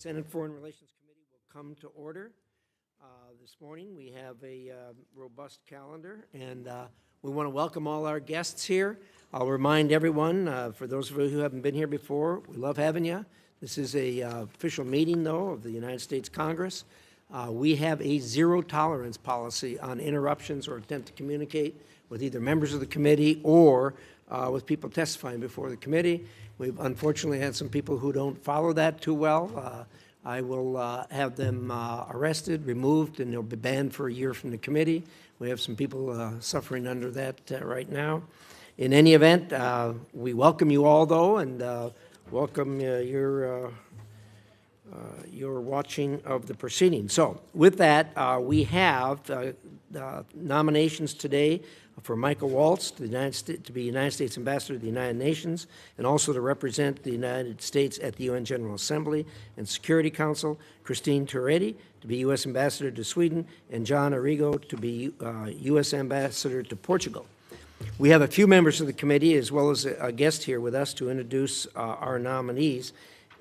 Senate Foreign Relations Committee will come to order. This morning we have a robust calendar, and we want to welcome all our guests here. I'll remind everyone, for those of you who haven't been here before, we love having you. This is a official meeting, though, of the United States Congress. We have a zero-tolerance policy on interruptions or attempt to communicate with either members of the committee or with people testifying before the committee. We've unfortunately had some people who don't follow that too well. I will have them arrested, removed, and they'll be banned for a year from the committee. We have some people suffering under that right now. In any event, we welcome you all, though, and welcome your watching of the proceedings. So with that, we have nominations today for Michael Waltz to be United States Ambassador to the United Nations, and also to represent the United States at the UN General Assembly and Security Council, Christine Turretti to be U.S. Ambassador to Sweden, and John Arrigo to be U.S. Ambassador to Portugal. We have a few members of the committee, as well as a guest here with us to introduce our nominees.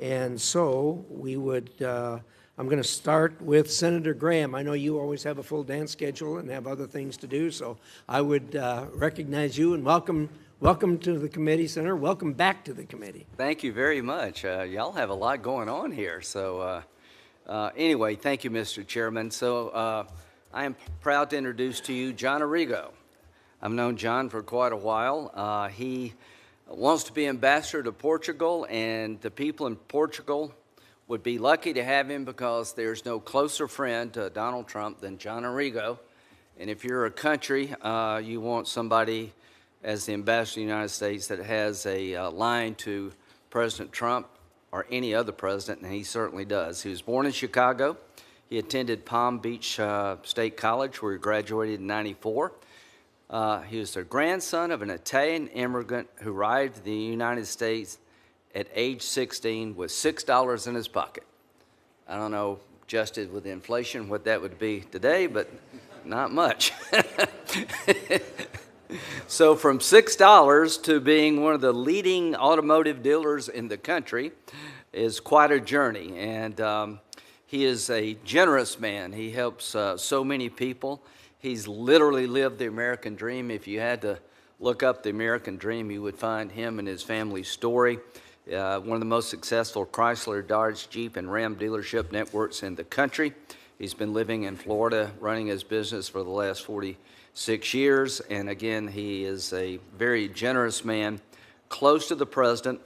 And so we would, I'm going to start with Senator Graham. I know you always have a full dance schedule and have other things to do, so I would recognize you and welcome to the committee, Senator. Welcome back to the committee. Thank you very much. Y'all have a lot going on here. So anyway, thank you, Mr. Chairman. So I am proud to introduce to you John Arrigo. I've known John for quite a while. He wants to be ambassador to Portugal, and the people in Portugal would be lucky to have him because there's no closer friend to Donald Trump than John Arrigo. And if you're a country, you want somebody as the ambassador to the United States that has a line to President Trump or any other president, and he certainly does. He was born in Chicago. He attended Palm Beach State College, where he graduated in '94. He was the grandson of an Italian immigrant who arrived in the United States at age 16 with $6 in his pocket. I don't know, adjusted with inflation, what that would be today, but not much. So from $6 to being one of the leading automotive dealers in the country is quite a journey. And he is a generous man. He helps so many people. He's literally lived the American dream. If you had to look up the American dream, you would find him and his family's story. One of the most successful Chrysler, Dodge, Jeep, and Ram dealership networks in the country. He's been living in Florida, running his business for the last 46 years. And again, he is a very generous man, close to the president.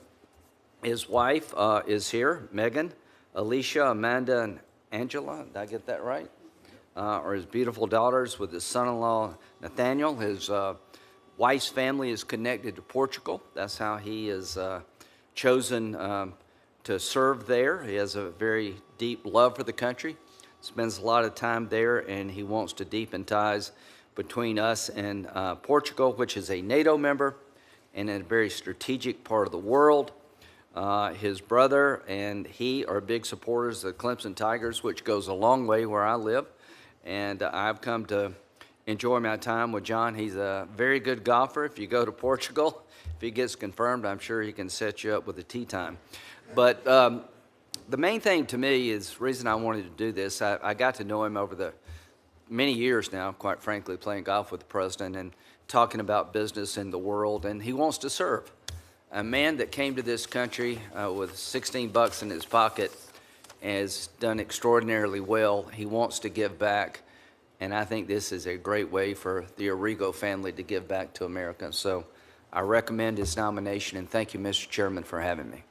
His wife is here, Megan, Alicia, Amanda, and Angela. Did I get that right? Or his beautiful daughters with his son-in-law, Nathaniel. His wife's family is connected to Portugal. That's how he is chosen to serve there. He has a very deep love for the country, spends a lot of time there, and he wants to deepen ties between us and Portugal, which is a NATO member and in a very strategic part of the world. His brother and he are big supporters of the Clemson Tigers, which goes a long way where I live. And I've come to enjoy my time with John. He's a very good golfer. If you go to Portugal, if he gets confirmed, I'm sure he can set you up with a tee time. But the main thing to me is the reason I wanted to do this. I got to know him over the many years now, quite frankly, playing golf with the president and talking about business in the world. And he wants to serve. A man that came to this country with 16 bucks in his pocket has done extraordinarily well. He wants to give back, and I think this is a great way for the Arrigo family to give back to America. So I recommend his nomination, and thank you, Mr. Chairman, for having me.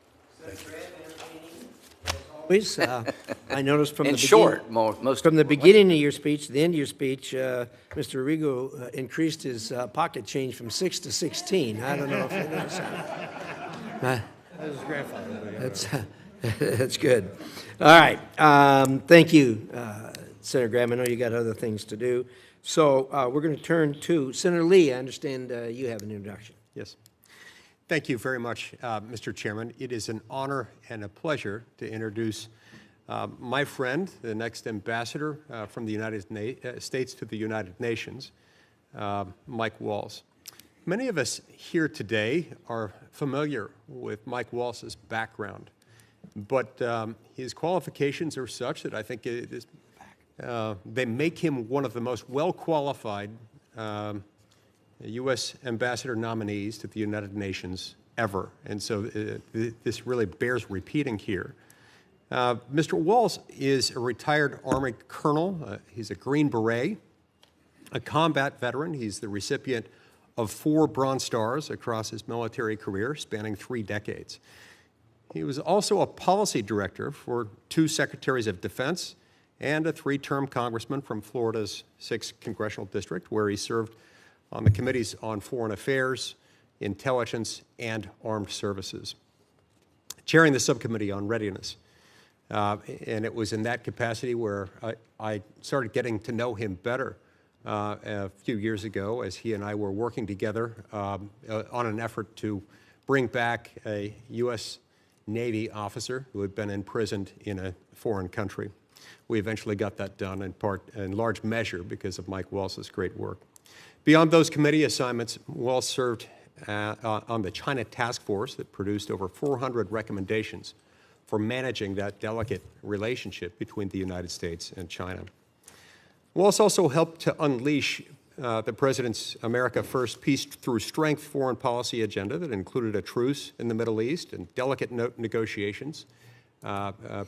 Always, I noticed from the beginning of your speech to the end of your speech, Mr. Arrigo increased his pocket change from 6 to 16. I don't know if you noticed that. That was his grandfather. That's good. All right. Thank you, Senator Graham. I know you got other things to do. So we're going to turn to Senator Lee. I understand you have an introduction. Yes. Thank you very much, Mr. Chairman. It is an honor and a pleasure to introduce my friend, the next ambassador from the United States to the United Nations, Mike Waltz. Many of us here today are familiar with Mike Waltz's background but his qualifications are such that I think they make him one of the most well-qualified U.S. ambassador nominees to the United Nations ever. And so this really bears repeating here. Mr. Waltz is a retired Army colonel. He's a Green Beret, a combat veteran. He's the recipient of 4 Bronze Stars across his military career, spanning 3 decades. He was also a policy director for 2 Secretaries of Defense and a 3-term congressman from Florida's 6th Congressional District, where he served on the committees on foreign affairs, intelligence, and armed services, chairing the subcommittee on readiness. And it was in that capacity where I started getting to know him better a few years ago, as he and I were working together on an effort to bring back a U.S. Navy officer who had been imprisoned in a foreign country. We eventually got that done in large measure because of Mike Waltz's great work. Beyond those committee assignments, Waltz served on the China Task Force that produced over 400 recommendations for managing that delicate relationship between the United States and China. Waltz also helped to unleash the President's America First Peace Through Strength foreign policy agenda that included a truce in the Middle East and delicate negotiations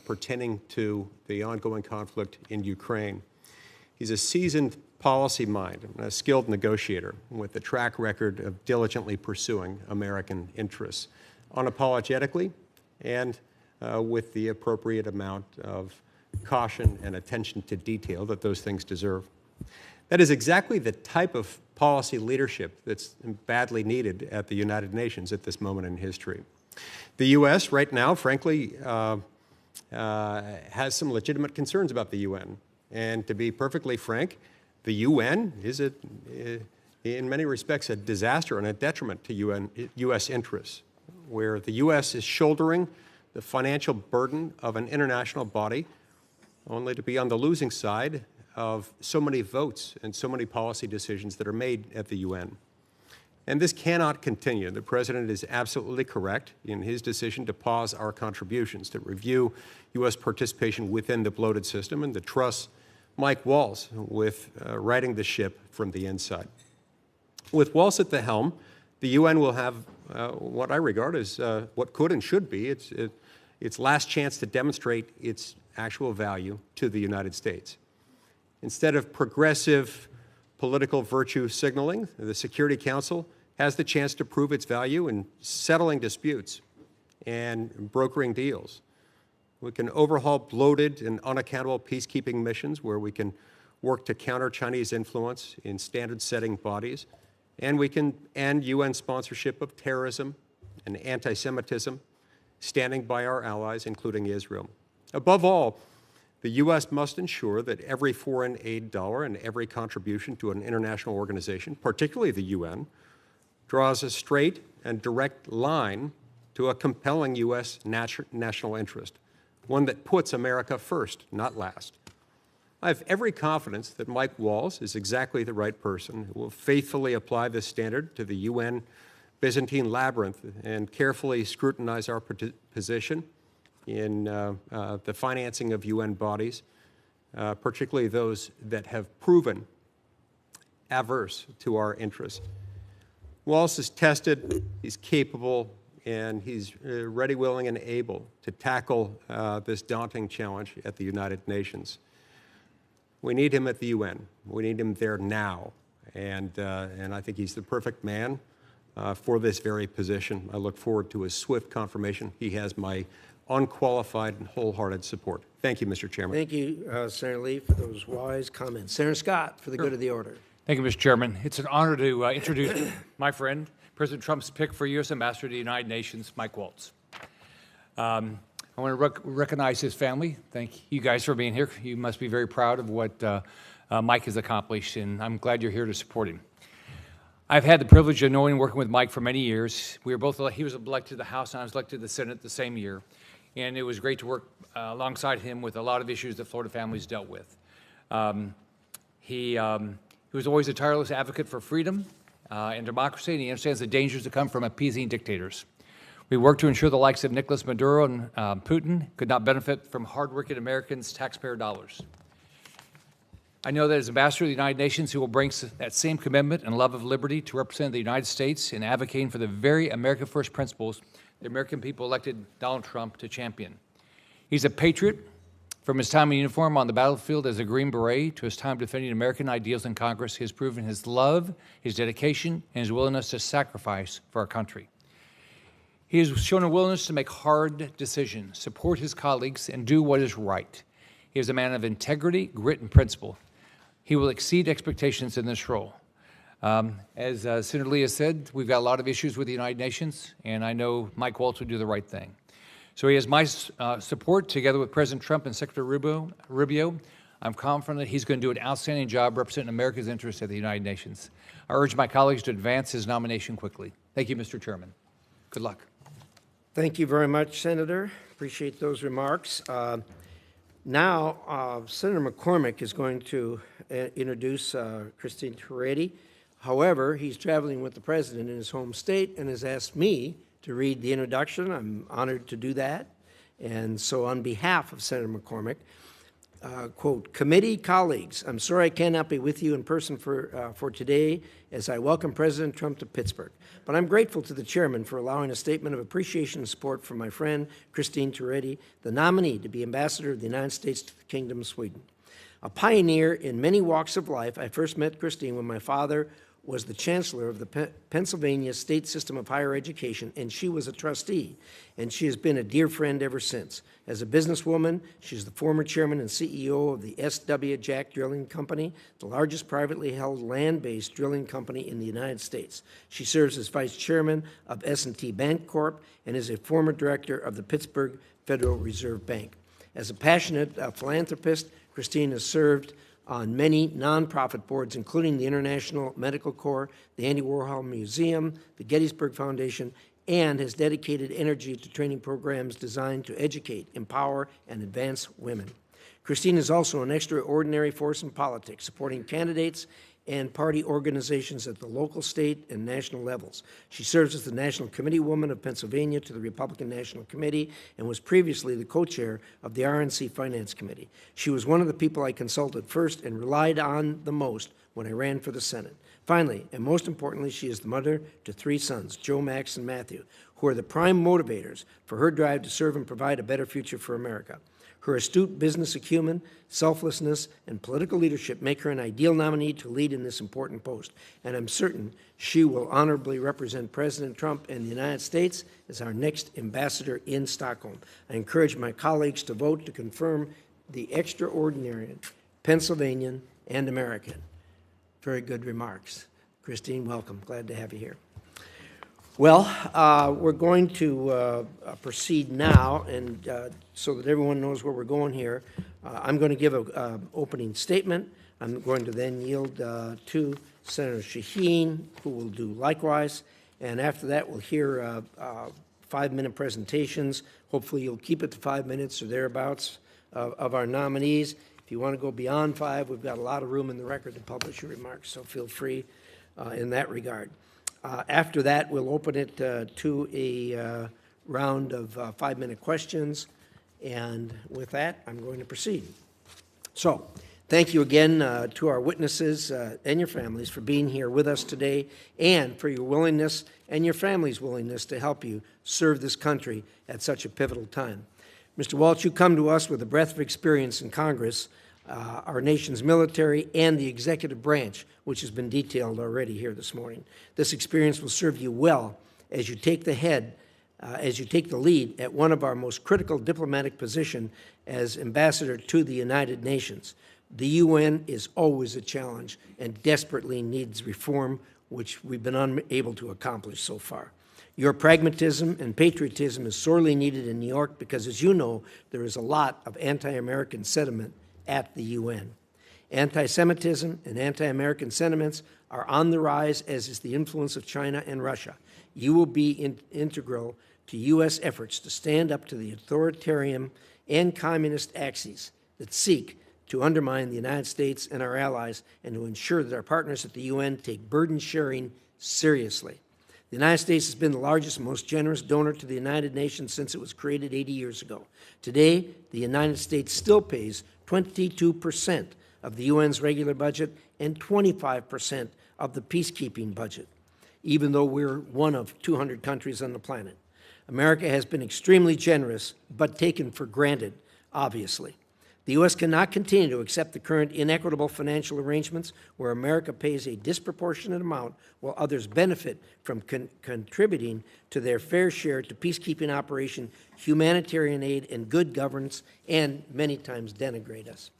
pertaining to the ongoing conflict in Ukraine. He's a seasoned policy mind and a skilled negotiator with a track record of diligently pursuing American interests, unapologetically and with the appropriate amount of caution and attention to detail that those things deserve. That is exactly the type of policy leadership that's badly needed at the United Nations at this moment in history. The U.S. right now, frankly, has some legitimate concerns about the UN. And to be perfectly frank, the UN is, in many respects, a disaster and a detriment to U.S. interests, where the U.S. is shouldering the financial burden of an international body only to be on the losing side of so many votes and so many policy decisions that are made at the UN. And this cannot continue. The President is absolutely correct in his decision to pause our contributions, to review U.S. participation within the bloated system, and to trust Mike Waltz with righting the ship from the inside. With Waltz at the helm, the UN will have what I regard as what could and should be its last chance to demonstrate its actual value to the United States. Instead of progressive political virtue signaling, the Security Council has the chance to prove its value in settling disputes and brokering deals. We can overhaul bloated and unaccountable peacekeeping missions where we can work to counter Chinese influence in standard-setting bodies, and we can end UN sponsorship of terrorism and anti-Semitism, standing by our allies, including Israel. Above all, the U.S. must ensure that every foreign aid dollar and every contribution to an international organization, particularly the UN, draws a straight and direct line to a compelling U.S. national interest, one that puts America first, not last. I have every confidence that Mike Waltz is exactly the right person who will faithfully apply this standard to the UN Byzantine labyrinth and carefully scrutinize our position in the financing of UN bodies, particularly those that have proven adverse to our interests. Waltz is tested, he's capable, and he's ready, willing, and able to tackle this daunting challenge at the United Nations. We need him at the UN. We need him there now, and I think he's the perfect man for this very position. I look forward to his swift confirmation. He has my unqualified and wholehearted support. Thank you, Mr. Chairman. Thank you, Senator Lee, for those wise comments. Senator Scott, for the good of the order. Thank you, Mr. Chairman. It's an honor to introduce my friend, President Trump's pick for U.S. Ambassador to the United Nations, Mike Waltz. I want to recognize his family. Thank you guys for being here. You must be very proud of what Mike has accomplished, and I'm glad you're here to support him. I've had the privilege of knowing and working with Mike for many years. We were both, he was elected to the House and I was elected to the Senate the same year. And it was great to work alongside him with a lot of issues that Florida families dealt with. He was always a tireless advocate for freedom and democracy, and he understands the dangers that come from appeasing dictators. We work to ensure the likes of Nicolas Maduro and Putin could not benefit from hardworking Americans' taxpayer dollars. I know that as Ambassador of the United Nations, he will bring that same commitment and love of liberty to represent the United States in advocating for the very America First principles the American people elected Donald Trump to champion. He's a patriot. From his time in uniform on the battlefield as a Green Beret to his time defending American ideals in Congress, he has proven his love, his dedication, and his willingness to sacrifice for our country. He has shown a willingness to make hard decisions, support his colleagues, and do what is right. He is a man of integrity, grit, and principle. He will exceed expectations in this role. As Senator Lee has said, we've got a lot of issues with the United Nations, and I know Mike Waltz will do the right thing. So he has my support, together with President Trump and Secretary Rubio. I'm confident that he's going to do an outstanding job representing America's interests at the United Nations. I urge my colleagues to advance his nomination quickly. Thank you, Mr. Chairman. Good luck. Thank you very much, Senator. Appreciate those remarks. Now, Senator McCormick is going to introduce Christine Turretti. However, he's traveling with the President in his home state and has asked me to read the introduction. I'm honored to do that. And so on behalf of Senator McCormick, quote, "Committee colleagues, I'm sorry I cannot be with you in person for today as I welcome President Trump to Pittsburgh. But I'm grateful to the chairman for allowing a statement of appreciation and support for my friend, Christine Turretti, the nominee to be Ambassador of the United States to the Kingdom of Sweden. A pioneer in many walks of life, I first met Christine when my father was the chancellor of the Pennsylvania State System of Higher Education, and she was a trustee, and she has been a dear friend ever since. As a businesswoman, she's the former chairman and CEO of the S.W. Jack Drilling Company, the largest privately held land-based drilling company in the United States. She serves as vice chairman of S&T Bank Corp. And is a former director of the Pittsburgh Federal Reserve Bank. As a passionate philanthropist, Christine has served on many nonprofit boards, including the International Medical Corps, the Andy Warhol Museum, the Gettysburg Foundation, and has dedicated energy to training programs designed to educate, empower, and advance women. Christine is also an extraordinary force in politics, supporting candidates and party organizations at the local, state, and national levels. She serves as the National Committee Woman of Pennsylvania to the Republican National Committee and was previously the co-chair of the RNC Finance Committee. She was one of the people I consulted first and relied on the most when I ran for the Senate. Finally, and most importantly, she is the mother to 3 sons, Joe, Max, and Matthew, who are the prime motivators for her drive to serve and provide a better future for America. Her astute business acumen, selflessness, and political leadership make her an ideal nominee to lead in this important post, and I'm certain she will honorably represent President Trump and the United States as our next ambassador in Stockholm. I encourage my colleagues to vote to confirm the extraordinary Pennsylvanian and American. Very good remarks. Christine, welcome. Glad to have you here. Well, we're going to proceed now, and so that everyone knows where we're going here, I'm going to give an opening statement. I'm going to then yield to Senator Shaheen, who will do likewise, and after that we'll hear 5-minute presentations. Hopefully you'll keep it to 5 minutes or thereabouts of our nominees. If you want to go beyond 5, we've got a lot of room in the record to publish your remarks, so feel free in that regard. After that, we'll open it to a round of 5-minute questions, and with that, I'm going to proceed. So, thank you again to our witnesses and your families for being here with us today, and for your willingness and your family's willingness to help you serve this country at such a pivotal time. Mr. Waltz, you come to us with a breadth of experience in Congress, our nation's military, and the executive branch, which has been detailed already here this morning. This experience will serve you well as you take the lead at one of our most critical diplomatic positions as ambassador to the United Nations. The UN is always a challenge and desperately needs reform, which we've been unable to accomplish so far. Your pragmatism and patriotism is sorely needed in New York because, as you know, there is a lot of anti-American sentiment at the UN. Anti-Semitism and anti-American sentiments are on the rise, as is the influence of China and Russia. You will be integral to U.S. efforts to stand up to the authoritarian and communist axes that seek to undermine the United States and our allies, and to ensure that our partners at the UN take burden sharing seriously. The United States has been the largest and most generous donor to the United Nations since it was created 80 years ago. Today, the United States still pays 22% of the UN's regular budget and 25% of the peacekeeping budget, even though we're one of 200 countries on the planet. America has been extremely generous, but taken for granted, obviously. The U.S. cannot continue to accept the current inequitable financial arrangements where America pays a disproportionate amount while others benefit from contributing to their fair share to peacekeeping operation, humanitarian aid, and good governance, and many times denigrate us.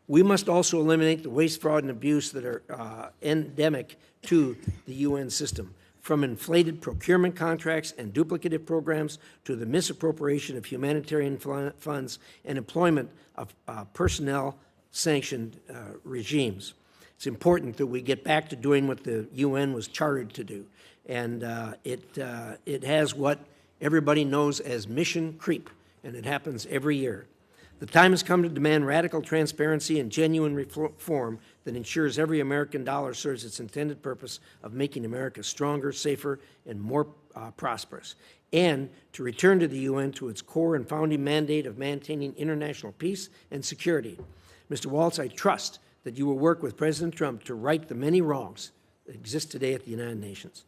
We must also eliminate the waste, fraud, and abuse that are endemic to the UN system, from inflated procurement contracts and duplicative programs to the misappropriation of humanitarian funds and employment of personnel-sanctioned regimes. It's important that we get back to doing what the UN was chartered to do, and it has what everybody knows as mission creep, and it happens every year. The time has come to demand radical transparency and genuine reform that ensures every American dollar serves its intended purpose of making America stronger, safer, and more prosperous, and to return to the UN to its core and founding mandate of maintaining international peace and security. Mr. Waltz, I trust that you will work with President Trump to right the many wrongs that exist today at the United Nations.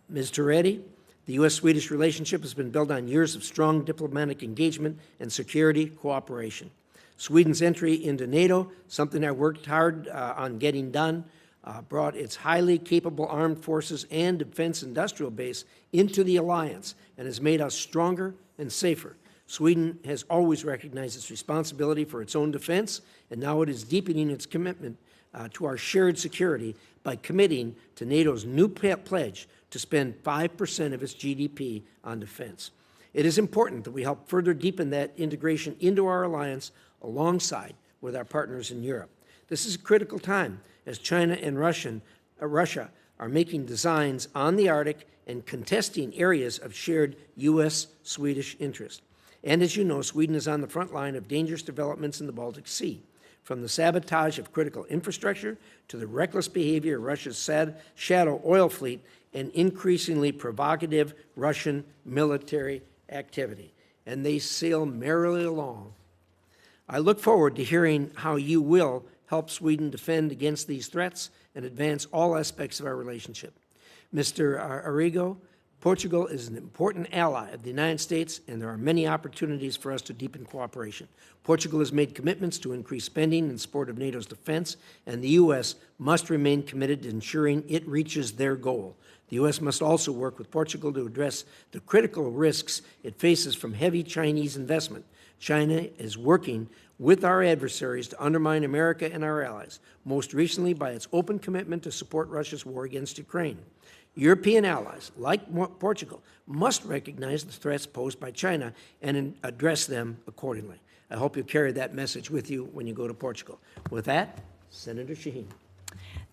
Ms. Toretti, the U.S.-Swedish relationship has been built on years of strong diplomatic engagement and security cooperation. Sweden's entry into NATO, something I worked hard on getting done, brought its highly capable armed forces and defense industrial base into the alliance and has made us stronger and safer. Sweden has always recognized its responsibility for its own defense, and now it is deepening its commitment to our shared security by committing to NATO's new pledge to spend 5% of its GDP on defense. It is important that we help further deepen that integration into our alliance alongside with our partners in Europe. This is a critical time as China and Russia are making designs on the Arctic and contesting areas of shared U.S.-Swedish interest. And as you know, Sweden is on the front line of dangerous developments in the Baltic Sea, from the sabotage of critical infrastructure to the reckless behavior of Russia's shadow oil fleet and increasingly provocative Russian military activity. And they sail merrily along. I look forward to hearing how you will help Sweden defend against these threats and advance all aspects of our relationship. Mr. Arrigo, Portugal is an important ally of the United States, and there are many opportunities for us to deepen cooperation. Portugal has made commitments to increase spending in support of NATO's defense, and the U.S. must remain committed to ensuring it reaches their goal. The U.S. must also work with Portugal to address the critical risks it faces from heavy Chinese investment. China is working with our adversaries to undermine America and our allies, most recently by its open commitment to support Russia's war against Ukraine. European allies, like Portugal, must recognize the threats posed by China and address them accordingly. I hope you carry that message with you when you go to Portugal. With that, Senator Shaheen.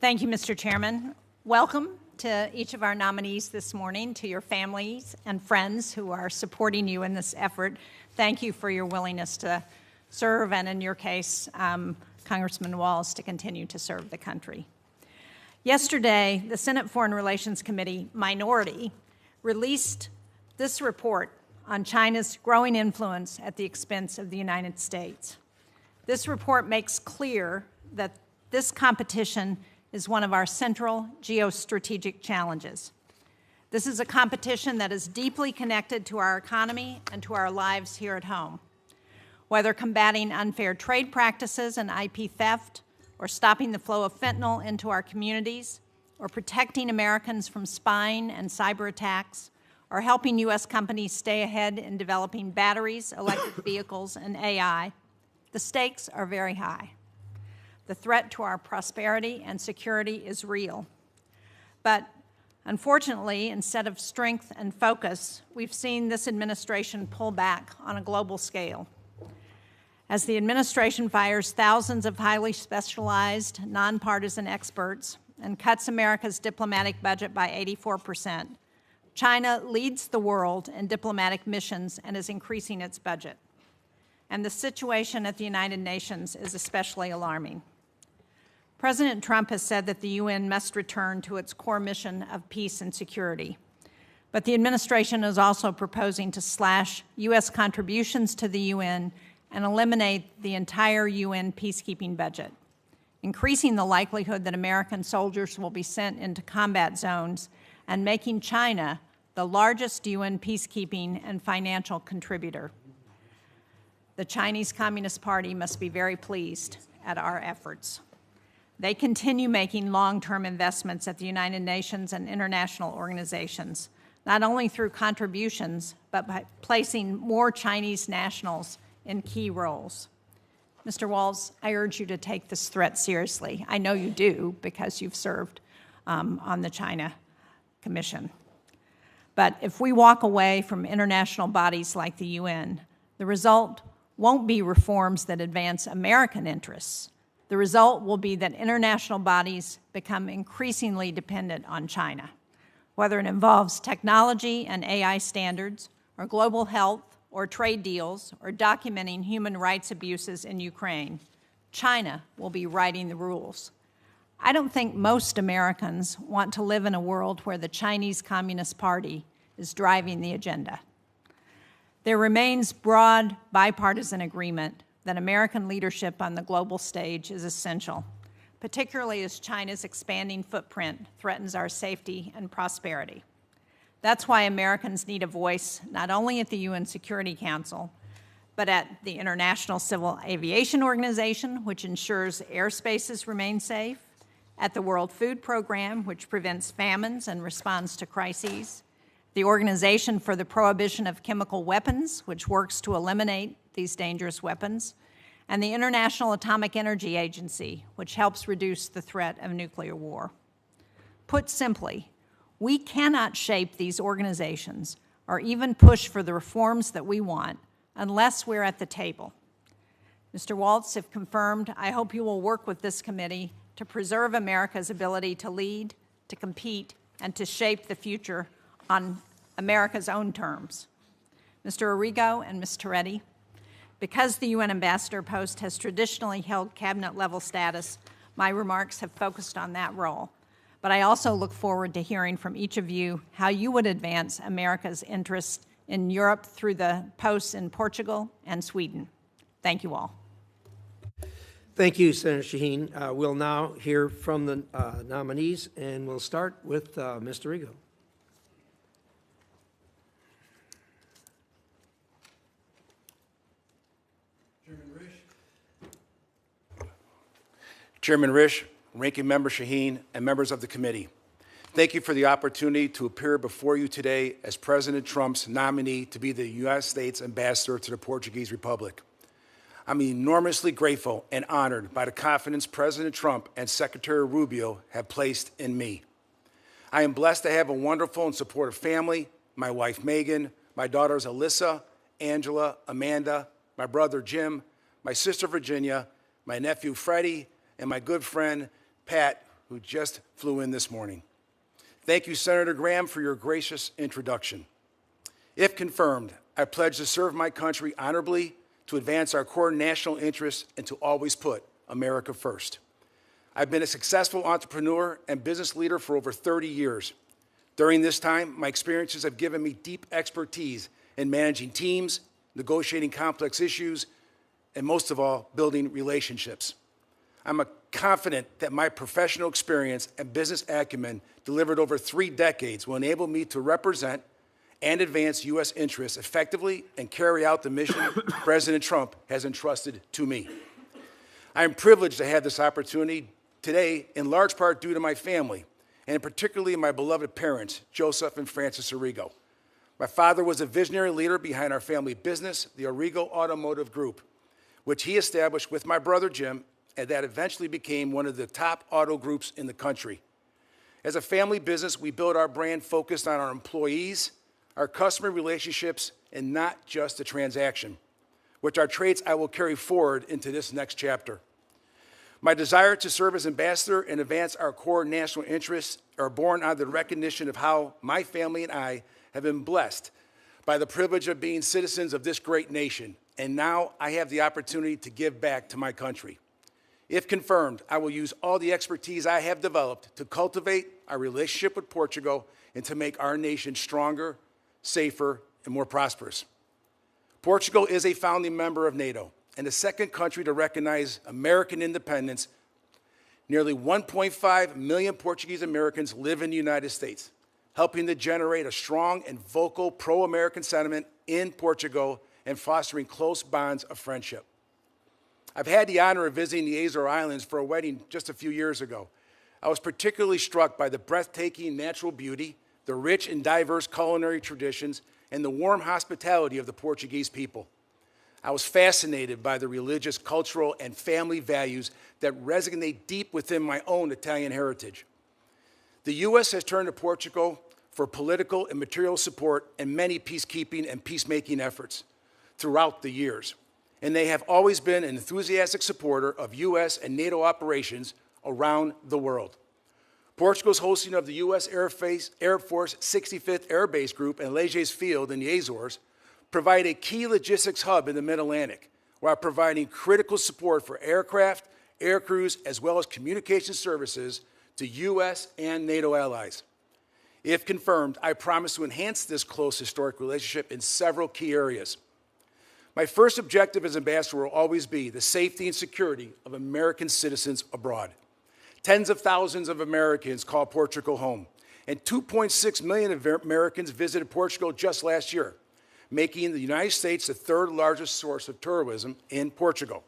Thank you, Mr. Chairman. Welcome to each of our nominees this morning, to your families and friends who are supporting you in this effort. Thank you for your willingness to serve, and in your case, Congressman Walz, to continue to serve the country. Yesterday, the Senate Foreign Relations Committee minority released this report on China's growing influence at the expense of the United States. This report makes clear that this competition is one of our central geostrategic challenges. This is a competition that is deeply connected to our economy and to our lives here at home. Whether combating unfair trade practices and IP theft, or stopping the flow of fentanyl into our communities, or protecting Americans from spying and cyber attacks, or helping U.S. companies stay ahead in developing batteries, electric vehicles, and AI, the stakes are very high. The threat to our prosperity and security is real. But unfortunately, instead of strength and focus, we've seen this administration pull back on a global scale. As the administration fires thousands of highly specialized, nonpartisan experts and cuts America's diplomatic budget by 84%, China leads the world in diplomatic missions and is increasing its budget. And the situation at the United Nations is especially alarming. President Trump has said that the UN must return to its core mission of peace and security. But the administration is also proposing to slash U.S. contributions to the UN and eliminate the entire UN peacekeeping budget, increasing the likelihood that American soldiers will be sent into combat zones and making China the largest UN peacekeeping and financial contributor. The Chinese Communist Party must be very pleased at our efforts. They continue making long-term investments at the United Nations and international organizations, not only through contributions, but by placing more Chinese nationals in key roles. Mr. Waltz, I urge you to take this threat seriously. I know you do because you've served on the China Commission. But if we walk away from international bodies like the UN, the result won't be reforms that advance American interests. The result will be that international bodies become increasingly dependent on China, whether it involves technology and AI standards, or global health, or trade deals, or documenting human rights abuses in Ukraine. China will be writing the rules. I don't think most Americans want to live in a world where the Chinese Communist Party is driving the agenda. There remains broad bipartisan agreement that American leadership on the global stage is essential, particularly as China's expanding footprint threatens our safety and prosperity. That's why Americans need a voice not only at the UN Security Council, but at the International Civil Aviation Organization, which ensures airspaces remain safe, at the World Food Program, which prevents famines and responds to crises, the Organization for the Prohibition of Chemical Weapons, which works to eliminate these dangerous weapons, and the International Atomic Energy Agency, which helps reduce the threat of nuclear war. Put simply, we cannot shape these organizations or even push for the reforms that we want unless we're at the table. Mr. Waltz, if confirmed, I hope you will work with this committee to preserve America's ability to lead, to compete, and to shape the future on America's own terms. Mr. Arrigo and Ms. Toretti, because the UN ambassador post has traditionally held cabinet-level status, my remarks have focused on that role. But I also look forward to hearing from each of you how you would advance America's interests in Europe through the posts in Portugal and Sweden. Thank you all. Thank you, Senator Shaheen. We'll now hear from the nominees, and we'll start with Mr. Arrigo. Chairman Risch, Ranking Member Shaheen, and members of the committee, thank you for the opportunity to appear before you today as President Trump's nominee to be the United States Ambassador to the Portuguese Republic. I'm enormously grateful and honored by the confidence President Trump and Secretary Rubio have placed in me. I am blessed to have a wonderful and supportive family, my wife Megan, my daughters Alyssa, Angela, Amanda, my brother Jim, my sister Virginia, my nephew Freddie, and my good friend Pat, who just flew in this morning. Thank you, Senator Graham, for your gracious introduction. If confirmed, I pledge to serve my country honorably, to advance our core national interests, and to always put America first. I've been a successful entrepreneur and business leader for over 30 years. During this time, my experiences have given me deep expertise in managing teams, negotiating complex issues, and most of all, building relationships. I'm confident that my professional experience and business acumen delivered over 3 decades will enable me to represent and advance U.S. interests effectively and carry out the mission President Trump has entrusted to me. I am privileged to have this opportunity today, in large part due to my family, and particularly my beloved parents, Joseph and Frances Arrigo. My father was a visionary leader behind our family business, the Arrigo Automotive Group, which he established with my brother Jim, and that eventually became one of the top auto groups in the country. As a family business, we built our brand focused on our employees, our customer relationships, and not just a transaction, which are traits I will carry forward into this next chapter. My desire to serve as ambassador and advance our core national interests are born out of the recognition of how my family and I have been blessed by the privilege of being citizens of this great nation, and now I have the opportunity to give back to my country. If confirmed, I will use all the expertise I have developed to cultivate our relationship with Portugal and to make our nation stronger, safer, and more prosperous. Portugal is a founding member of NATO and the second country to recognize American independence. Nearly 1.5 million Portuguese Americans live in the United States, helping to generate a strong and vocal pro-American sentiment in Portugal and fostering close bonds of friendship. I've had the honor of visiting the Azores Islands for a wedding just a few years ago. I was particularly struck by the breathtaking natural beauty, the rich and diverse culinary traditions, and the warm hospitality of the Portuguese people. I was fascinated by the religious, cultural, and family values that resonate deep within my own Italian heritage. The U.S. has turned to Portugal for political and material support in many peacekeeping and peacemaking efforts throughout the years, and they have always been an enthusiastic supporter of U.S. and NATO operations around the world. Portugal's hosting of the U.S. Air Force 65th Air Base Group in Leges Field in the Azores provide a key logistics hub in the Mid-Atlantic, while providing critical support for aircraft, air crews, as well as communication services to U.S. and NATO allies. If confirmed, I promise to enhance this close historic relationship in several key areas. My first objective as ambassador will always be the safety and security of American citizens abroad. Tens of thousands of Americans call Portugal home, and 2.6 million Americans visited Portugal just last year, making the United States the third largest source of tourism in Portugal.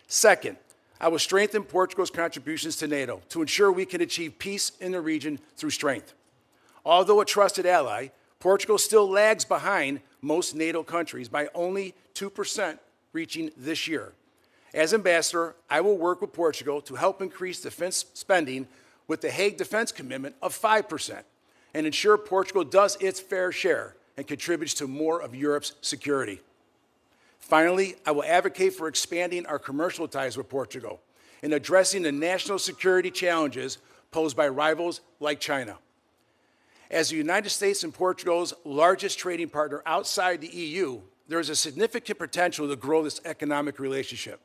Second, I will strengthen Portugal's contributions to NATO to ensure we can achieve peace in the region through strength. Although a trusted ally, Portugal still lags behind most NATO countries by only 2% reaching this year. As ambassador, I will work with Portugal to help increase defense spending with the Hague Defense Commitment of 5% and ensure Portugal does its fair share and contributes to more of Europe's security. Finally, I will advocate for expanding our commercial ties with Portugal and addressing the national security challenges posed by rivals like China. As the United States and Portugal's largest trading partner outside the EU, there is a significant potential to grow this economic relationship.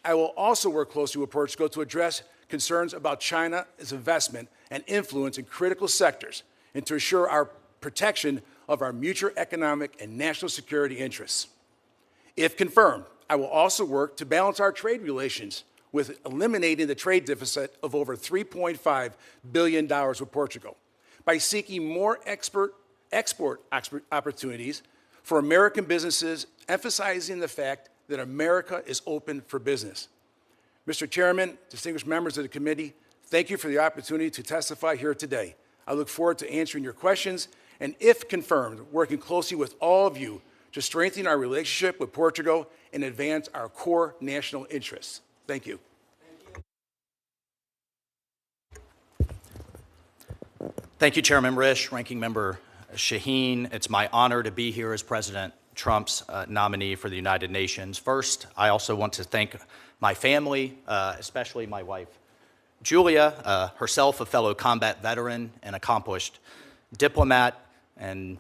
I will also work closely with Portugal to address concerns about China's investment and influence in critical sectors and to ensure our protection of our mutual economic and national security interests. If confirmed, I will also work to balance our trade relations with eliminating the trade deficit of over $3.5 billion with Portugal by seeking more export opportunities for American businesses, emphasizing the fact that America is open for business. Mr. Chairman, distinguished members of the committee, thank you for the opportunity to testify here today. I look forward to answering your questions and, if confirmed, working closely with all of you to strengthen our relationship with Portugal and advance our core national interests. Thank you. Thank you, Chairman Risch, Ranking Member Shaheen. It's my honor to be here as President Trump's nominee for the United Nations. First, I also want to thank my family, especially my wife, Julia, herself a fellow combat veteran and accomplished diplomat. And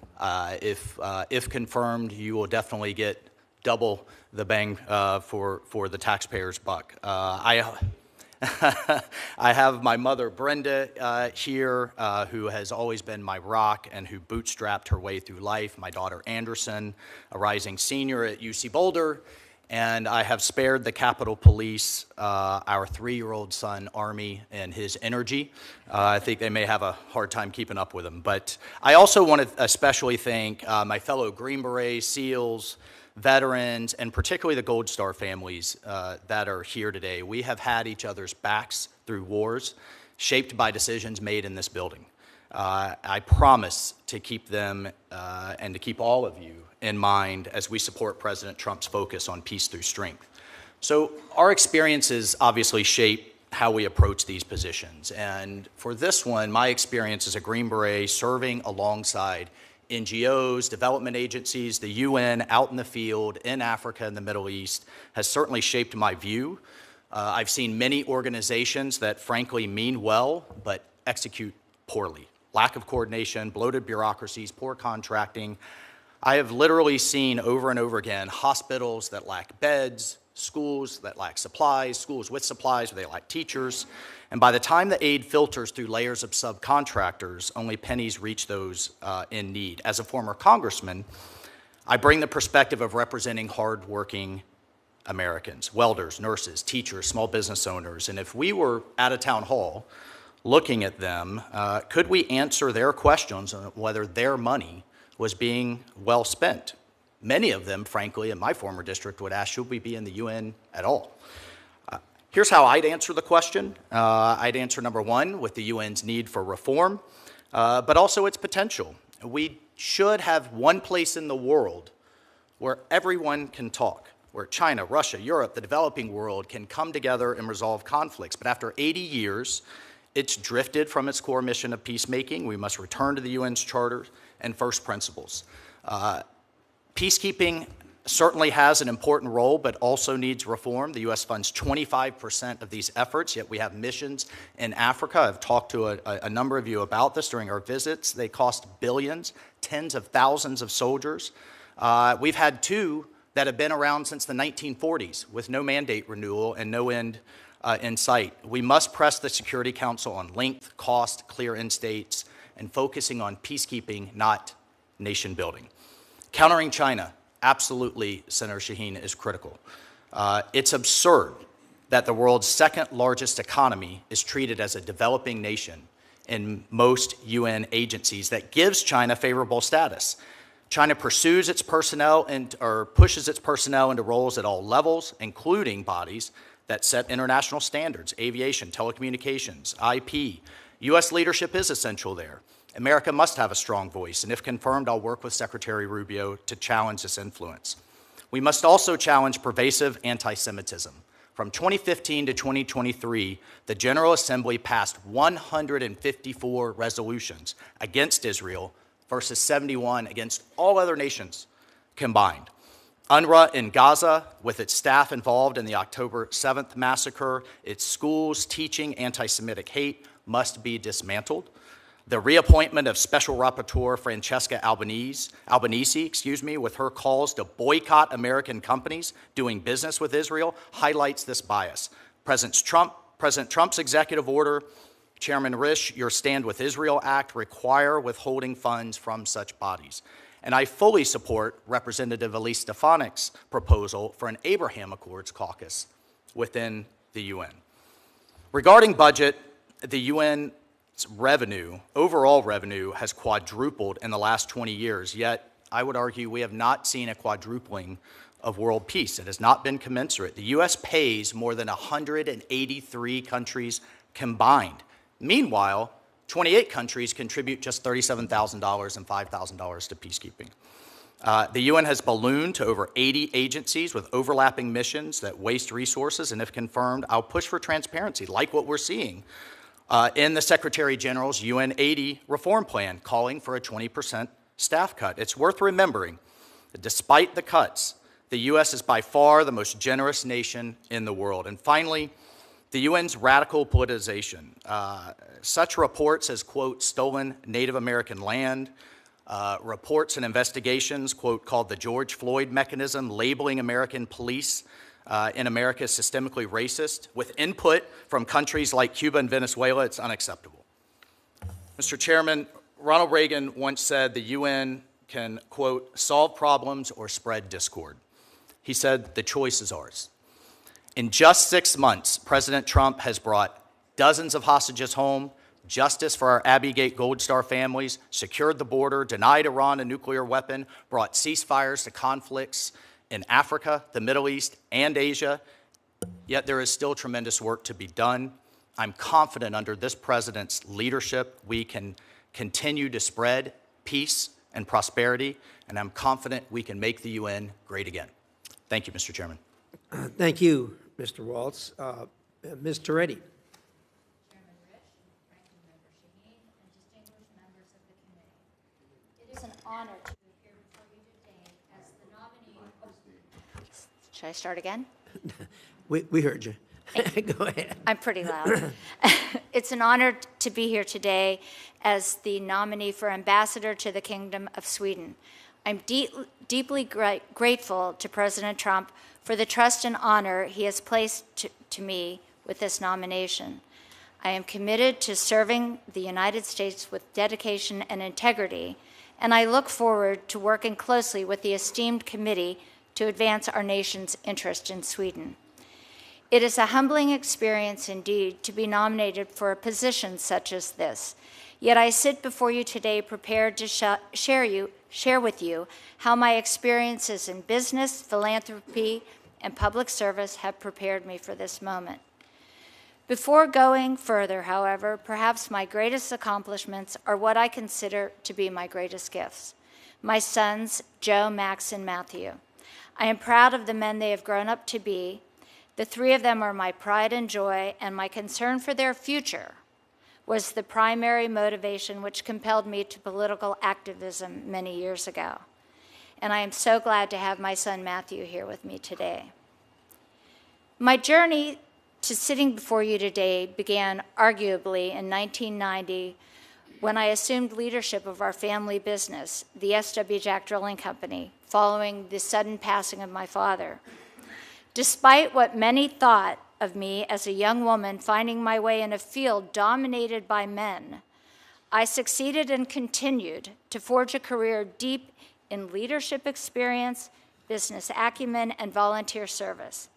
if confirmed, you will definitely get double the bang for the taxpayer's buck. I have my mother, Brenda, here, who has always been my rock and who bootstrapped her way through life. My daughter, Anderson, a rising senior at UC Boulder. And I have spared the Capitol Police, our 3-year-old son, Army, and his energy. I think they may have a hard time keeping up with him. But I also want to especially thank my fellow Green Berets, SEALs, veterans, and particularly the Gold Star families that are here today. We have had each other's backs through wars shaped by decisions made in this building. I promise to keep them and to keep all of you in mind as we support President Trump's focus on peace through strength. So our experiences obviously shape how we approach these positions. And for this one, my experience as a Green Beret serving alongside NGOs, development agencies, the UN, out in the field, in Africa and the Middle East, has certainly shaped my view. I've seen many organizations that frankly mean well, but execute poorly. Lack of coordination, bloated bureaucracies, poor contracting. I have literally seen over and over again hospitals that lack beds, schools that lack supplies, schools with supplies where they lack teachers. And by the time the aid filters through layers of subcontractors, only pennies reach those in need. As a former congressman, I bring the perspective of representing hardworking Americans, welders, nurses, teachers, small business owners. And if we were at a town hall looking at them, could we answer their questions on whether their money was being well spent? Many of them, frankly, in my former district would ask, should we be in the UN at all? Here's how I'd answer the question. I'd answer number one, with the UN's need for reform, but also its potential. We should have one place in the world where everyone can talk, where China, Russia, Europe, the developing world can come together and resolve conflicts. But after 80 years, it's drifted from its core mission of peacemaking. We must return to the UN's charter and first principles. Peacekeeping certainly has an important role, but also needs reform. The U.S. funds 25% of these efforts, yet we have missions in Africa. I've talked to a number of you about this during our visits. They cost billions, tens of thousands of soldiers. We've had two that have been around since the 1940s with no mandate renewal and no end in sight. We must press the Security Council on length, cost, clear end states, and focusing on peacekeeping, not nation building. Countering China, absolutely, Senator Shaheen, is critical. It's absurd that the world's second largest economy is treated as a developing nation in most UN agencies that gives China favorable status. China pursues its personnel or pushes its personnel into roles at all levels, including bodies that set international standards, aviation, telecommunications, IP. U.S. leadership is essential there. America must have a strong voice, and if confirmed, I'll work with Secretary Rubio to challenge this influence. We must also challenge pervasive anti-Semitism. From 2015 to 2023, the General Assembly passed 154 resolutions against Israel versus 71 against all other nations combined. UNRWA in Gaza, with its staff involved in the October 7th massacre, its schools teaching anti-Semitic hate, must be dismantled. The reappointment of Special Rapporteur Francesca Albanese, with her calls to boycott American companies doing business with Israel, highlights this bias. President Trump's executive order, Chairman Risch, your Stand With Israel Act require withholding funds from such bodies. And I fully support Representative Elise Stefanik's proposal for an Abraham Accords caucus within the UN. Regarding budget, the UN's overall revenue has quadrupled in the last 20 years, yet I would argue we have not seen a quadrupling of world peace. It has not been commensurate. The U.S. pays more than 183 countries combined. Meanwhile, 28 countries contribute just $37,000 and $5,000 to peacekeeping. The UN has ballooned to over 80 agencies with overlapping missions that waste resources, and if confirmed, I'll push for transparency, like what we're seeing in the Secretary General's UN 80 reform plan, calling for a 20% staff cut. It's worth remembering that despite the cuts, the U.S. is by far the most generous nation in the world. And finally, the UN's radical politicization. Such reports as, quote, stolen Native American land, reports and investigations, quote, called the George Floyd mechanism, labeling American police in America systemically racist, with input from countries like Cuba and Venezuela, it's unacceptable. Mr. Chairman, Ronald Reagan once said the UN can, quote, solve problems or spread discord. He said, the choice is ours. In just 6 months, President Trump has brought dozens of hostages home, justice for our Abbey Gate Gold Star families, secured the border, denied Iran a nuclear weapon, brought ceasefires to conflicts in Africa, the Middle East, and Asia. Yet there is still tremendous work to be done. I'm confident under this president's leadership, we can continue to spread peace and prosperity, and I'm confident we can make the UN great again. Thank you, Mr. Chairman. Thank you, Mr. Waltz. Ms. Toretti. Chairman Risch, Ranking Member Shaheen, and distinguished members of the committee. It is an honor to appear before you today as the nominee. Should I start again? We heard you. Go ahead. I'm pretty loud. It's an honor to be here today as the nominee for ambassador to the Kingdom of Sweden. I'm deeply grateful to President Trump for the trust and honor he has placed to me with this nomination. I am committed to serving the United States with dedication and integrity, and I look forward to working closely with the esteemed committee to advance our nation's interest in Sweden. It is a humbling experience indeed to be nominated for a position such as this, yet I sit before you today prepared to share with you how my experiences in business, philanthropy, and public service have prepared me for this moment. Before going further, however, perhaps my greatest accomplishments are what I consider to be my greatest gifts. My sons, Joe, Max, and Matthew. I am proud of the men they have grown up to be. The three of them are my pride and joy, and my concern for their future was the primary motivation which compelled me to political activism many years ago. And I am so glad to have my son Matthew here with me today. My journey to sitting before you today began arguably in 1990 when I assumed leadership of our family business, the S.W. Jack Drilling Company, following the sudden passing of my father. Despite what many thought of me as a young woman finding my way in a field dominated by men, I succeeded and continued to forge a career deep in leadership experience, business acumen, and volunteer service.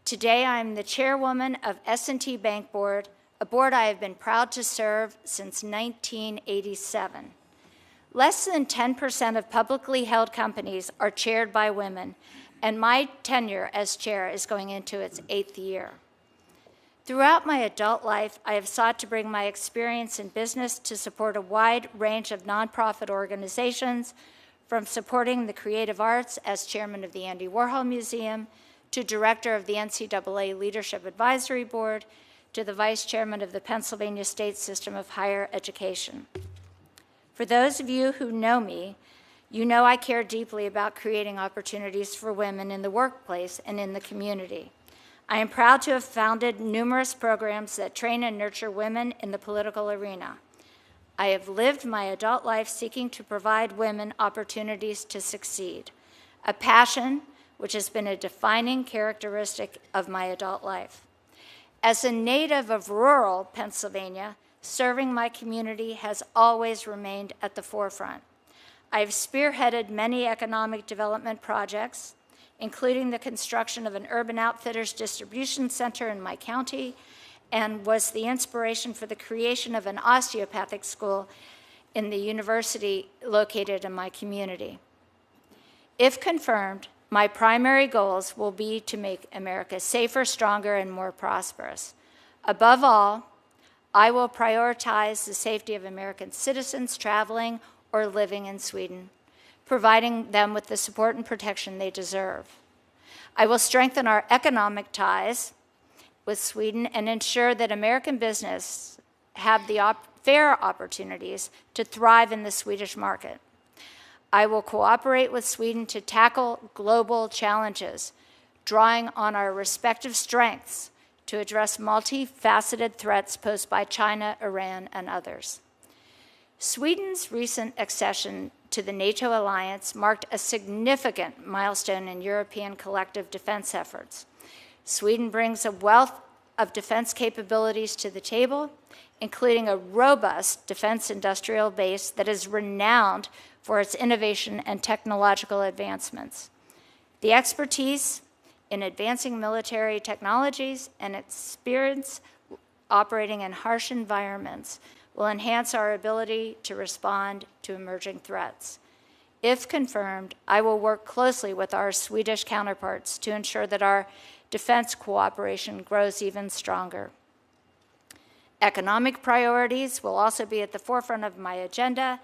Today, I am the chairwoman of S&T Bank Board, a board I have been proud to serve since 1987. Less than 10% of publicly held companies are chaired by women, and my tenure as chair is going into its 8th year. Throughout my adult life, I have sought to bring my experience in business to support a wide range of nonprofit organizations, from supporting the creative arts as chairman of the Andy Warhol Museum, to director of the NCAA Leadership Advisory Board, to the vice chairman of the Pennsylvania State System of Higher Education. For those of you who know me, you know I care deeply about creating opportunities for women in the workplace and in the community. I am proud to have founded numerous programs that train and nurture women in the political arena. I have lived my adult life seeking to provide women opportunities to succeed, a passion which has been a defining characteristic of my adult life. As a native of rural Pennsylvania, serving my community has always remained at the forefront. I have spearheaded many economic development projects, including the construction of an Urban Outfitters distribution center in my county, and was the inspiration for the creation of an osteopathic school in the university located in my community. If confirmed, my primary goals will be to make America safer, stronger, and more prosperous. Above all, I will prioritize the safety of American citizens traveling or living in Sweden, providing them with the support and protection they deserve. I will strengthen our economic ties with Sweden and ensure that American business have the fair opportunities to thrive in the Swedish market. I will cooperate with Sweden to tackle global challenges, drawing on our respective strengths to address multifaceted threats posed by China, Iran, and others. Sweden's recent accession to the NATO alliance marked a significant milestone in European collective defense efforts. Sweden brings a wealth of defense capabilities to the table, including a robust defense industrial base that is renowned for its innovation and technological advancements. The expertise in advancing military technologies and experience operating in harsh environments will enhance our ability to respond to emerging threats. If confirmed, I will work closely with our Swedish counterparts to ensure that our defense cooperation grows even stronger. Economic priorities will also be at the forefront of my agenda,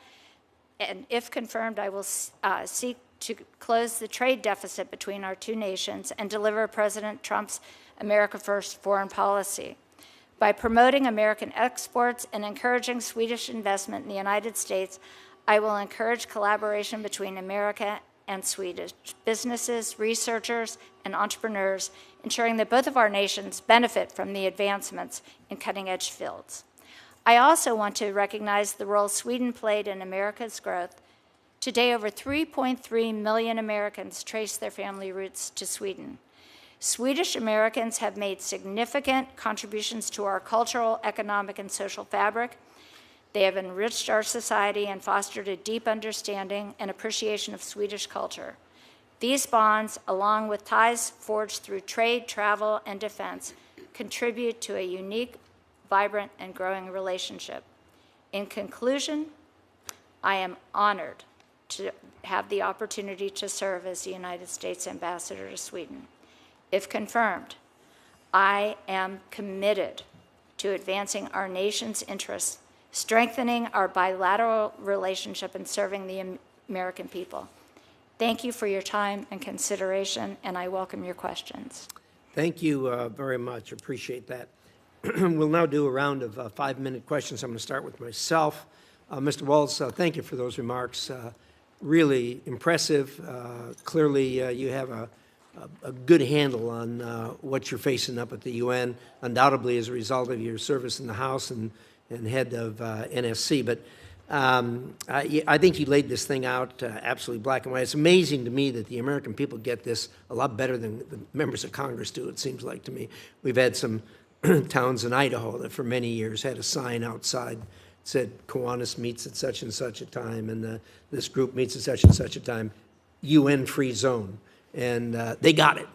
and if confirmed, I will seek to close the trade deficit between our two nations and deliver President Trump's America First foreign policy. By promoting American exports and encouraging Swedish investment in the United States, I will encourage collaboration between America and Swedish businesses, researchers, and entrepreneurs, ensuring that both of our nations benefit from the advancements in cutting-edge fields. I also want to recognize the role Sweden played in America's growth Today, over 3.3 million Americans trace their family roots to Sweden. Swedish Americans have made significant contributions to our cultural, economic, and social fabric. They have enriched our society and fostered a deep understanding and appreciation of Swedish culture. These bonds, along with ties forged through trade, travel, and defense, contribute to a unique, vibrant, and growing relationship. In conclusion, I am honored to have the opportunity to serve as the United States Ambassador to Sweden. If confirmed, I am committed to advancing our nation's interests, strengthening our bilateral relationship, and serving the American people. Thank you for your time and consideration, and I welcome your questions. Thank you very much. Appreciate that. We'll now do a round of 5-minute questions. I'm going to start with myself. Mr. Waltz, thank you for those remarks. Really impressive. Clearly, you have a good handle on what you're facing up at the UN, undoubtedly as a result of your service in the House and head of NSC. But I think you laid this thing out absolutely black and white. It's amazing to me that the American people get this a lot better than the members of Congress do, it seems like to me. We've had some towns in Idaho that for many years had a sign outside that said Kiwanis meets at such and such a time, and this group meets at such and such a time, UN-free zone. And they got it.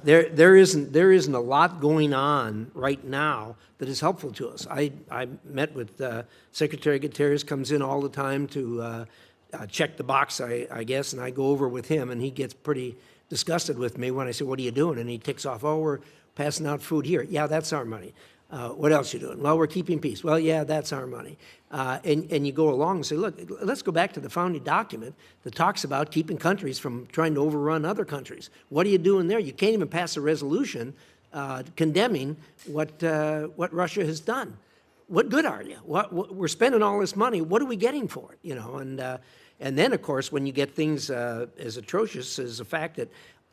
There isn't a lot going on right now that is helpful to us. I met with Secretary Guterres, comes in all the time to check the box, I guess, and I go over with him, and he gets pretty disgusted with me when I say, "What are you doing?" And he ticks off, "Oh, we're passing out food here." "Yeah, that's our money." "What else you doing?" "Well, we're keeping peace." "Well, yeah, that's our money." And you go along and say, look, let's go back to the founding document that talks about keeping countries from trying to overrun other countries. What are you doing there? You can't even pass a resolution condemning what Russia has done. What good are you? We're spending all this money. What are we getting for it? You know, and then, of course, when you get things as atrocious as the fact that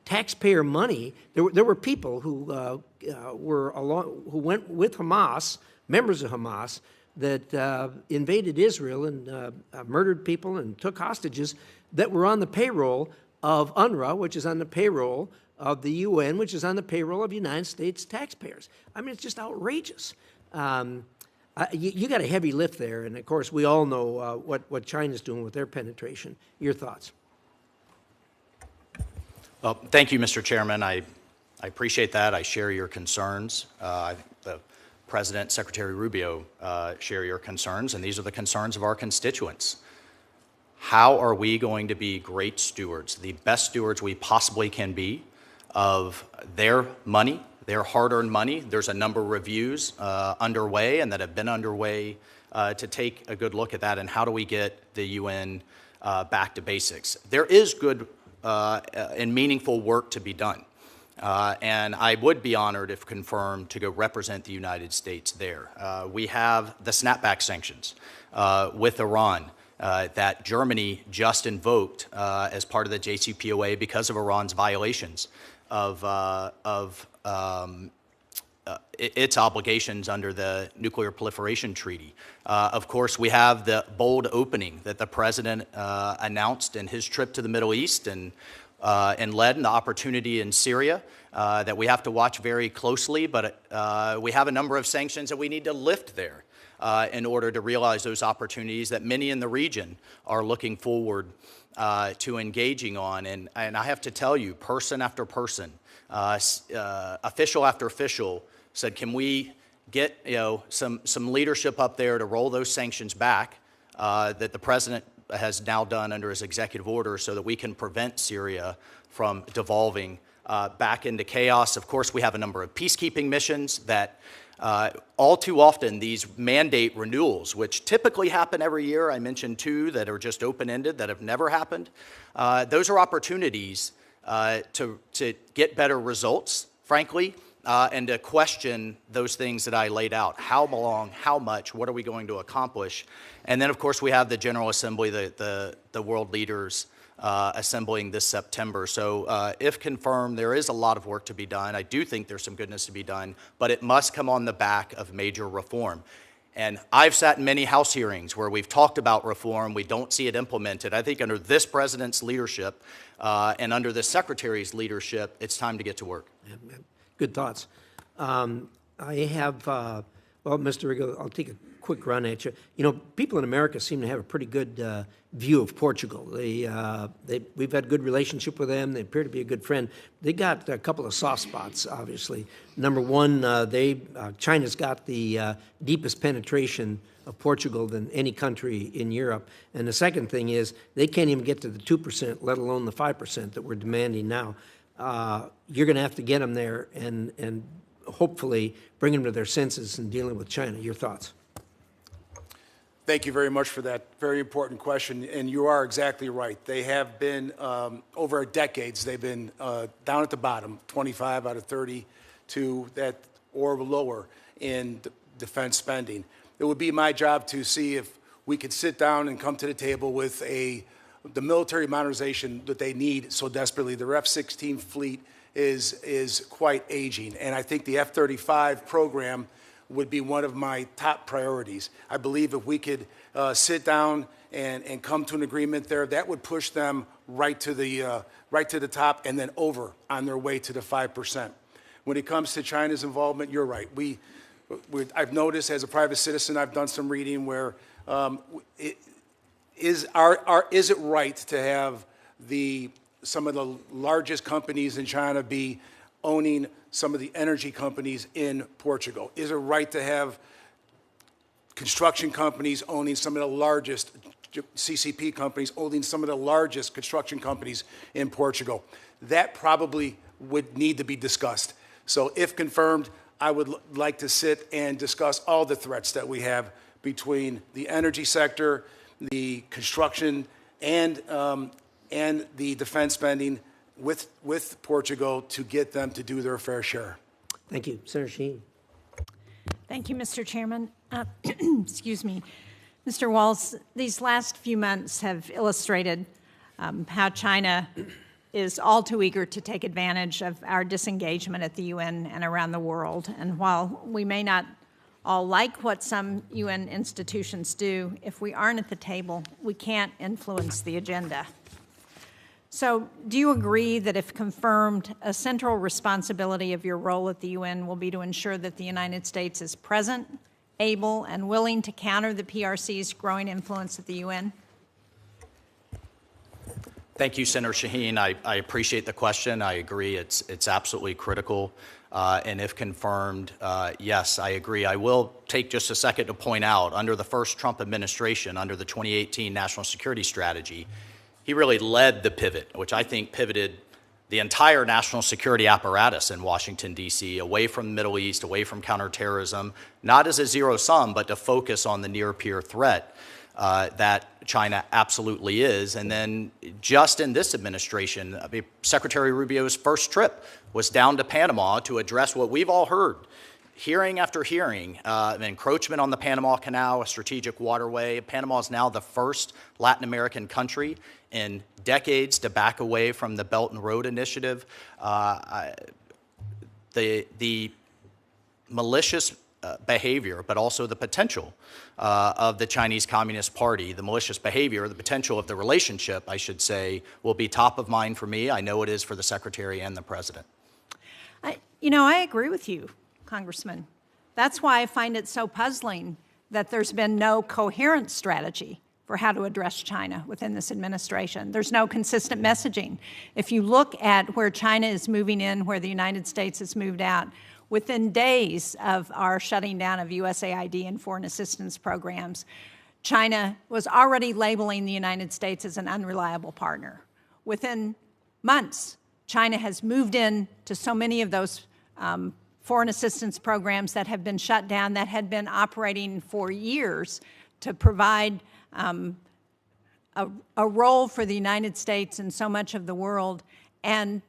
taxpayer money, there were people who went with Hamas, members of Hamas, that invaded Israel and murdered people and took hostages that were on the payroll of UNRWA, which is on the payroll of the UN, which is on the payroll of United States taxpayers. I mean, it's just outrageous. You got a heavy lift there, and of course, we all know what China's doing with their penetration. Your thoughts? Well, thank you, Mr. Chairman. I appreciate that. I share your concerns. The President, Secretary Rubio share your concerns, and these are the concerns of our constituents. How are we going to be great stewards, the best stewards we possibly can be of their money, their hard-earned money? There's a number of reviews underway and that have been underway to take a good look at that, and how do we get the UN back to basics. There is good and meaningful work to be done. And I would be honored, if confirmed, to go represent the United States there. We have the snapback sanctions with Iran that Germany just invoked as part of the JCPOA because of Iran's violations of its obligations under the Nuclear Proliferation Treaty. Of course, we have the bold opening that the President announced in his trip to the Middle East and led in the opportunity in Syria that we have to watch very closely, but we have a number of sanctions that we need to lift there in order to realize those opportunities that many in the region are looking forward to engaging on. And I have to tell you, person after person, official after official said, can we get some leadership up there to roll those sanctions back that the President has now done under his executive order so that we can prevent Syria from devolving back into chaos. Of course, we have a number of peacekeeping missions that all too often these mandate renewals, which typically happen every year, I mentioned two that are just open-ended that have never happened. Those are opportunities to get better results, frankly, and to question those things that I laid out. How long, how much, what are we going to accomplish? And then, of course, we have the General Assembly, the world leaders assembling this September. So if confirmed, there is a lot of work to be done. I do think there's some goodness to be done, but it must come on the back of major reform. And I've sat in many House hearings where we've talked about reform, we don't see it implemented. I think under this president's leadership and under this secretary's leadership, it's time to get to work. Good thoughts. I have, well, Mr. Rigo, I'll take a quick run at you. You know, people in America seem to have a pretty good view of Portugal. We've had a good relationship with them. They appear to be a good friend. They got a couple of soft spots, obviously. Number one, China's got the deepest penetration of Portugal than any country in Europe. And the second thing is they can't even get to the 2%, let alone the 5% that we're demanding now. You're going to have to get them there and hopefully bring them to their senses in dealing with China. Your thoughts? Thank you very much for that very important question. And you are exactly right. They have been, over decades, they've been down at the bottom, 25 out of 32 or lower in defense spending. It would be my job to see if we could sit down and come to the table with the military modernization that they need so desperately. Their F-16 fleet is quite aging. And I think the F-35 program would be one of my top priorities. I believe if we could sit down and come to an agreement there, that would push them right to the top and then over on their way to the 5%. When it comes to China's involvement, you're right. I've noticed as a private citizen, I've done some reading where is it right to have some of the largest companies in China be owning some of the energy companies in Portugal? Is it right to have construction companies owning some of the largest, CCP companies owning some of the largest construction companies in Portugal? That probably would need to be discussed. So if confirmed, I would like to sit and discuss all the threats that we have between the energy sector, the construction, and the defense spending with Portugal to get them to do their fair share. Thank you. Senator Shaheen. Thank you, Mr. Chairman. Excuse me. Mr. Waltz, these last few months have illustrated how China is all too eager to take advantage of our disengagement at the UN and around the world. And while we may not all like what some UN institutions do, if we aren't at the table, we can't influence the agenda. So do you agree that if confirmed, a central responsibility of your role at the UN will be to ensure that the United States is present, able, and willing to counter the PRC's growing influence at the UN? Thank you, Senator Shaheen. I appreciate the question. I agree it's absolutely critical. And if confirmed, yes, I agree. I will take just a second to point out, under the first Trump administration, under the 2018 National Security Strategy, he really led the pivot, which I think pivoted the entire national security apparatus in Washington, D.C., away from the Middle East, away from counterterrorism, not as a zero sum, but to focus on the near-peer threat that China absolutely is. And then just in this administration, Secretary Rubio's first trip was down to Panama to address what we've all heard, hearing after hearing, an encroachment on the Panama Canal, a strategic waterway. Panama is now the first Latin American country in decades to back away from the Belt and Road Initiative. The malicious behavior, but also the potential of the Chinese Communist Party, the malicious behavior, the potential of the relationship, I should say, will be top of mind for me. I know it is for the Secretary and the President. I agree with you, Congressman. That's why I find it so puzzling that there's been no coherent strategy for how to address China within this administration. There's no consistent messaging. If you look at where China is moving in, where the United States has moved out, within days of our shutting down of USAID and foreign assistance programs, China was already labeling the United States as an unreliable partner. Within months, China has moved in to so many of those foreign assistance programs that have been shut down, that had been operating for years to provide a role for the United States and so much of the world. And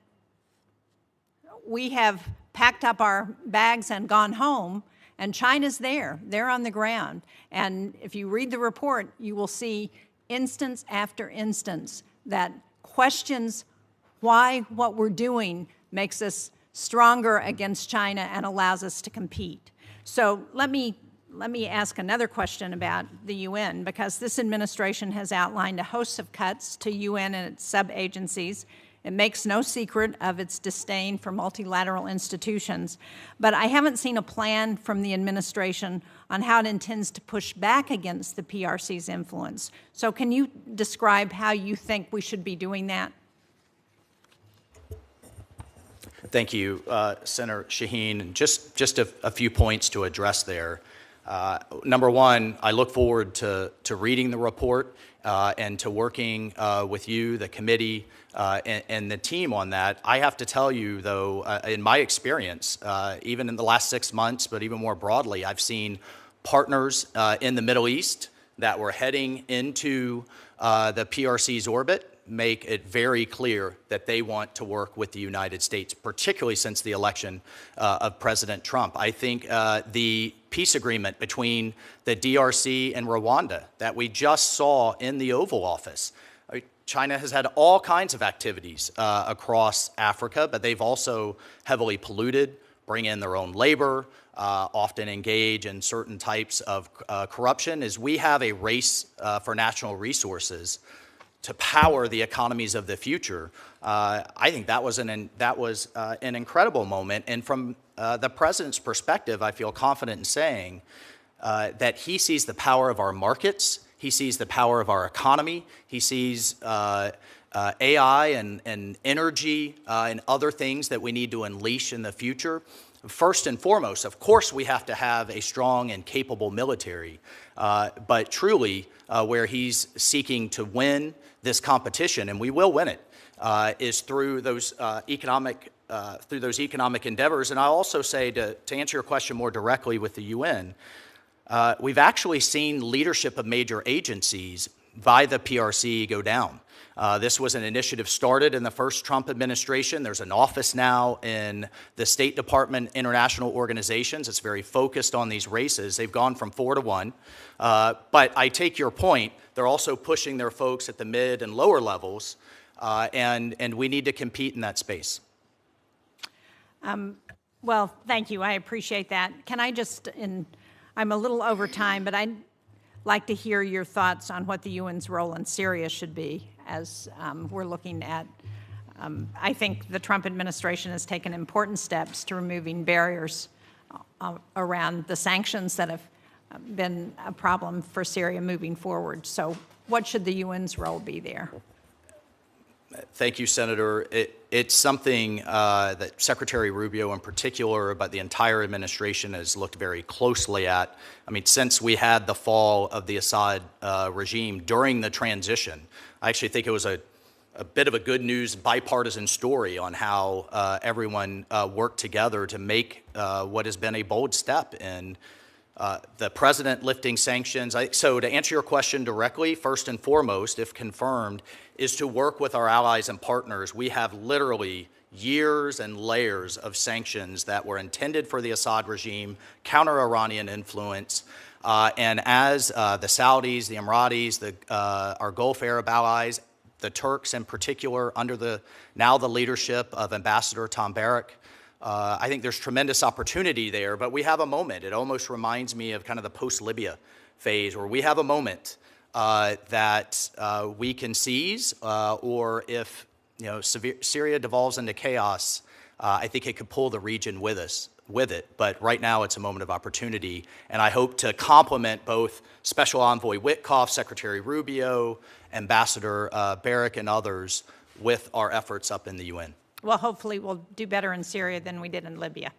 we have packed up our bags and gone home, and China's there. They're on the ground. And if you read the report, you will see instance after instance that questions why what we're doing makes us stronger against China and allows us to compete. So let me let me ask another question about the UN, because this administration has outlined a host of cuts to UN and its sub-agencies. It makes no secret of its disdain for multilateral institutions, but I haven't seen a plan from the administration on how it intends to push back against the PRC's influence. So can you describe how you think we should be doing that? Thank you, Senator Shaheen. Just a few points to address there. Number one, I look forward to reading the report and to working with you, the committee, and the team on that. I have to tell you, though, in my experience, even in the last 6 months, but even more broadly, I've seen partners in the Middle East that were heading into the PRC's orbit make it very clear that they want to work with the United States, particularly since the election of President Trump. I think the peace agreement between the DRC and Rwanda that we just saw in the Oval Office, China has had all kinds of activities across Africa, but they've also heavily polluted, bring in their own labor, often engage in certain types of corruption. As we have a race for national resources to power the economies of the future, I think that was an incredible moment. And from the president's perspective, I feel confident in saying that he sees the power of our markets, he sees the power of our economy, he sees AI and energy and other things that we need to unleash in the future. First and foremost, of course, we have to have a strong and capable military, but truly where he's seeking to win this competition, and we will win it, is through those economic endeavors. And I'll also say, to answer your question more directly with the UN, we've actually seen leadership of major agencies by the PRC go down. This was an initiative started in the first Trump administration. There's an office now in the State Department International Organizations. It's very focused on these races. They've gone from 4 to 1. But I take your point. They're also pushing their folks at the mid and lower levels, and we need to compete in that space. Well, thank you. I appreciate that. Can I just, I'm a little over time, but I'd like to hear your thoughts on what the UN's role in Syria should be as we're looking at, I think the Trump administration has taken important steps to removing barriers around the sanctions that have been a problem for Syria moving forward. So what should the UN's role be there? Thank you, Senator. It's something that Secretary Rubio in particular, but the entire administration has looked very closely at. I mean, since we had the fall of the Assad regime during the transition, I actually think it was a bit of a good news bipartisan story on how everyone worked together to make what has been a bold step in the president lifting sanctions. So to answer your question directly, first and foremost, if confirmed, is to work with our allies and partners. We have literally years and layers of sanctions that were intended for the Assad regime, counter-Iranian influence, and as the Saudis, the Emiratis, our Gulf Arab allies, the Turks in particular, under the leadership of Ambassador Tom Barrack, I think there's tremendous opportunity there, but we have a moment. It almost reminds me of kind of the post-Libya phase, where we have a moment that we can seize, or if Syria devolves into chaos, I think it could pull the region with it. But right now, it's a moment of opportunity, and I hope to complement both Special Envoy Witkoff, Secretary Rubio, Ambassador Barrack, and others with our efforts up in the UN. Well, hopefully we'll do better in Syria than we did in Libya.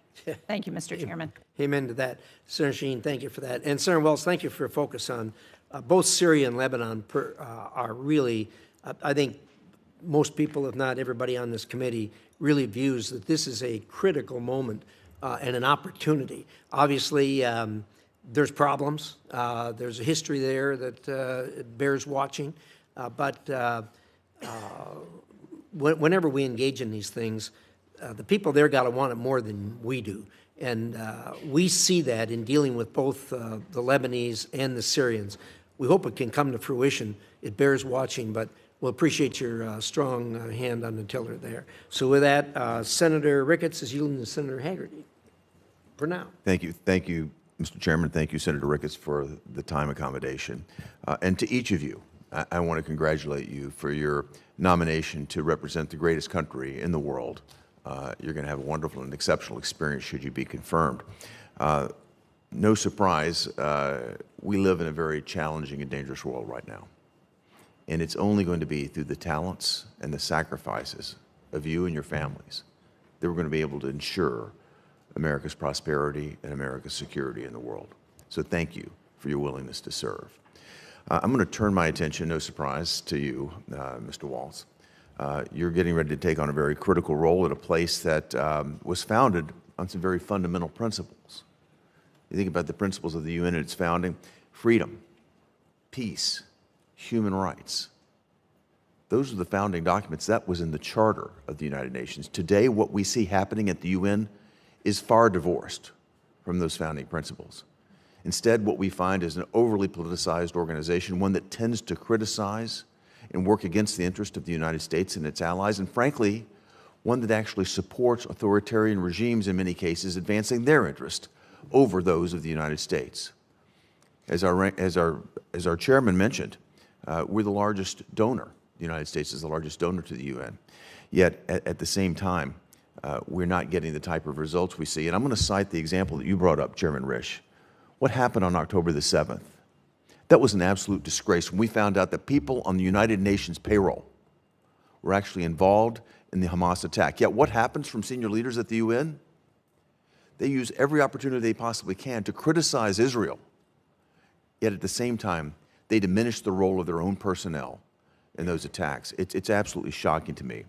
Thank you, Mr. Chairman. Amen to that. Senator Shaheen, thank you for that. And Senator Waltz, thank you for your focus on both Syria and Lebanon are really, I think most people, if not everybody on this committee, really views that this is a critical moment and an opportunity. Obviously, there's problems. There's a history there that bears watching. But whenever we engage in these things, the people there got to want it more than we do. And we see that in dealing with both the Lebanese and the Syrians. We hope it can come to fruition. It bears watching, but we'll appreciate your strong hand on the tiller there. So with that, Senator Ricketts is yielding to Senator Hagerty for now. Thank you. Thank you, Mr. Chairman, thank you, Senator Ricketts, for the time accommodation. And to each of you, I want to congratulate you for your nomination to represent the greatest country in the world. You're going to have a wonderful and exceptional experience should you be confirmed. No surprise, we live in a very challenging and dangerous world right now. And it's only going to be through the talents and the sacrifices of you and your families that we're going to be able to ensure America's prosperity and America's security in the world. So thank you for your willingness to serve. I'm going to turn my attention, no surprise, to you, Mr. Waltz. You're getting ready to take on a very critical role at a place that was founded on some very fundamental principles. You think about the principles of the UN and its founding: freedom, peace, human rights. Those are the founding documents. That was in the Charter of the United Nations. Today, what we see happening at the UN is far divorced from those founding principles. Instead, what we find is an overly politicized organization, one that tends to criticize and work against the interest of the United States and its allies, and frankly, one that actually supports authoritarian regimes in many cases, advancing their interest over those of the United States. As our chairman mentioned, we're the largest donor. The United States is the largest donor to the UN. Yet, at the same time, we're not getting the type of results we see. And I'm going to cite the example that you brought up, Chairman Risch. What happened on October the 7th? That was an absolute disgrace when we found out that people on the United Nations payroll were actually involved in the Hamas attack. Yet what happens from senior leaders at the UN? They use every opportunity they possibly can to criticize Israel. Yet at the same time, they diminish the role of their own personnel in those attacks. It's absolutely shocking to me.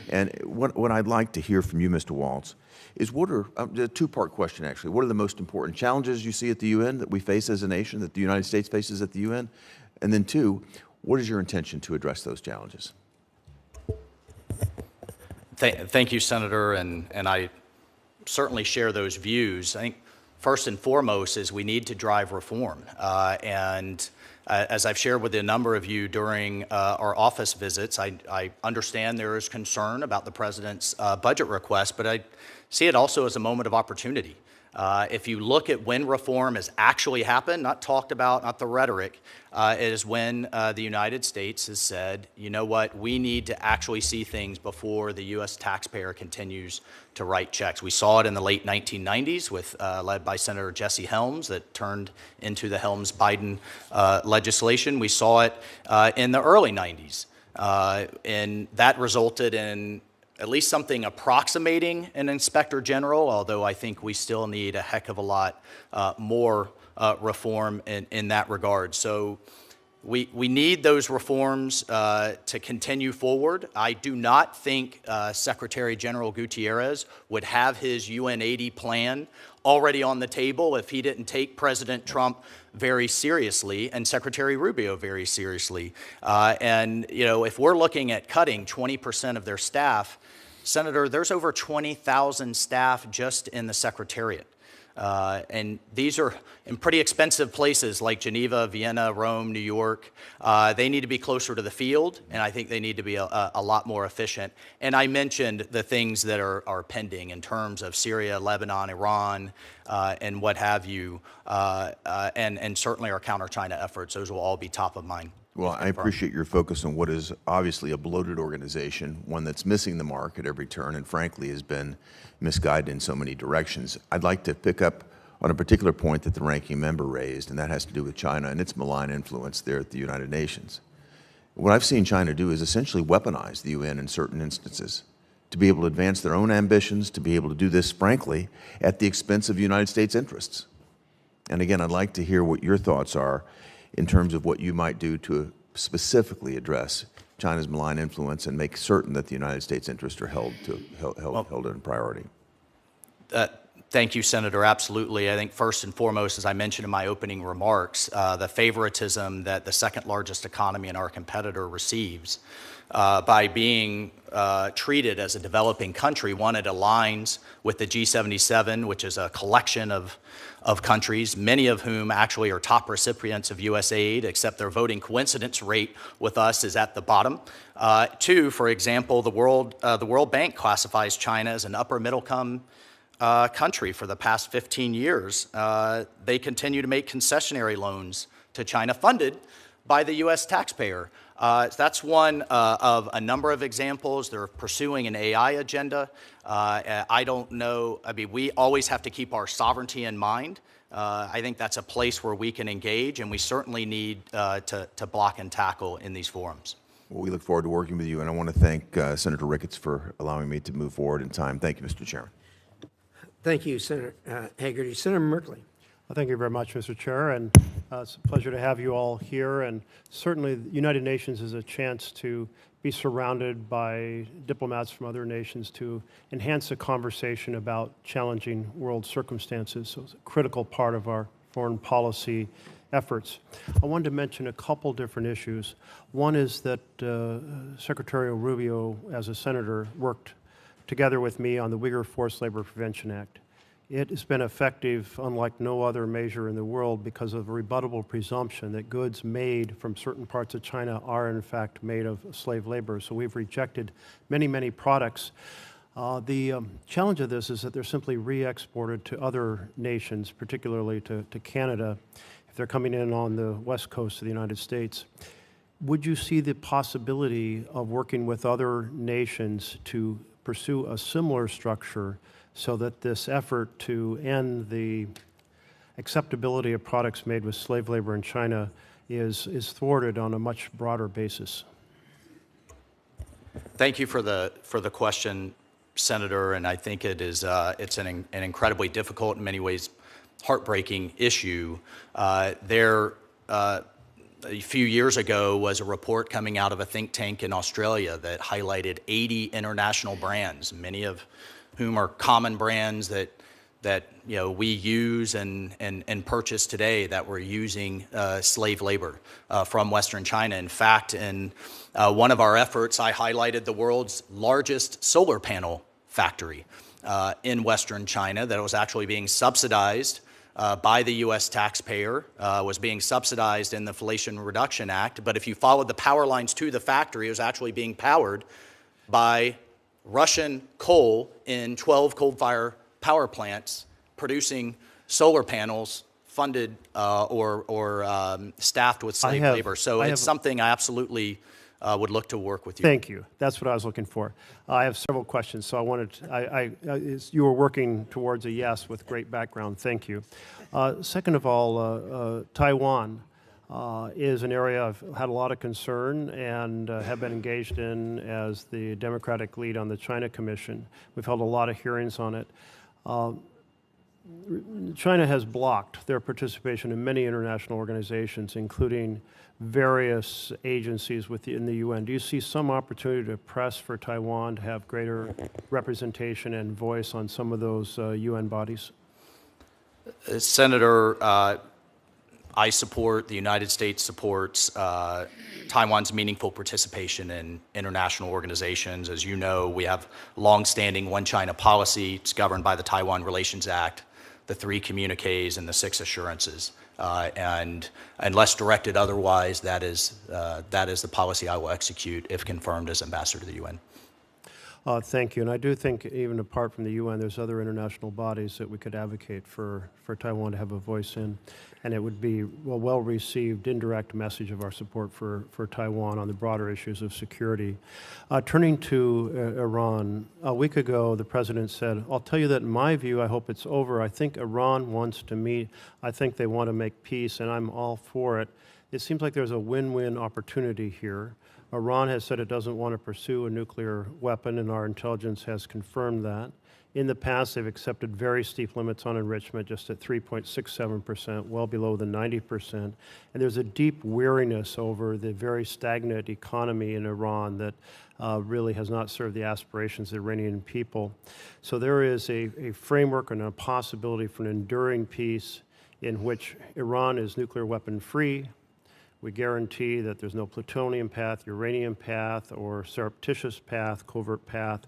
And what I'd like to hear from you, Mr. Waltz, is what are, a two-part question actually, what are the most important challenges you see at the UN that we face as a nation, that the United States faces at the UN? And then two, what is your intention to address those challenges? Thank you, Senator, and I certainly share those views. I think first and foremost is we need to drive reform. As I've shared with a number of you during our office visits, I understand there is concern about the President's budget request, but I see it also as a moment of opportunity. If you look at when reform has actually happened, not talked about, not the rhetoric, it is when the United States has said, you know what, we need to actually see things before the U.S. taxpayer continues to write checks. We saw it in the late 1990s with, led by Senator Jesse Helms, that turned into the Helms-Biden legislation. We saw it in the early 90s, and that resulted in at least something approximating an inspector general, although I think we still need a heck of a lot more reform in that regard. So we need those reforms to continue forward. I do not think Secretary General Gutierrez would have his UN 80 plan already on the table if he didn't take President Trump very seriously and Secretary Rubio very seriously. And you know, if we're looking at cutting 20% of their staff, Senator, there's over 20,000 staff just in the Secretariat. And these are in pretty expensive places like Geneva, Vienna, Rome, New York. They need to be closer to the field, and I think they need to be a lot more efficient. And I mentioned the things that are pending in terms of Syria, Lebanon, Iran, and what have you, and certainly our counter-China efforts. Those will all be top of mind. Well, I appreciate your focus on what is obviously a bloated organization, one that's missing the mark at every turn and frankly has been misguided in so many directions. I'd like to pick up on a particular point that the ranking member raised, and that has to do with China and its malign influence there at the United Nations. What I've seen China do is essentially weaponize the UN in certain instances to be able to advance their own ambitions, to be able to do this, frankly, at the expense of United States interests. And again, I'd like to hear what your thoughts are in terms of what you might do to specifically address China's malign influence and make certain that the United States interests are held in priority. Thank you, Senator. Absolutely. I think first and foremost, as I mentioned in my opening remarks, the favoritism that the second largest economy and our competitor receives by being treated as a developing country. One, it aligns with the G77, which is a collection of countries, many of whom actually are top recipients of U.S. aid, except their voting coincidence rate with us is at the bottom. Two, for example, the World Bank classifies China as an upper middle country for the past 15 years. They continue to make concessionary loans to China funded by the U.S. taxpayer. That's one of a number of examples. They're pursuing an AI agenda. I don't know. I mean, we always have to keep our sovereignty in mind. I think that's a place where we can engage, and we certainly need to block and tackle in these forums. Well, we look forward to working with you, and I want to thank Senator Ricketts for allowing me to move forward in time. Thank you, Mr. Chairman. Thank you, Senator Hagerty. Senator Merkley. Well, thank you very much, Mr. Chair, and it's a pleasure to have you all here. And certainly, the United Nations is a chance to be surrounded by diplomats from other nations to enhance the conversation about challenging world circumstances. So it's a critical part of our foreign policy efforts. I wanted to mention a couple different issues. One is that Secretary Rubio, as a senator, worked together with me on the Uyghur Forced Labor Prevention Act. It has been effective unlike no other measure in the world because of a rebuttable presumption that goods made from certain parts of China are in fact made of slave labor. So we've rejected many, many products. The challenge of this is that they're simply re-exported to other nations, particularly to Canada, if they're coming in on the west coast of the United States. Would you see the possibility of working with other nations to pursue a similar structure so that this effort to end the acceptability of products made with slave labor in China is thwarted on a much broader basis? Thank you for the question, Senator, and I think it's an incredibly difficult, in many ways, heartbreaking issue. A few years ago was a report coming out of a think tank in Australia that highlighted 80 international brands, many of whom are common brands that we use and purchase today, that were using slave labor from Western China. In fact, in one of our efforts, I highlighted the world's largest solar panel factory in Western China that was actually being subsidized by the U.S. taxpayer, was being subsidized in the Inflation Reduction Act. But if you followed the power lines to the factory, it was actually being powered by Russian coal in 12 coal-fired power plants producing solar panels funded or staffed with slave labor. So it's something I absolutely would look to work with you. Thank you. That's what I was looking for. I have several questions, so I wanted to, you were working towards a yes with great background. Thank you. Second of all, Taiwan is an area I've had a lot of concern and have been engaged in as the Democratic lead on the China Commission. We've held a lot of hearings on it. China has blocked their participation in many international organizations, including various agencies within the UN. Do you see some opportunity to press for Taiwan to have greater representation and voice on some of those UN bodies? Senator, I support, the United States supports Taiwan's meaningful participation in international organizations. As you know, we have longstanding One China policy. It's governed by the Taiwan Relations Act, the 3 communiques, and the 6 assurances. And unless directed otherwise, that is the policy I will execute if confirmed as ambassador to the UN. Thank you. And I do think even apart from the UN, there's other international bodies that we could advocate for Taiwan to have a voice in. And it would be a well-received indirect message of our support for Taiwan on the broader issues of security. Turning to Iran, a week ago, the president said, I'll tell you that in my view, I hope it's over. I think Iran wants to meet. I think they want to make peace, and I'm all for it. It seems like there's a win-win opportunity here. Iran has said it doesn't want to pursue a nuclear weapon, and our intelligence has confirmed that. In the past, they've accepted very steep limits on enrichment, just at 3.67%, well below the 90%. And there's a deep weariness over the very stagnant economy in Iran that really has not served the aspirations of the Iranian people. So there is a framework and a possibility for an enduring peace in which Iran is nuclear weapon free. We guarantee that there's no plutonium path, uranium path, or surreptitious path, covert path,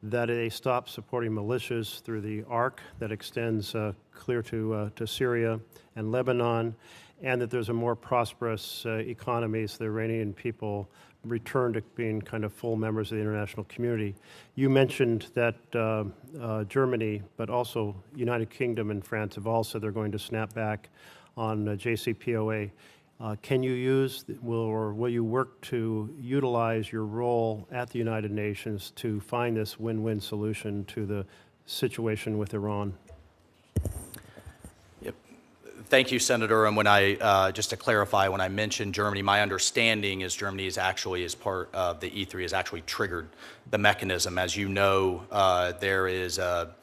that they stop supporting militias through the arc that extends clear to Syria and Lebanon, and that there's a more prosperous economy so the Iranian people return to being kind of full members of the international community. You mentioned that Germany, but also United Kingdom and France have all said they're going to snap back on JCPOA. Can you use, or will you work to utilize your role at the United Nations to find this win-win solution to the situation with Iran? Yep. Thank you, Senator. And when I, just to clarify, when I mentioned Germany, my understanding is Germany is actually, as part of the E3, has actually triggered the mechanism. As you know, there is a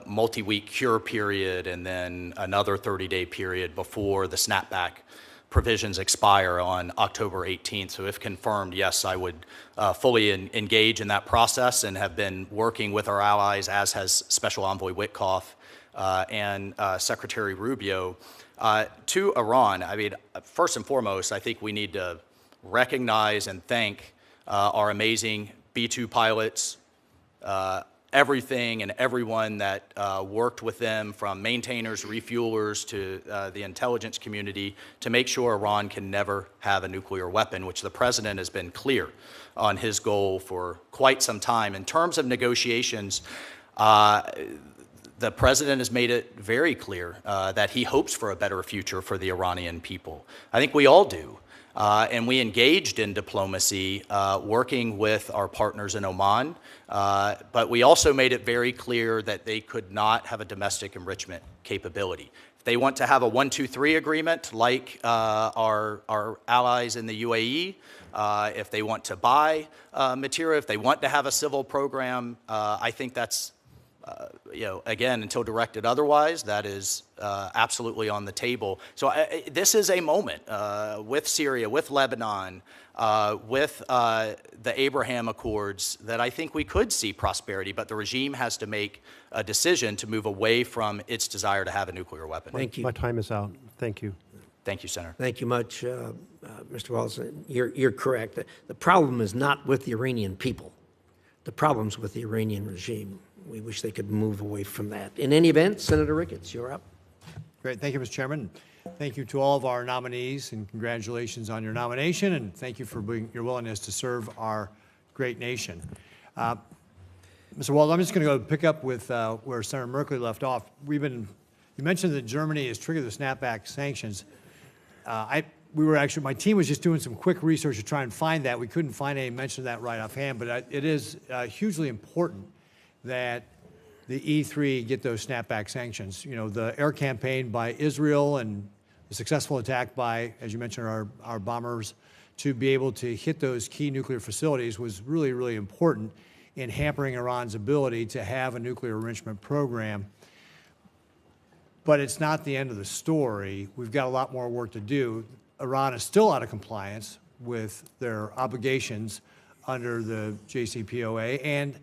multi-week cure period and then another 30-day period before the snapback provisions expire on October 18th. So if confirmed, yes, I would fully engage in that process and have been working with our allies, as has Special Envoy Witkoff and Secretary Rubio. To Iran, I mean, first and foremost, I think we need to recognize and thank our amazing B-2 pilots, everything and everyone that worked with them, from maintainers, refuelers, to the intelligence community, to make sure Iran can never have a nuclear weapon, which the president has been clear on his goal for quite some time. In terms of negotiations, the president has made it very clear that he hopes for a better future for the Iranian people. I think we all do. And we engaged in diplomacy, working with our partners in Oman, but we also made it very clear that they could not have a domestic enrichment capability. If they want to have a 1-2-3 agreement like our allies in the UAE, if they want to buy material, if they want to have a civil program, I think that's again, until directed otherwise, that is absolutely on the table. So this is a moment with Syria, with Lebanon, with the Abraham Accords, that I think we could see prosperity, but the regime has to make a decision to move away from its desire to have a nuclear weapon. Thank you. My time is out. Thank you. Thank you, Senator. Thank you much, Mr. Waltz. You're correct. The problem is not with the Iranian people. The problem's with the Iranian regime. We wish they could move away from that. In any event, Senator Ricketts, you're up. Great. Thank you, Mr. Chairman. Thank you to all of our nominees, and congratulations on your nomination, and thank you for your willingness to serve our great nation. Mr. Waltz, I'm just going to go pick up with where Senator Merkley left off. You mentioned that Germany has triggered the snapback sanctions. My team was just doing some quick research to try and find that. We couldn't find any mention of that right offhand, but it is hugely important that the E3 get those snapback sanctions. You know, the air campaign by Israel and the successful attack by, as you mentioned, our bombers, to be able to hit those key nuclear facilities was really, really important in hampering Iran's ability to have a nuclear enrichment program. But it's not the end of the story. We've got a lot more work to do. Iran is still out of compliance with their obligations under the JCPOA, and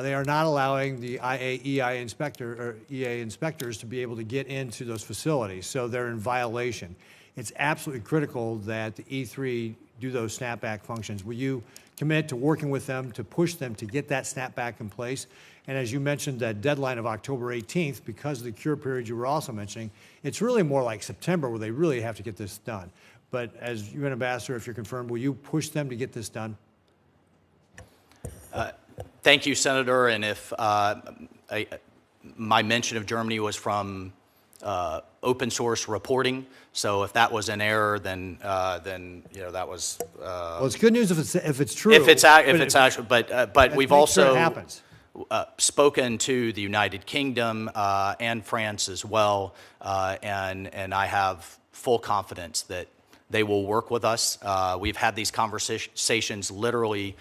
they are not allowing the EA inspectors to be able to get into those facilities, so they're in violation. It's absolutely critical that the E3 do those snapback functions. Will you commit to working with them to push them to get that snapback in place? And as you mentioned, that deadline of October 18th, because of the cure period you were also mentioning, it's really more like September where they really have to get this done. But as UN Ambassador, if you're confirmed, will you push them to get this done? Thank you, Senator. And if my mention of Germany was from open source reporting, so if that was an error, then that was. Well, it's good news if it's true. If it's actually, but we've also sure it happens. Spoken to the United Kingdom and France as well, and I have full confidence that they will work with us. We've had these conversations literally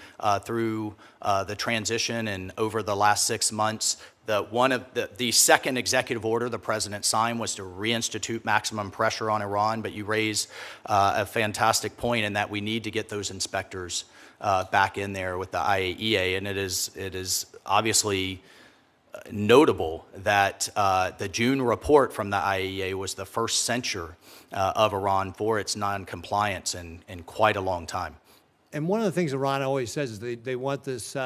through the transition and over the last 6 months. The second executive order the president signed was to reinstitute maximum pressure on Iran, but you raise a fantastic point in that we need to get those inspectors back in there with the IAEA, and it is obviously notable that the June report from the IAEA was the first censure of Iran for its non-compliance in quite a long time. And one of the things Iran always says is they want this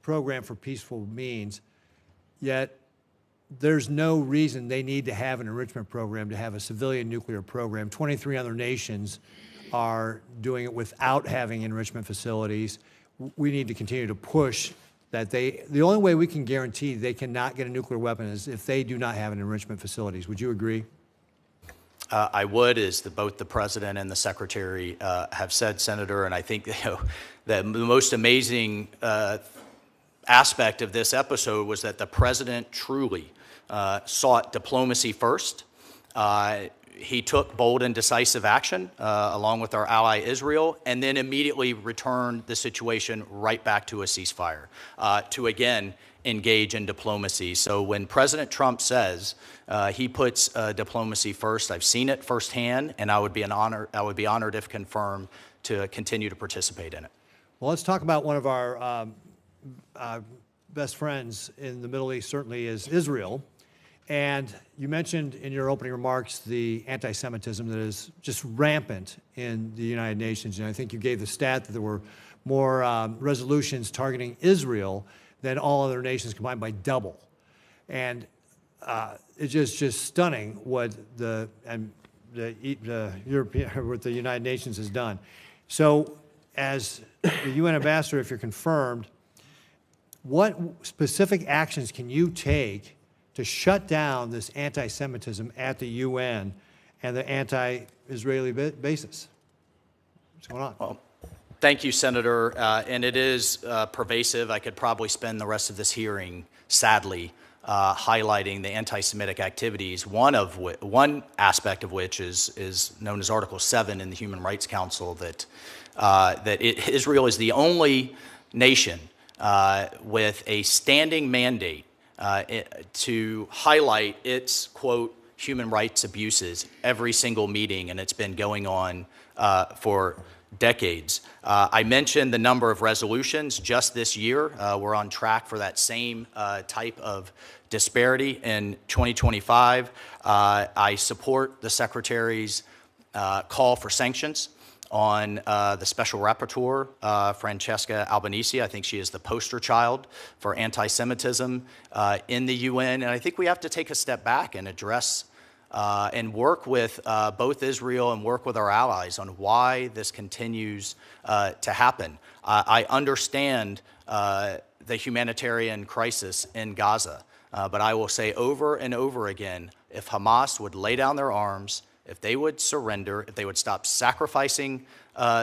program for peaceful means, yet there's no reason they need to have an enrichment program to have a civilian nuclear program. 23 other nations are doing it without having enrichment facilities. We need to continue to push that the only way we can guarantee they cannot get a nuclear weapon is if they do not have an enrichment facilities. Would you agree? I would, as both the president and the secretary have said, Senator, and I think the most amazing aspect of this episode was that the president truly sought diplomacy first. He took bold and decisive action along with our ally Israel, and then immediately returned the situation right back to a ceasefire to again engage in diplomacy. So when President Trump says he puts diplomacy first, I've seen it firsthand, and I would be honored if confirmed to continue to participate in it. Well, let's talk about one of our best friends in the Middle East. Certainly is Israel. And you mentioned in your opening remarks the anti-Semitism that is just rampant in the United Nations. And I think you gave the stat that there were more resolutions targeting Israel than all other nations combined by double. And it's just stunning what the United Nations has done. So as the UN ambassador, if you're confirmed, what specific actions can you take to shut down this anti-Semitism at the UN and the anti-Israeli basis? What's going on? Well, thank you, Senator. And it is pervasive. I could probably spend the rest of this hearing, sadly, highlighting the anti-Semitic activities, one aspect of which is known as Article 7 in the Human Rights Council, that Israel is the only nation with a standing mandate to highlight its, quote, human rights abuses every single meeting, and it's been going on for decades. I mentioned the number of resolutions just this year. We're on track for that same type of disparity in 2025. I support the Secretary's call for sanctions on the Special Rapporteur, Francesca Albanese. I think she is the poster child for anti-Semitism in the UN. And I think we have to take a step back and address and work with both Israel and work with our allies on why this continues to happen. I understand the humanitarian crisis in Gaza, but I will say over and over again, if Hamas would lay down their arms, if they would surrender, if they would stop sacrificing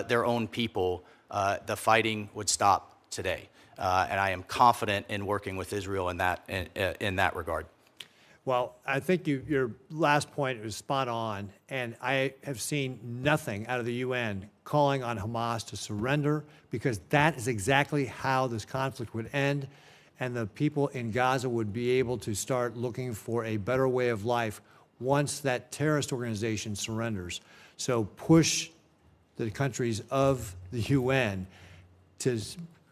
their own people, the fighting would stop today. And I am confident in working with Israel in that regard. Well, I think your last point was spot on, and I have seen nothing out of the UN calling on Hamas to surrender, because that is exactly how this conflict would end, and the people in Gaza would be able to start looking for a better way of life once that terrorist organization surrenders. So push the countries of the UN to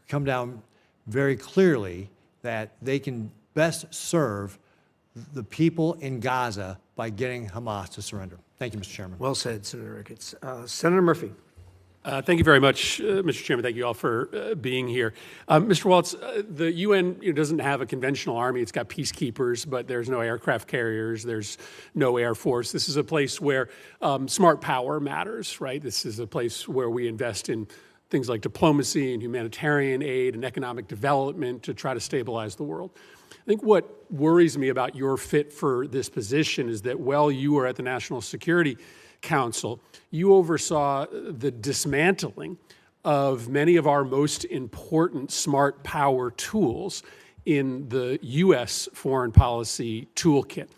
come down very clearly that they can best serve the people in Gaza by getting Hamas to surrender. Thank you, Mr. Chairman. Well said, Senator Ricketts. Senator Murphy. Thank you very much, Mr. Chairman. Thank you all for being here. Mr. Waltz, the UN doesn't have a conventional army. It's got peacekeepers, but there's no aircraft carriers. There's no air force. This is a place where smart power matters, right? This is a place where we invest in things like diplomacy and humanitarian aid and economic development to try to stabilize the world. I think what worries me about your fit for this position is that while you were at the National Security Council, you oversaw the dismantling of many of our most important smart power tools in the U.S. foreign policy toolkit.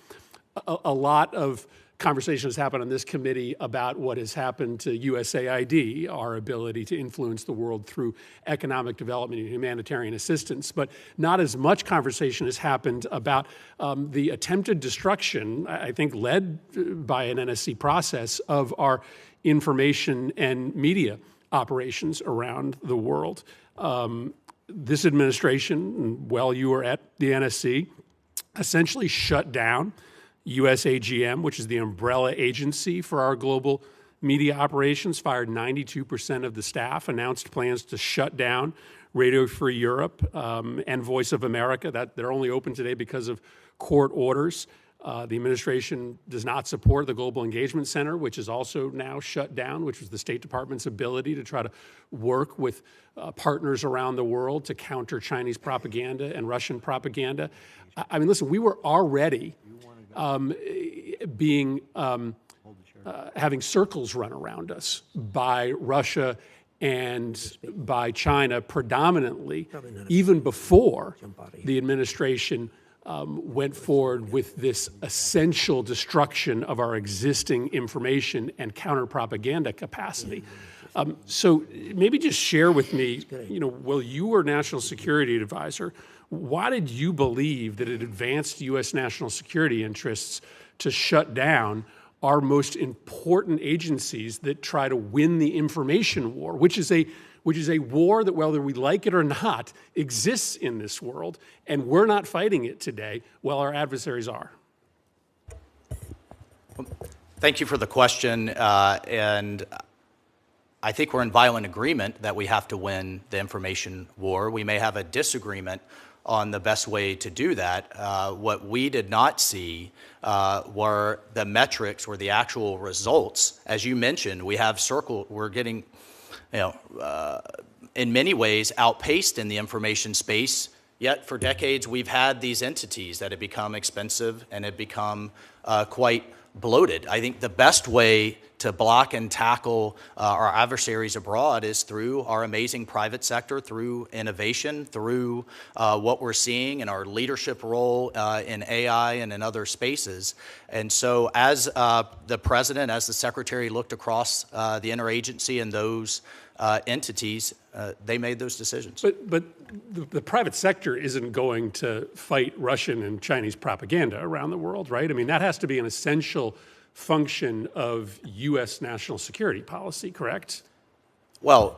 A lot of conversation has happened on this committee about what has happened to USAID, our ability to influence the world through economic development and humanitarian assistance, but not as much conversation has happened about the attempted destruction, I think led by an NSC process, of our information and media operations around the world. This administration, while you were at the NSC, essentially shut down USAGM, which is the umbrella agency for our global media operations, fired 92% of the staff, announced plans to shut down Radio Free Europe and Voice of America. That they're only open today because of court orders. The administration does not support the Global Engagement Center, which is also now shut down, which was the State Department's ability to try to work with partners around the world to counter Chinese propaganda and Russian propaganda. I mean, listen, we were already having circles run around us by Russia and by China predominantly, even before the administration went forward with this essential destruction of our existing information and counter-propaganda capacity. So maybe just share with me, while you were National Security Advisor, why did you believe that it advanced U.S. national security interests to shut down our most important agencies that try to win the information war, which is a war that, whether we like it or not, exists in this world, and we're not fighting it today while our adversaries are? Thank you for the question, and I think we're in violent agreement that we have to win the information war. We may have a disagreement on the best way to do that. What we did not see were the metrics or the actual results. As you mentioned, we're getting, in many ways, outpaced in the information space. Yet for decades, we've had these entities that have become expensive and have become quite bloated. I think the best way to block and tackle our adversaries abroad is through our amazing private sector, through innovation, through what we're seeing in our leadership role in AI and in other spaces. And so as the president, as the secretary looked across the interagency and those entities, they made those decisions. But the private sector isn't going to fight Russian and Chinese propaganda around the world, right? I mean, that has to be an essential function of U.S. national security policy, correct? Well,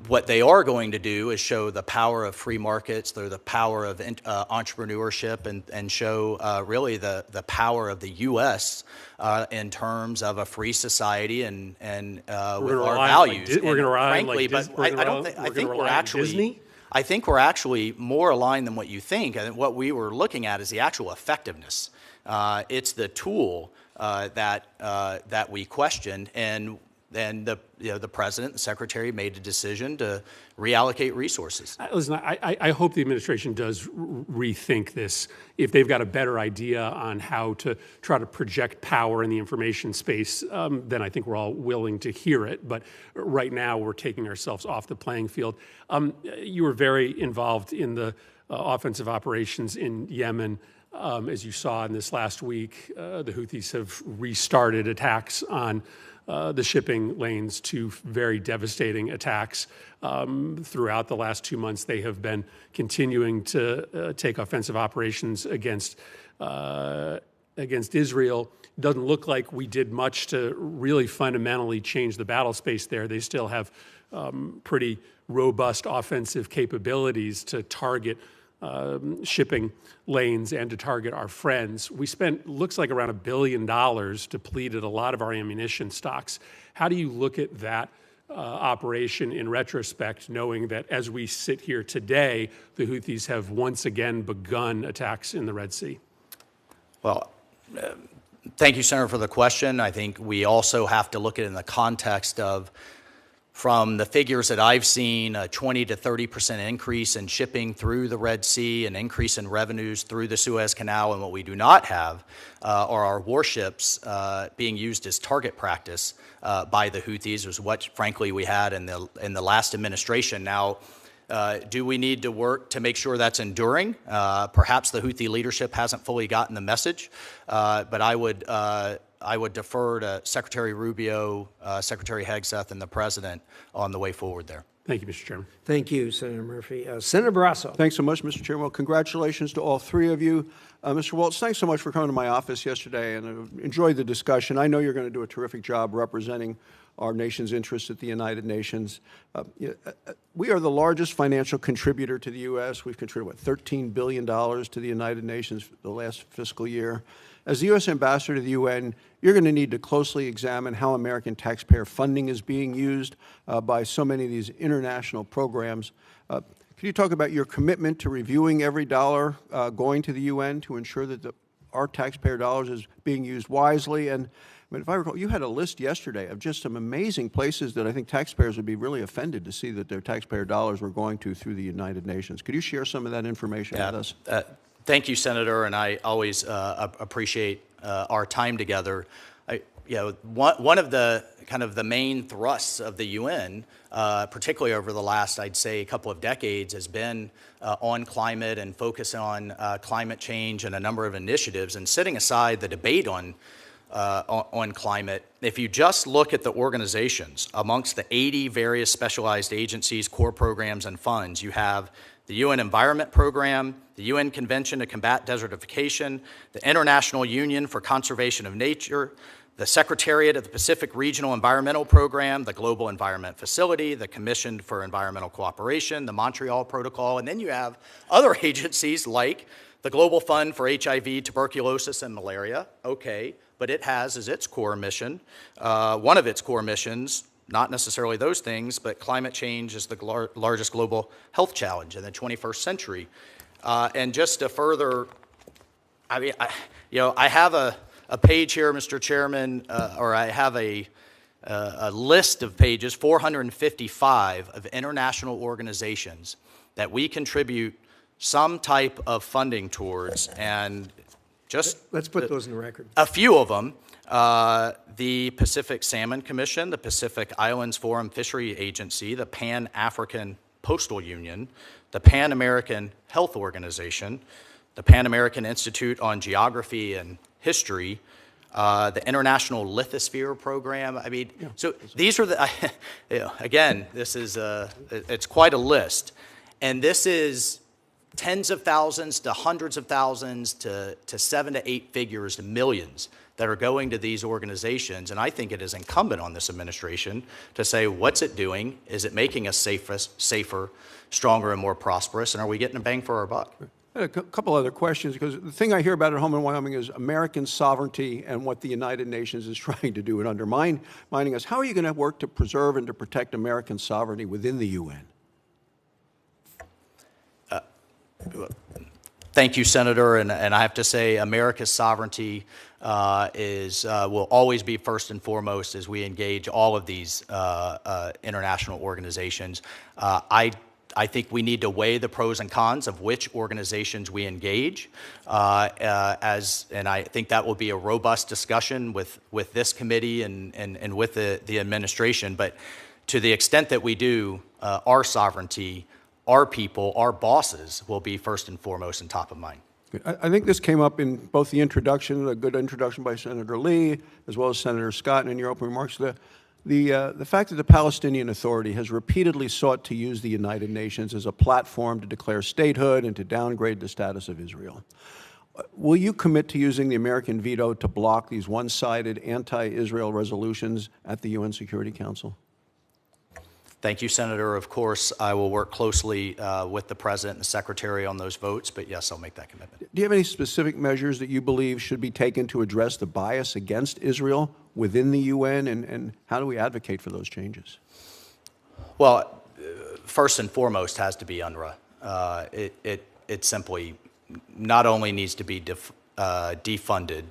what they are going to do is show the power of free markets, the power of entrepreneurship, and show really the power of the U.S. In terms of a free society and with our values. We're going to rely on frankly, but I don't think I think we're actually Disney? I think we're actually more aligned than what you think. And what we were looking at is the actual effectiveness. It's the tool that we questioned, and then the president, the secretary, made a decision to reallocate resources. Listen, I hope the administration does rethink this if they've got a better idea on how to try to project power in the information space. Then I think we're all willing to hear it. But right now, we're taking ourselves off the playing field. You were very involved in the offensive operations in Yemen. As you saw in this last week, the Houthis have restarted attacks on the shipping lanes, two very devastating attacks. Throughout the last 2 months, they have been continuing to take offensive operations against Israel. Doesn't look like we did much to really fundamentally change the battle space there. They still have pretty robust offensive capabilities to target shipping lanes and to target our friends. We spent, looks like, around $1 billion, depleted a lot of our ammunition stocks. How do you look at that operation in retrospect, knowing that as we sit here today, the Houthis have once again begun attacks in the Red Sea? Well, thank you, Senator, for the question. I think we also have to look at it in the context of, from the figures that I've seen, a 20 to 30% increase in shipping through the Red Sea, an increase in revenues through the Suez Canal, and what we do not have are our warships being used as target practice by the Houthis, was what, frankly, we had in the last administration. Now, do we need to work to make sure that's enduring? Perhaps the Houthi leadership hasn't fully gotten the message, but I would defer to Secretary Rubio, Secretary Hegseth, and the President on the way forward there. Thank you, Mr. Chairman. Thank you, Senator Murphy. Senator Barrasso. Thanks so much, Mr. Chairman. Well, congratulations to all three of you. Mr. Waltz, thanks so much for coming to my office yesterday, and I enjoyed the discussion. I know you're going to do a terrific job representing our nation's interests at the United Nations. We are the largest financial contributor to the U.S. We've contributed, $13 billion to the United Nations the last fiscal year. As the U.S. ambassador to the UN, you're going to need to closely examine how American taxpayer funding is being used by so many of these international programs. Can you talk about your commitment to reviewing every dollar going to the UN to ensure that our taxpayer dollars is being used wisely. And I mean, if I recall, you had a list yesterday of just some amazing places that I think taxpayers would be really offended to see that their taxpayer dollars were going to through the United Nations. Could you share some of that information with us? Thank you, Senator, and I always appreciate our time together. One of the kind of the main thrusts of the UN, particularly over the last, I'd say, couple of decades, has been on climate and focus on climate change and a number of initiatives. And setting aside the debate on climate, if you just look at the organizations amongst the 80 various specialized agencies, core programs, and funds, you have the UN Environment Program, the UN Convention to Combat Desertification, the International Union for Conservation of Nature, the Secretariat of the Pacific Regional Environmental Program, the Global Environment Facility, the Commission for Environmental Cooperation, the Montreal Protocol, and then you have other agencies like the Global Fund for HIV, Tuberculosis, and Malaria. Okay, but it has as its core mission, one of its core missions, not necessarily those things, but climate change is the largest global health challenge in the 21st century. And just to further, I mean, I have a page here, Mr. Chairman, or I have a list of pages, 455 of international organizations that we contribute some type of funding towards, and just let's put those in the record. A few of them. The Pacific Salmon Commission, the Pacific Islands Forum Fishery Agency, the Pan-African Postal Union, the Pan-American Health Organization, the Pan-American Institute on Geography and History, the International Lithosphere Program. I mean, so these are the, again, this is, it's quite a list. And this is tens of thousands to hundreds of thousands to 7 to 8 figures to millions that are going to these organizations. And I think it is incumbent on this administration to say, what's it doing? Is it making us safer, stronger, and more prosperous? And are we getting a bang for our buck? A couple other questions, because the thing I hear about at home in Wyoming is American sovereignty and what the United Nations is trying to do and undermining us. How are you going to work to preserve and to protect American sovereignty within the UN? Thank you, Senator. And I have to say, America's sovereignty will always be first and foremost as we engage all of these international organizations. I think we need to weigh the pros and cons of which organizations we engage, and I think that will be a robust discussion with this committee and with the administration. But to the extent that we do, our sovereignty, our people, our bosses will be first and foremost and top of mind. I think this came up in both the introduction, a good introduction by Senator Lee, as well as Senator Scott, and in your opening remarks. The fact that the Palestinian Authority has repeatedly sought to use the United Nations as a platform to declare statehood and to downgrade the status of Israel. Will you commit to using the American veto to block these one-sided anti-Israel resolutions at the UN Security Council? Thank you, Senator. Of course, I will work closely with the President and the Secretary on those votes, but yes, I'll make that commitment. Do you have any specific measures that you believe should be taken to address the bias against Israel within the UN, and how do we advocate for those changes? Well, first and foremost has to be UNRWA. It simply not only needs to be defunded,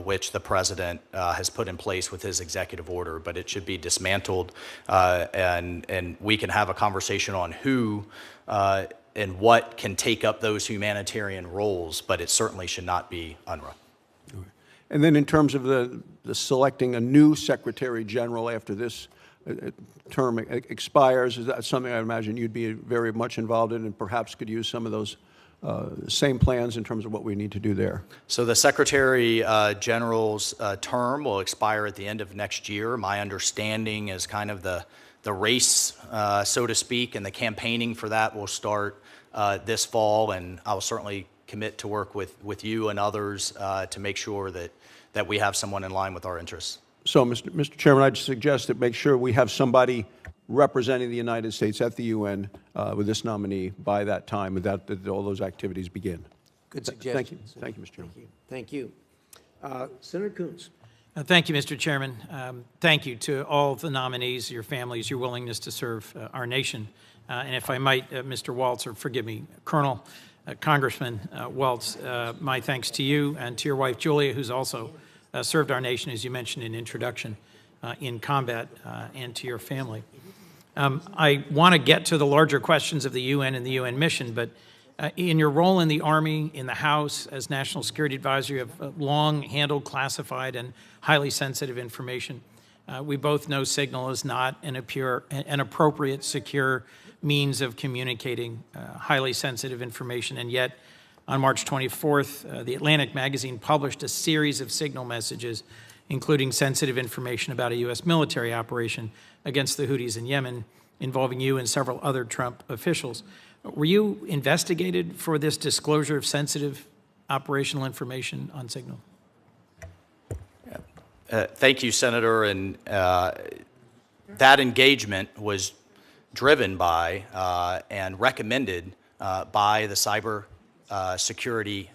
which the President has put in place with his executive order, but it should be dismantled, and we can have a conversation on who and what can take up those humanitarian roles, but it certainly should not be UNRWA. And then in terms of the selecting a new Secretary General after this term expires, is that something I imagine you'd be very much involved in and perhaps could use some of those same plans in terms of what we need to do there? So the Secretary General's term will expire at the end of next year. My understanding is kind of the race, so to speak, and the campaigning for that will start this fall, and I'll certainly commit to work with you and others to make sure that we have someone in line with our interests. So, Mr. Chairman, I'd suggest that make sure we have somebody representing the United States at the UN with this nominee by that time, that all those activities begin. Good suggestion. Thank you. Thank you, Mr. Chairman. Thank you. Senator Coons. Thank you, Mr. Chairman. Thank you to all of the nominees, your families, your willingness to serve our nation. And if I might, Mr. Waltz, or forgive me, Colonel, Congressman Waltz, my thanks to you and to your wife, Julia, who's also served our nation, as you mentioned in introduction, in combat, and to your family. I want to get to the larger questions of the UN and the UN mission, but in your role in the Army, in the House, as National Security Advisor, you have long handled classified and highly sensitive information. We both know Signal is not an appropriate, secure means of communicating highly sensitive information, and yet on March 24th, the Atlantic magazine published a series of Signal messages, including sensitive information about a U.S. military operation against the Houthis in Yemen, involving you and several other Trump officials. Were you investigated for this disclosure of sensitive operational information on Signal? Thank you, Senator. And that engagement was driven by and recommended by the Cyber Security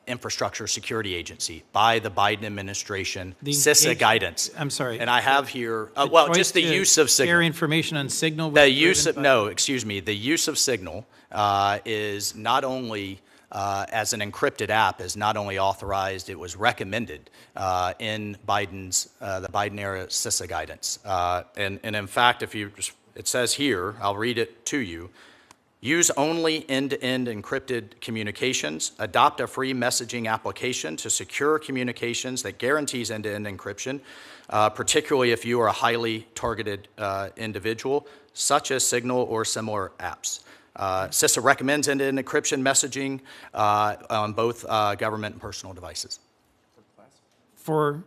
Infrastructure Security Agency, by the Biden administration, CISA guidance. I'm sorry. And I have here, well, just the use of Signal. Share information on Signal? The use of, no, excuse me, the use of Signal is not only, as an encrypted app, is not only authorized, it was recommended in Biden's, the Biden-era CISA guidance. And in fact, if you just, it says here, I'll read it to you, use only end-to-end encrypted communications, adopt a free messaging application to secure communications that guarantees end-to-end encryption, particularly if you are a highly targeted individual, such as Signal or similar apps. CISA recommends end-to-end encryption messaging on both government and personal devices. For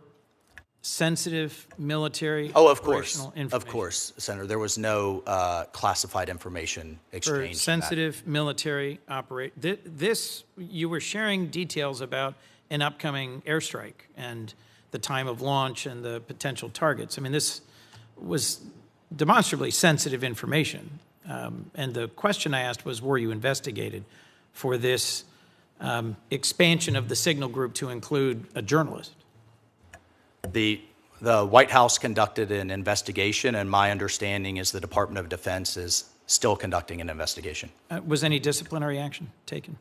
sensitive military operational information? Of course, Senator. There was no classified information exchange. For sensitive military this, you were sharing details about an upcoming airstrike and the time of launch and the potential targets. I mean, this was demonstrably sensitive information. And the question I asked was, were you investigated for this expansion of the Signal Group to include a journalist? The White House conducted an investigation, and my understanding is the Department of Defense is still conducting an investigation. Was any disciplinary action taken?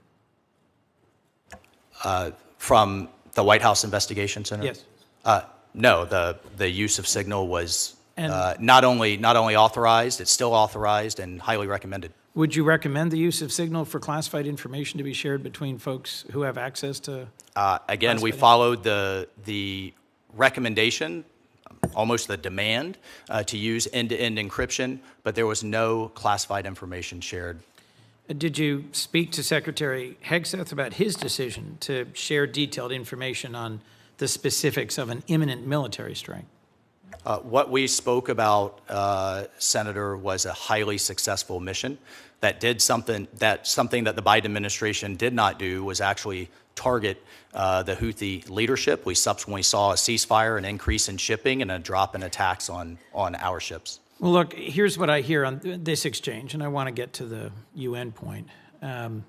From the White House investigation, Senator? Yes. No, the use of Signal was not only authorized, it's still authorized and highly recommended. Would you recommend the use of Signal for classified information to be shared between folks who have access to? Again, we followed the recommendation, almost the demand, to use end-to-end encryption, but there was no classified information shared. Did you speak to Secretary Hegseth about his decision to share detailed information on the specifics of an imminent military strike? What we spoke about, Senator, was a highly successful mission that did something that the Biden administration did not do, was actually target the Houthi leadership. We subsequently saw a ceasefire, an increase in shipping, and a drop in attacks on our ships. Well, look, here's what I hear on this exchange, and I want to get to the UN point. At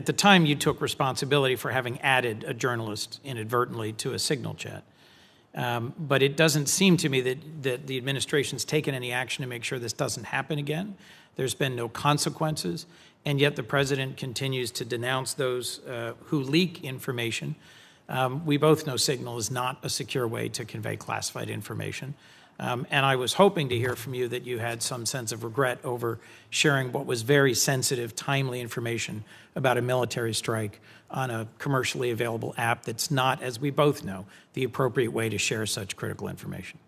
the time, you took responsibility for having added a journalist inadvertently to a Signal chat. But it doesn't seem to me that the administration's taken any action to make sure this doesn't happen again. There's been no consequences, and yet the president continues to denounce those who leak information. We both know Signal is not a secure way to convey classified information. And I was hoping to hear from you that you had some sense of regret over sharing what was very sensitive, timely information about a military strike on a commercially available app that's not, as we both know, the appropriate way to share such critical information.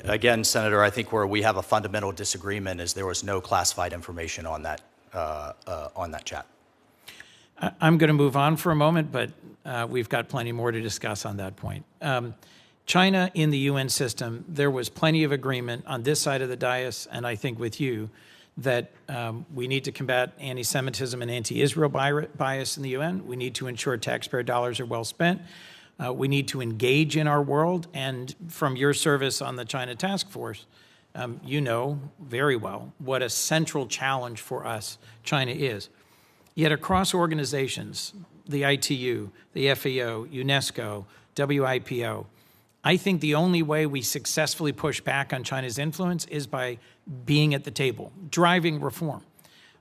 Again, Senator, I think where we have a fundamental disagreement is there was no classified information on that chat. I'm going to move on for a moment, but we've got plenty more to discuss on that point. China in the UN system, there was plenty of agreement on this side of the dais, and I think with you, that we need to combat anti-Semitism and anti-Israel bias in the UN. We need to ensure taxpayer dollars are well spent. We need to engage in our world. And from your service on the China Task Force, you know very well what a central challenge for us China is. Yet across organizations, the ITU, the FAO, UNESCO, WIPO, I think the only way we successfully push back on China's influence is by being at the table, driving reform.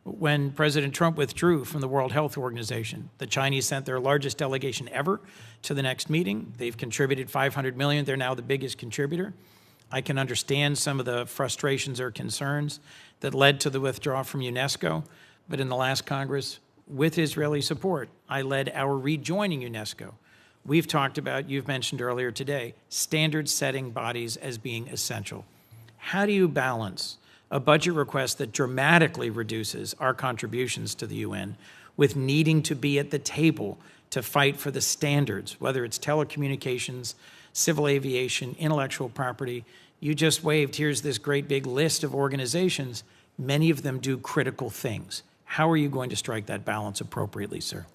when President Trump withdrew from the World Health Organization. The Chinese sent their largest delegation ever to the next meeting. They've contributed $500 million. They're now the biggest contributor. I can understand some of the frustrations or concerns that led to the withdrawal from UNESCO, but in the last Congress, with Israeli support, I led our rejoining UNESCO. We've talked about, you've mentioned earlier today, standard-setting bodies as being essential. How do you balance a budget request that dramatically reduces our contributions to the UN with needing to be at the table to fight for the standards, whether it's telecommunications, civil aviation, intellectual property? You just waved, here's this great big list of organizations. Many of them do critical things. How are you going to strike that balance appropriately, sir?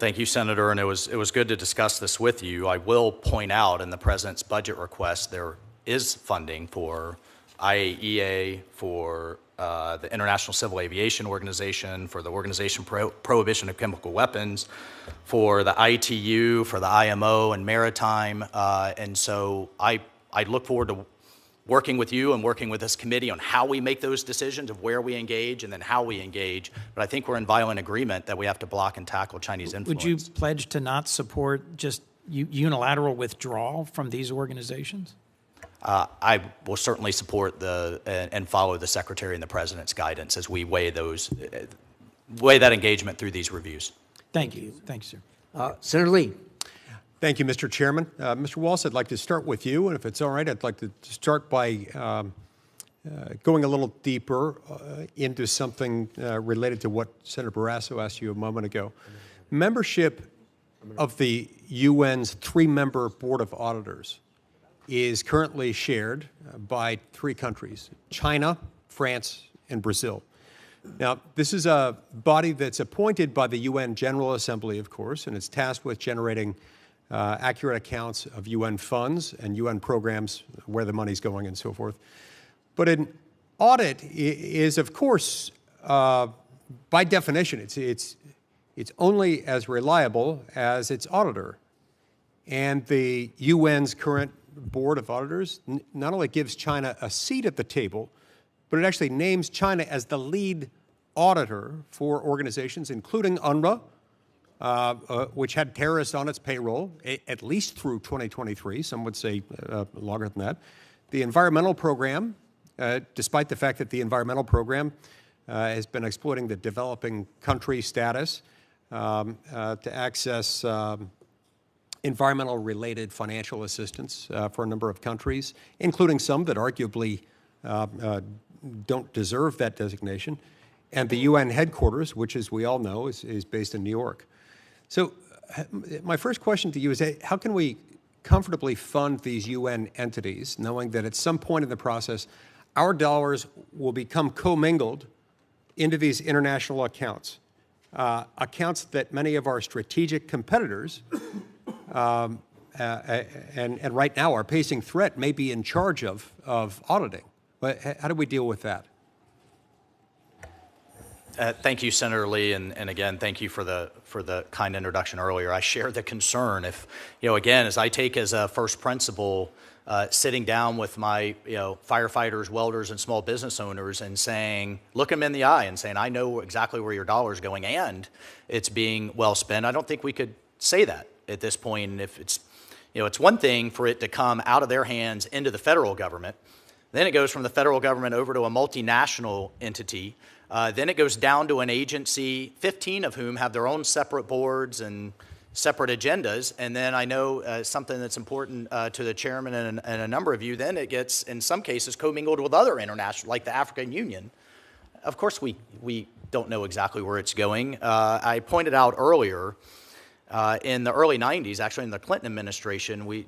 Thank you, Senator, and it was good to discuss this with you. I will point out in the President's budget request there is funding for IAEA, for the International Civil Aviation Organization, for the Organization Prohibition of Chemical Weapons, for the ITU, for the IMO and maritime, and so I look forward to working with you and working with this committee on how we make those decisions of where we engage and then how we engage. But I think we're in violent agreement that we have to block and tackle Chinese influence. Would you pledge to not support just unilateral withdrawal from these organizations? I will certainly support and follow the Secretary and the President's guidance as we weigh that engagement through these reviews. Thank you. Thank you, sir. Senator Lee. Thank you, Mr. Chairman. Mr. Waltz, I'd like to start with you, and if it's all right, I'd like to start by going a little deeper into something related to what Senator Barrasso asked you a moment ago. Membership of the UN's three-member Board of Auditors is currently shared by three countries: China, France, and Brazil. Now, this is a body that's appointed by the UN General Assembly, of course, and it's tasked with generating accurate accounts of UN funds and UN programs, where the money's going and so forth. But an audit is, of course, by definition, it's only as reliable as its auditor. And the UN's current Board of Auditors not only gives China a seat at the table, but it actually names China as the lead auditor for organizations, including UNRWA, which had terrorists on its payroll, at least through 2023. Some would say longer than that. The environmental program, despite the fact that the environmental program has been exploiting the developing country status to access environmental-related financial assistance for a number of countries, including some that arguably don't deserve that designation. And the UN headquarters, which, as we all know, is based in New York. So my first question to you is, how can we comfortably fund these UN entities, knowing that at some point in the process, our dollars will become commingled into these international accounts, accounts that many of our strategic competitors and right now our pacing threat may be in charge of auditing? But how do we deal with that? Thank you, Senator Lee, and again, thank you for the kind introduction earlier. I share the concern. If again, as I take as a first principle, sitting down with my firefighters, welders, and small business owners, and saying, look them in the eye, and saying, I know exactly where your dollar is going, and it's being well spent. I don't think we could say that at this point. And if it's it's one thing for it to come out of their hands into the federal government, then it goes from the federal government over to a multinational entity. Then it goes down to an agency, 15 of whom have their own separate boards and separate agendas. And then I know something that's important to the chairman and a number of you, then it gets, in some cases, commingled with other international, like the African Union. Of course, we don't know exactly where it's going. I pointed out earlier, in the early 90s, actually in the Clinton administration,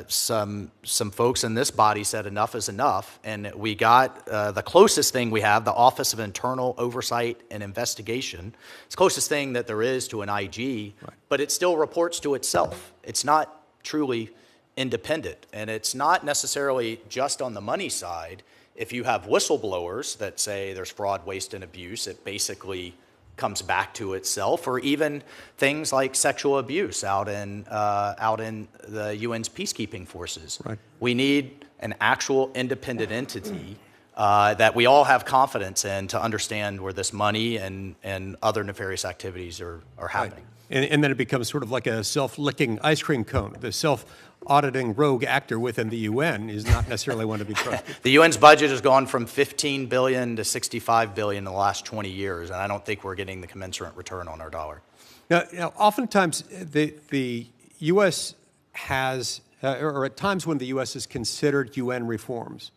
some folks in this body said enough is enough, and we got the closest thing we have, the Office of Internal Oversight and Investigation. It's the closest thing that there is to an IG, right. But it still reports to itself. It's not truly independent, and it's not necessarily just on the money side. If you have whistleblowers that say there's fraud, waste, and abuse, it basically comes back to itself, or even things like sexual abuse out in the UN's peacekeeping forces. Right. We need an actual independent entity that we all have confidence in to understand where this money and other nefarious activities are happening. Right. And then it becomes sort of like a self-licking ice cream cone. The self-auditing rogue actor within the UN is not necessarily one to be trusted. The UN's budget has gone from $15 billion to $65 billion in the last 20 years, and I don't think we're getting the commensurate return on our dollar. Now oftentimes the U.S. has, or at times when the U.S. has considered UN reforms,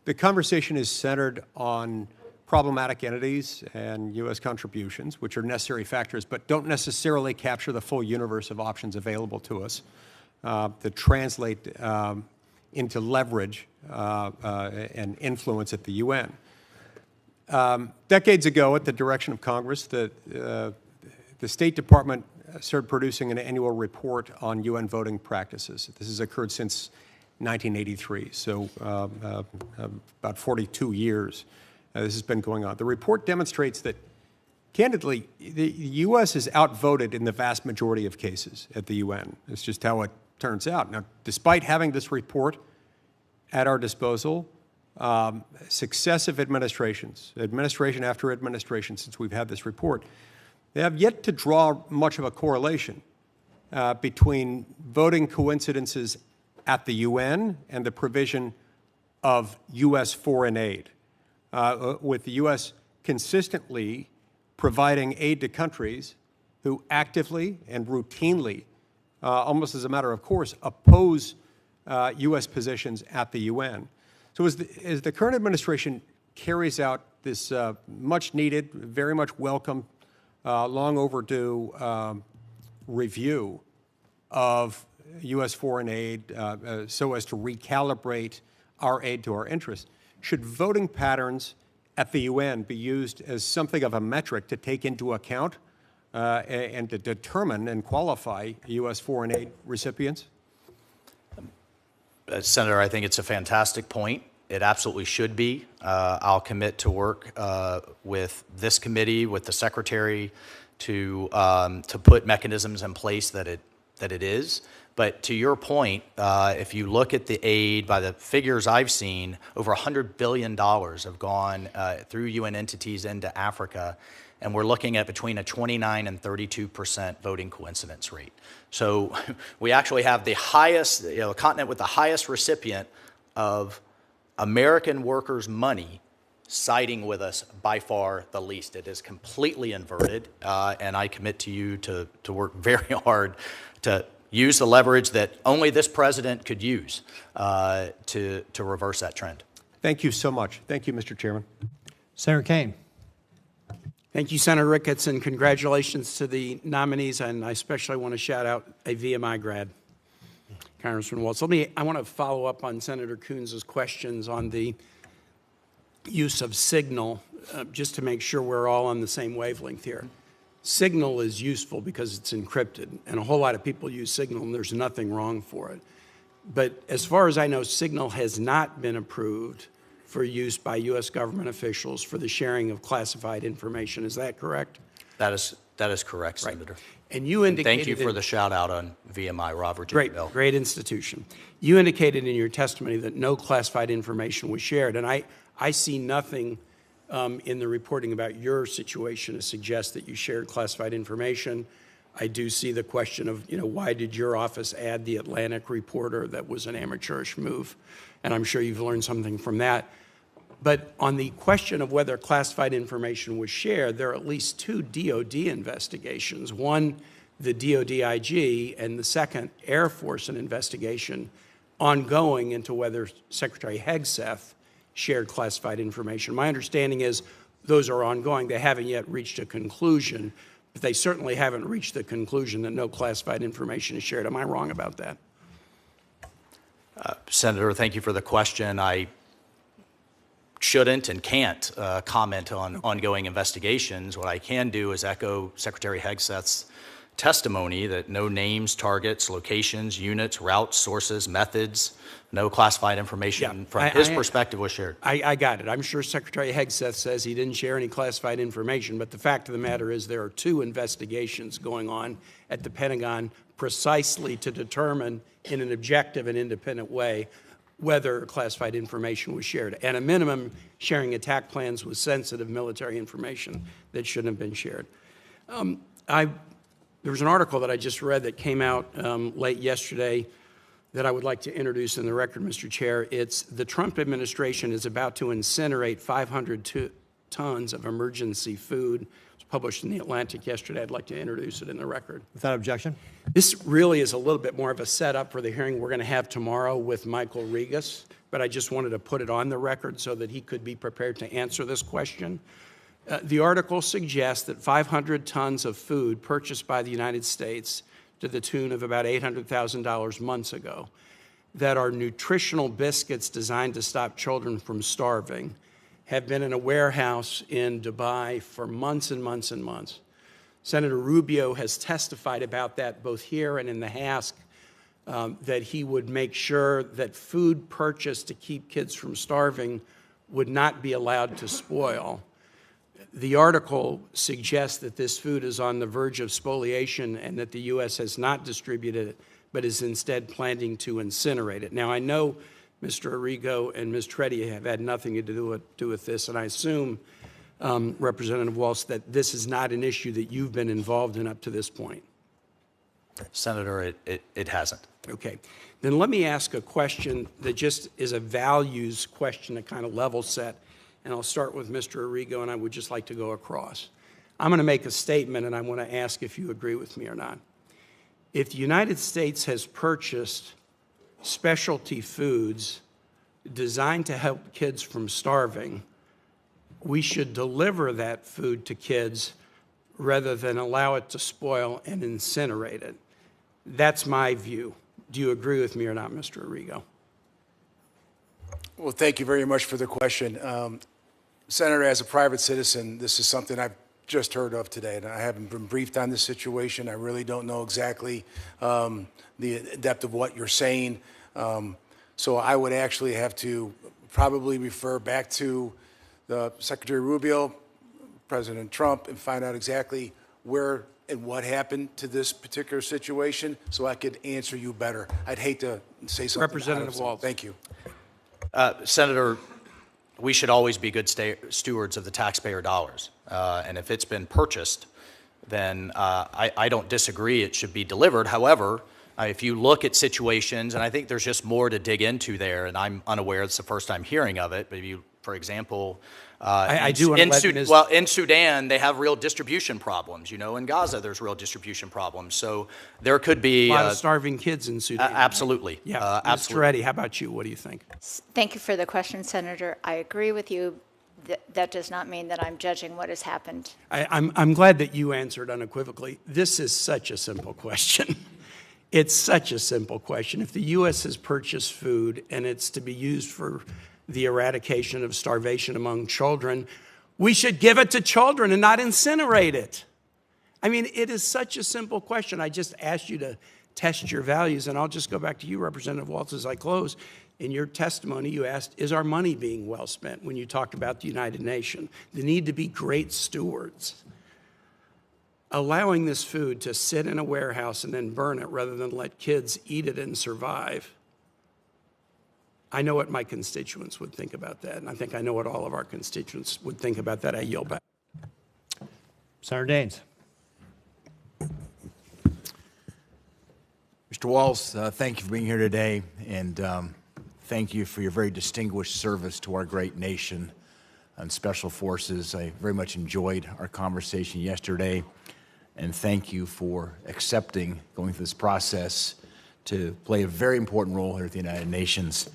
the conversation is centered on problematic entities and U.S. contributions, which are necessary factors, but don't necessarily capture the full universe of options available to us that translate into leverage and influence at the UN. Decades ago, at the direction of Congress, the State Department started producing an annual report on UN voting practices. This has occurred since 1983, so about 42 years. This has been going on. The report demonstrates that, candidly, the U.S. is outvoted in the vast majority of cases at the UN. It's just how it turns out. Now, despite having this report at our disposal, successive administrations, administration after administration since we've had this report, they have yet to draw much of a correlation between voting coincidences at the UN and the provision of U.S. foreign aid, with the U.S. consistently providing aid to countries who actively and routinely, almost as a matter of course, oppose U.S. positions at the UN. So as the current administration carries out this much needed, very much welcome, long overdue review of U.S. foreign aid so as to recalibrate our aid to our interests, should voting patterns at the UN be used as something of a metric to take into account and to determine and qualify U.S. foreign aid recipients? Senator, I think it's a fantastic point. It absolutely should be. I'll commit to work with this committee, with the Secretary, to put mechanisms in place that it is. But to your point, if you look at the aid, by the figures I've seen, over $100 billion have gone through UN entities into Africa, and we're looking at between a 29 and 32% voting coincidence rate. So we actually have the highest, the continent with the highest recipient of American workers' money siding with us by far the least. It is completely inverted, and I commit to you to work very hard to use the leverage that only this president could use to reverse that trend. Thank you so much. Thank you, Mr. Chairman. Senator Kaine. Thank you, Senator Ricketts, and congratulations to the nominees. And I especially want to shout out a VMI grad, Congressman Waltz. I want to follow up on Senator Coons' questions on the use of Signal, just to make sure we're all on the same wavelength here. Signal is useful because it's encrypted, and a whole lot of people use Signal, and there's nothing wrong for it. But as far as I know, Signal has not been approved for use by U.S. government officials for the sharing of classified information. Is that correct? That is correct, Senator. Right. And you indicated... Thank you for the shout out on VMI, Robert J. Bell. Great institution. You indicated in your testimony that no classified information was shared, and I see nothing in the reporting about your situation to suggest that you shared classified information. I do see the question of, why did your office add the Atlantic reporter? That was an amateurish move, and I'm sure you've learned something from that. But on the question of whether classified information was shared, there are at least two DOD investigations. One, the DOD IG, and the second, Air Force, an investigation ongoing into whether Secretary Hegseth shared classified information. My understanding is those are ongoing. They haven't yet reached a conclusion, but they certainly haven't reached the conclusion that no classified information is shared. Am I wrong about that? Senator, thank you for the question. I shouldn't and can't comment on ongoing investigations. What I can do is echo Secretary Hegseth's testimony that no names, targets, locations, units, routes, sources, methods, no classified information from his perspective was shared. I got it. I'm sure Secretary Hegseth says he didn't share any classified information, but the fact of the matter is there are two investigations going on at the Pentagon precisely to determine in an objective and independent way whether classified information was shared. At a minimum, sharing attack plans with sensitive military information that shouldn't have been shared. There was an article that I just read that came out late yesterday that I would like to introduce in the record, Mr. Chair. It's the Trump administration is about to incinerate 500 tons of emergency food. It was published in The Atlantic yesterday. I'd like to introduce it in the record. Without objection. This really is a little bit more of a setup for the hearing we're going to have tomorrow with Michael Regas, but I just wanted to put it on the record so that he could be prepared to answer this question. The article suggests that 500 tons of food purchased by the United States to the tune of about $800,000 months ago that are nutritional biscuits designed to stop children from starving have been in a warehouse in Dubai for months and months and months. Senator Rubio has testified about that both here and in the House, that he would make sure that food purchased to keep kids from starving would not be allowed to spoil. The article suggests that this food is on the verge of spoliation and that the U.S. has not distributed it, but is instead planning to incinerate it. Now, I know Mr. Arrigo and Ms. Treddy have had nothing to do with this, and I assume, Representative Waltz, that this is not an issue that you've been involved in up to this point. Senator, it hasn't. Okay. Then let me ask a question that just is a values question to kind of level set. And I'll start with Mr. Arrigo, and I would just like to go across. I'm going to make a statement, and I want to ask if you agree with me or not. If the United States has purchased specialty foods designed to help kids from starving, we should deliver that food to kids rather than allow it to spoil and incinerate it. That's my view. Do you agree with me or not, Mr. Arrigo? Well, thank you very much for the question. Senator, as a private citizen, this is something I've just heard of today, and I haven't been briefed on this situation. I really don't know exactly the depth of what you're saying. So I would actually have to probably refer back to the Secretary Rubio, President Trump, and find out exactly where and what happened to this particular situation so I could answer you better. I'd hate to say something. Representative Waltz. Thank you. Senator, we should always be good stewards of the taxpayer dollars. And if it's been purchased, then I don't disagree it should be delivered. However, if you look at situations, and I think there's just more to dig into there, and I'm unaware, it's the first time hearing of it, but if you, for example, I do want to let Ms. well, in Sudan, they have real distribution problems. You know, in Gaza, there's real distribution problems. So there could be a lot of starving kids in Sudan. Absolutely. Yeah. Absolutely. Mr. Reddy, how about you? What do you think? Thank you for the question, Senator. I agree with you. That does not mean that I'm judging what has happened. I'm glad that you answered unequivocally. This is such a simple question. It's such a simple question. If the U.S. has purchased food and it's to be used for the eradication of starvation among children, we should give it to children and not incinerate it. I mean, it is such a simple question. I just asked you to test your values, and I'll just go back to you, Representative Waltz, as I close. In your testimony, you asked, is our money being well spent when you talked about the United Nations? The need to be great stewards. Allowing this food to sit in a warehouse and then burn it rather than let kids eat it and survive, I know what my constituents would think about that, and I think I know what all of our constituents would think about that. I yield back. Senator Daines. Mr. Waltz, thank you for being here today, and thank you for your very distinguished service to our great nation and Special Forces. I very much enjoyed our conversation yesterday, and thank you for accepting going through this process to play a very important role here at the United Nations.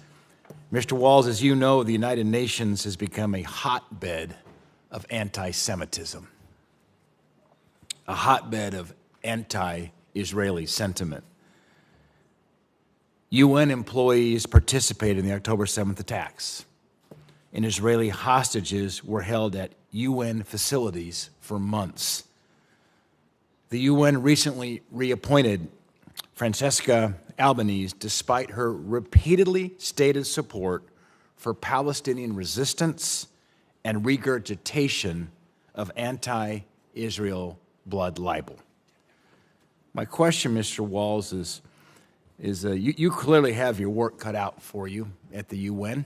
Mr. Waltz, as you know, the United Nations has become a hotbed of anti-Semitism, a hotbed of anti-Israeli sentiment. UN employees participated in the October 7th attacks, and Israeli hostages were held at UN facilities for months. The UN recently reappointed Francesca Albanese despite her repeatedly stated support for Palestinian resistance and regurgitation of anti-Israel blood libel. My question, Mr. Waltz, is is you clearly have your work cut out for you at the UN.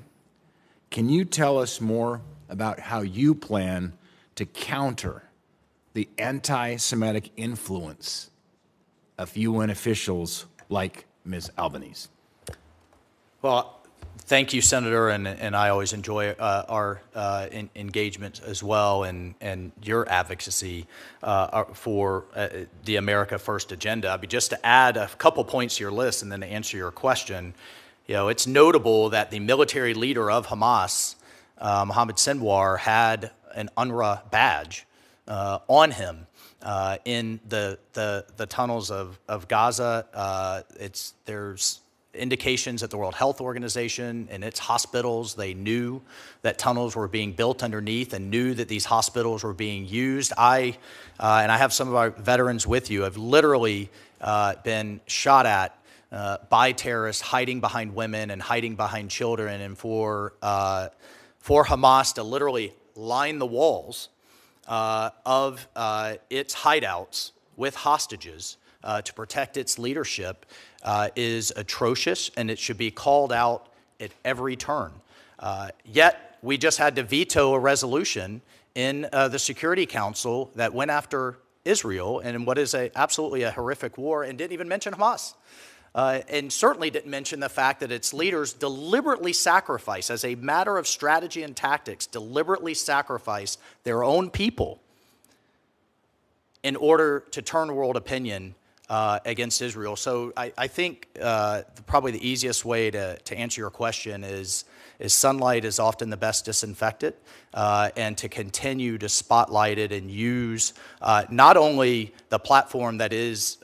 Can you tell us more about how you plan to counter the anti-Semitic influence of UN officials like Ms. Albanese? Well, thank you, Senator, and I always enjoy our engagement as well, and your advocacy for the America First agenda. I mean, just to add a couple points to your list and then to answer your question, it's notable that the military leader of Hamas, Mohammed Sinwar, had an UNRWA badge on him in the tunnels of Gaza. There's indications that the World Health Organization and its hospitals, they knew that tunnels were being built underneath and knew that these hospitals were being used. And I have some of our veterans with you, have literally been shot at by terrorists hiding behind women and hiding behind children, and for Hamas to literally line the walls of its hideouts with hostages to protect its leadership is atrocious, and it should be called out at every turn. Yet, we just had to veto a resolution in the Security Council that went after Israel in what is absolutely a horrific war, and didn't even mention Hamas. And certainly didn't mention the fact that its leaders deliberately sacrifice, as a matter of strategy and tactics, deliberately sacrifice their own people in order to turn world opinion against Israel. So I think probably the easiest way to answer your question is sunlight is often the best disinfectant, and to continue to spotlight it and use not only the platform that is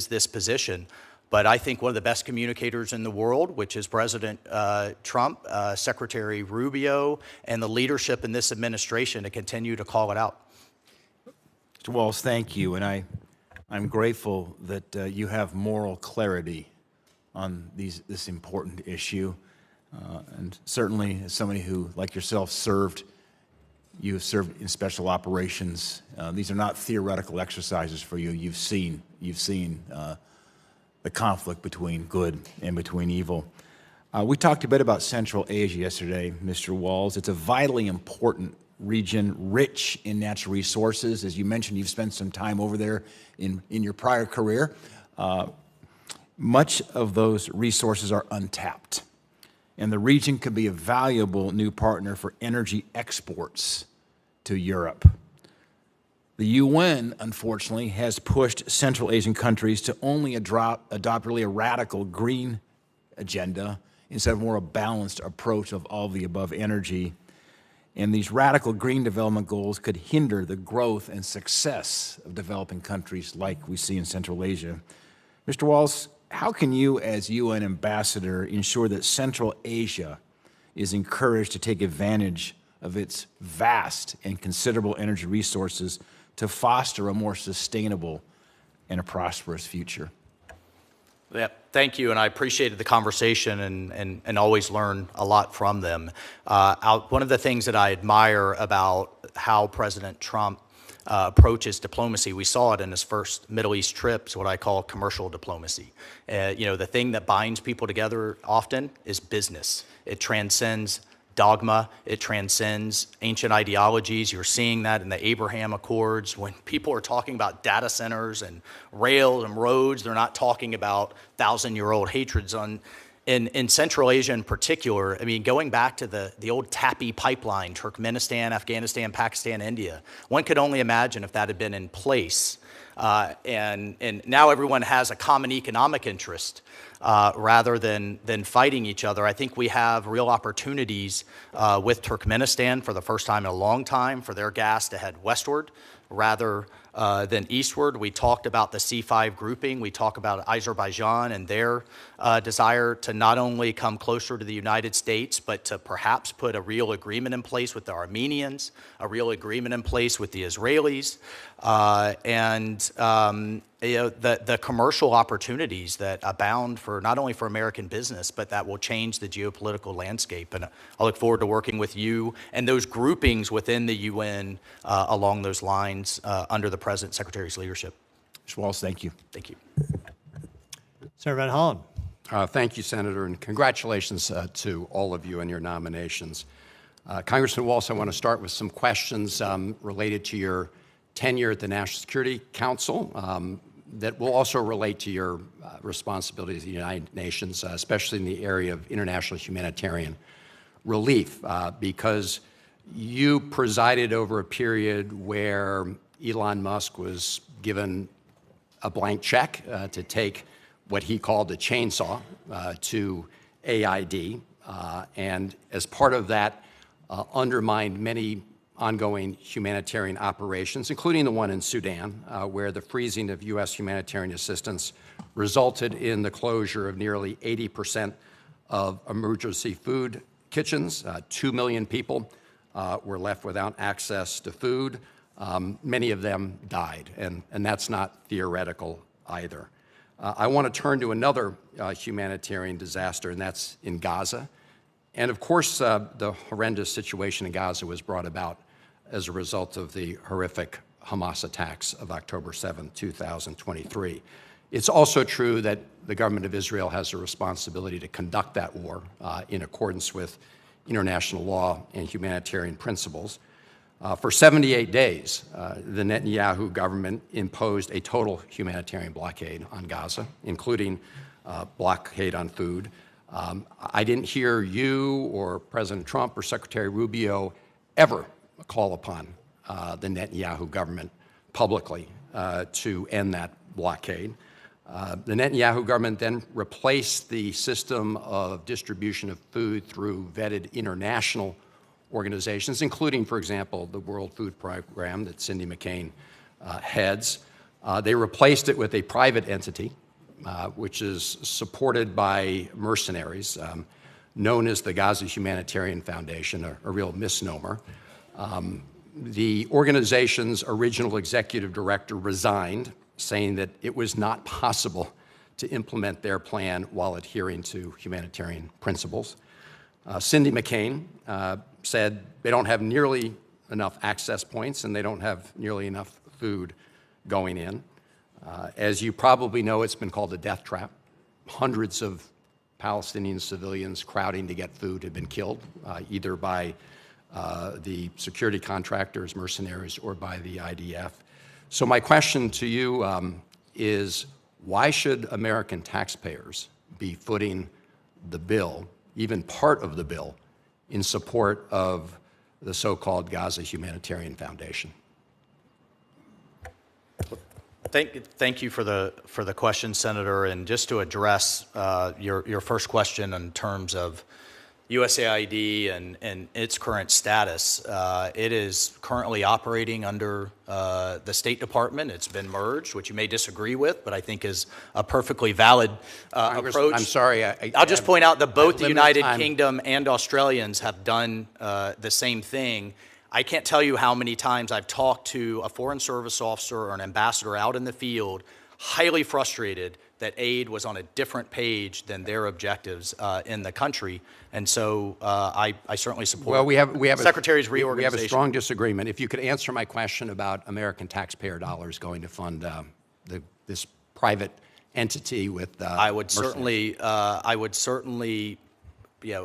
this position, but I think one of the best communicators in the world, which is President Trump, Secretary Rubio, and the leadership in this administration to continue to call it out. Mr. Waltz, thank you, and I'm grateful that you have moral clarity on this important issue. And certainly, as somebody who, like yourself, you have served in special operations. These are not theoretical exercises for you. You've seen the conflict between good and between evil. We talked a bit about Central Asia yesterday, Mr. Waltz. It's a vitally important region, rich in natural resources. As you mentioned, you've spent some time over there in your prior career. Much of those resources are untapped, and the region could be a valuable new partner for energy exports to Europe. The UN, unfortunately, has pushed Central Asian countries to only adopt really a radical green agenda instead of more a balanced approach of all the above energy. And these radical green development goals could hinder the growth and success of developing countries like we see in Central Asia. Mr. Waltz, how can you, as UN ambassador, ensure that Central Asia is encouraged to take advantage of its vast and considerable energy resources to foster a more sustainable and a prosperous future? Yeah, thank you, and I appreciated the conversation and always learn a lot from them. One of the things that I admire about how President Trump approaches diplomacy, we saw it in his first Middle East trip, is what I call commercial diplomacy. The thing that binds people together often is business. It transcends dogma. It transcends ancient ideologies. You're seeing that in the Abraham Accords. When people are talking about data centers and rail and roads, they're not talking about thousand-year-old hatreds in Central Asia in particular. I mean, going back to the old TAPI pipeline, Turkmenistan, Afghanistan, Pakistan, India, one could only imagine if that had been in place. And now everyone has a common economic interest rather than fighting each other. I think we have real opportunities with Turkmenistan for the first time in a long time for their gas to head westward rather than eastward. We talked about the C5 grouping. We talk about Azerbaijan and their desire to not only come closer to the United States, but to perhaps put a real agreement in place with the Armenians, a real agreement in place with the Israelis, the commercial opportunities that abound for not only for American business, but that will change the geopolitical landscape. And I look forward to working with you and those groupings within the UN along those lines under the President Secretary's leadership. Mr. Waltz, thank you. Thank you. Senator Van Hollen. Thank you, Senator, and congratulations to all of you on your nominations. Congressman Waltz, I want to start with some questions related to your tenure at the National Security Council that will also relate to your responsibilities at the United Nations, especially in the area of international humanitarian relief, because you presided over a period where Elon Musk was given a blank check to take what he called a chainsaw to AID, and as part of that, undermined many ongoing humanitarian operations, including the one in Sudan, where the freezing of U.S. humanitarian assistance resulted in the closure of nearly 80% of emergency food kitchens. 2 million people were left without access to food. Many of them died, and that's not theoretical either. I want to turn to another humanitarian disaster, and that's in Gaza. And of course, the horrendous situation in Gaza was brought about as a result of the horrific Hamas attacks of October 7, 2023. It's also true that the government of Israel has a responsibility to conduct that war in accordance with international law and humanitarian principles. For 78 days, the Netanyahu government imposed a total humanitarian blockade on Gaza, including blockade on food. I didn't hear you or President Trump or Secretary Rubio ever call upon the Netanyahu government publicly to end that blockade. The Netanyahu government then replaced the system of distribution of food through vetted international organizations, including, for example, the World Food Program that Cindy McCain heads. They replaced it with a private entity, which is supported by mercenaries, known as the Gaza Humanitarian Foundation, a real misnomer. The organization's original executive director resigned, saying that it was not possible to implement their plan while adhering to humanitarian principles. Cindy McCain said they don't have nearly enough access points and they don't have nearly enough food going in. As you probably know, it's been called a death trap. Hundreds of Palestinian civilians crowding to get food have been killed, either by the security contractors, mercenaries, or by the IDF. So my question to you is, why should American taxpayers be footing the bill, even part of the bill, in support of the so-called Gaza Humanitarian Foundation? Thank you for the question, Senator. And just to address your first question in terms of USAID and its current status, it is currently operating under the State Department. It's been merged, which you may disagree with, but I think is a perfectly valid approach. I'm sorry. I'll just point out that both the United Kingdom and Australians have done the same thing. I can't tell you how many times I've talked to a Foreign Service officer or an ambassador out in the field, highly frustrated that aid was on a different page than their objectives in the country. And so I certainly support the Secretary's reorganization. We have a strong disagreement. If you could answer my question about American taxpayer dollars going to fund this private entity with I would certainly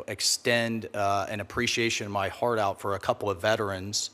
extend an appreciation in my heart out for a couple of veterans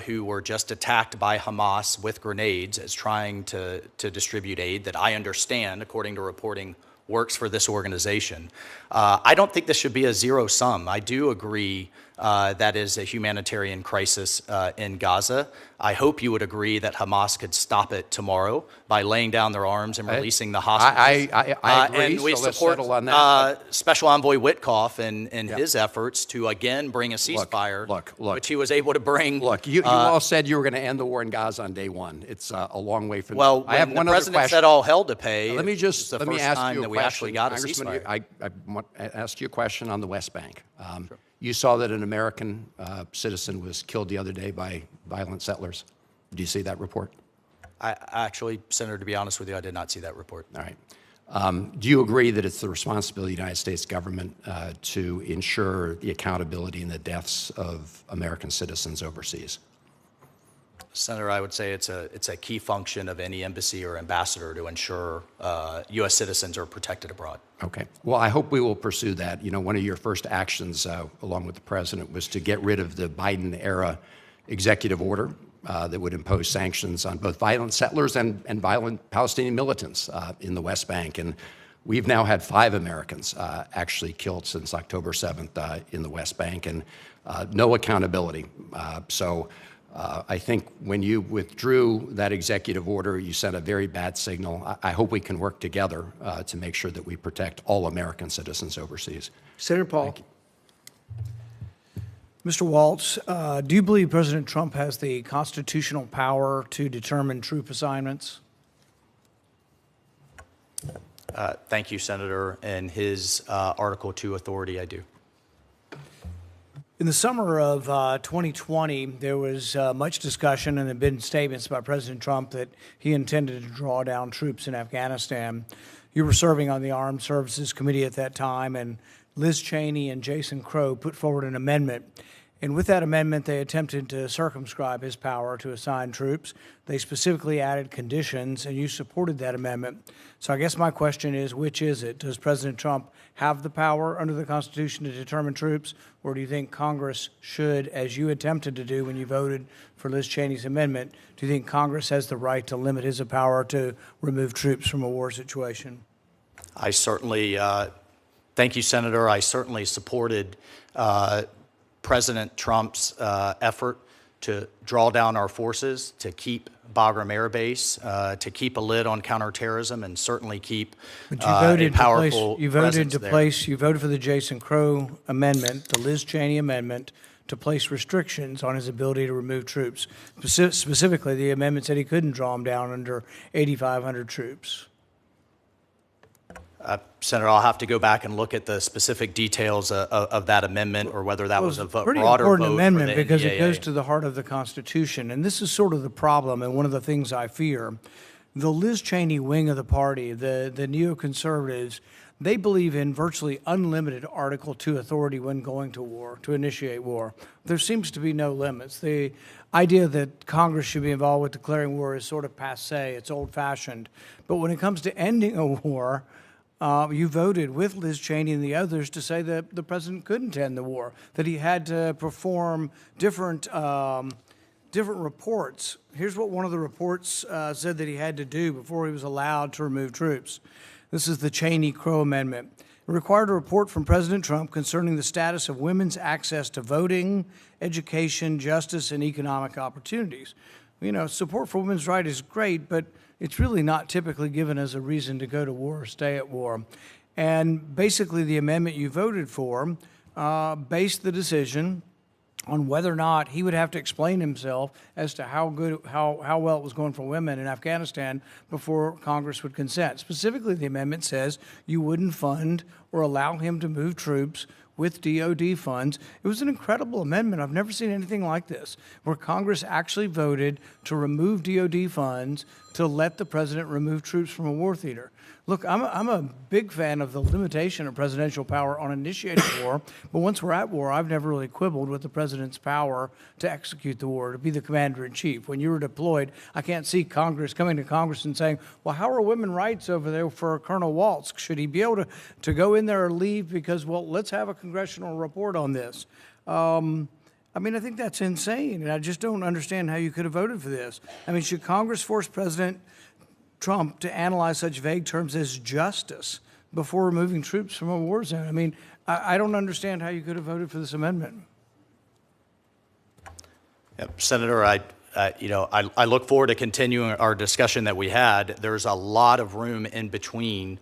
who were just attacked by Hamas with grenades as trying to distribute aid that I understand, according to reporting, works for this organization. I don't think this should be a zero sum. I do agree that is a humanitarian crisis in Gaza. I hope you would agree that Hamas could stop it tomorrow by laying down their arms and releasing the hostages. I agree, and we so let's support settle on that. Special Envoy Witkoff and his efforts to again bring a ceasefire, which he was able to bring. Look, you all said you were going to end the war in Gaza on day one. It's a long way from. Well, I have one the other president question. said all hell to pay. Let me ask you a that question. we actually got a Congressman, ceasefire. I want to ask you a question on the West Bank. You saw that an American citizen was killed the other day by violent settlers. Do you see that report? I actually, Senator, to be honest with you, I did not see that report. All right. Do you agree that it's the responsibility of the United States government to ensure the accountability in the deaths of American citizens overseas? Senator, I would say it's a key function of any embassy or ambassador to ensure U.S. citizens are protected abroad. Okay. Well, I hope we will pursue that. You know, one of your first actions, along with the president, was to get rid of the Biden-era executive order that would impose sanctions on both violent settlers and violent Palestinian militants in the West Bank. And we've now had 5 Americans actually killed since October 7th in the West Bank, and no accountability. I think when you withdrew that executive order, you sent a very bad signal. I hope we can work together to make sure that we protect all American citizens overseas. Senator Paul. Mr. Waltz, do you believe President Trump has the constitutional power to determine troop assignments? Thank you, Senator. And his Article 2 authority, I do. In the summer of 2020, there was much discussion and there have been statements by President Trump that he intended to draw down troops in Afghanistan. You were serving on the Armed Services Committee at that time, and Liz Cheney and Jason Crow put forward an amendment. And with that amendment, they attempted to circumscribe his power to assign troops. They specifically added conditions, and you supported that amendment. So I guess my question is, which is it? Does President Trump have the power under the Constitution to determine troops, or do you think Congress should, as you attempted to do when you voted for Liz Cheney's amendment, do you think Congress has the right to limit his power to remove troops from a war situation? I certainly, thank you, Senator. I certainly supported President Trump's effort to draw down our forces, to keep Bagram Air Base, to keep a lid on counterterrorism, and certainly keep a powerful presence there. You voted for the Jason Crow amendment, the Liz Cheney amendment, to place restrictions on his ability to remove troops. Specifically, the amendment said he couldn't draw them down under 8,500 troops. Senator, I'll have to go back and look at the specific details of that amendment, or whether that was a broader vote. Pretty important amendment because it goes to the heart of the Constitution, and this is sort of the problem and one of the things I fear. The Liz Cheney wing of the party, the neoconservatives, they believe in virtually unlimited Article 2 authority when going to war, to initiate war. There seems to be no limits. The idea that Congress should be involved with declaring war is sort of passé, it's old-fashioned. But when it comes to ending a war, you voted with Liz Cheney and the others to say that the president couldn't end the war, that he had to perform different reports. Here's what one of the reports said that he had to do before he was allowed to remove troops. This is the Cheney-Crow Amendment. It required a report from President Trump concerning the status of women's access to voting, education, justice, and economic opportunities. You know, support for women's rights is great, but it's really not typically given as a reason to go to war or stay at war. And basically the amendment you voted for based the decision on whether or not he would have to explain himself as to how well it was going for women in Afghanistan before Congress would consent. Specifically, the amendment says you wouldn't fund or allow him to move troops with DOD funds. It was an incredible amendment. I've never seen anything like this, where Congress actually voted to remove DOD funds to let the president remove troops from a war theater. Look, I'm a big fan of the limitation of presidential power on initiating war, but once we're at war, I've never really quibbled with the president's power to execute the war, to be the commander-in-chief. When you were deployed, I can't see Congress coming to Congress and saying, well, how are women's rights over there for Colonel Waltz? Should he be able to go in there or leave because, well, let's have a congressional report on this? I mean, I think that's insane, and I just don't understand how you could have voted for this. I mean, should Congress force President Trump to analyze such vague terms as justice before removing troops from a war zone? I mean, I don't understand how you could have voted for this amendment. Senator, I look forward to continuing our discussion that we had. There's a lot of room in between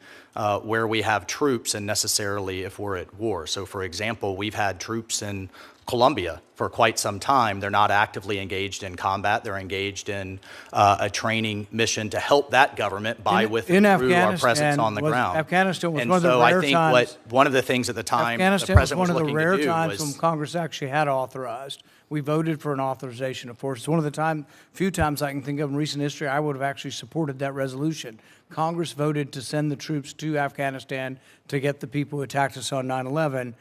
where we have troops and necessarily if we're at war. So, for example, we've had troops in Colombia for quite some time. They're not actively engaged in combat. They're engaged in a training mission to help that government through our presence on the ground. Afghanistan was and one of the so rare I think times. One of the things at the time Afghanistan the president was one of the rare looking to do times was when Congress actually had authorized. We voted for an authorization of force. It's one of the few times I can think of in recent history I would have actually supported that resolution. Congress voted to send the troops to Afghanistan to get the people who attacked us on 9/11.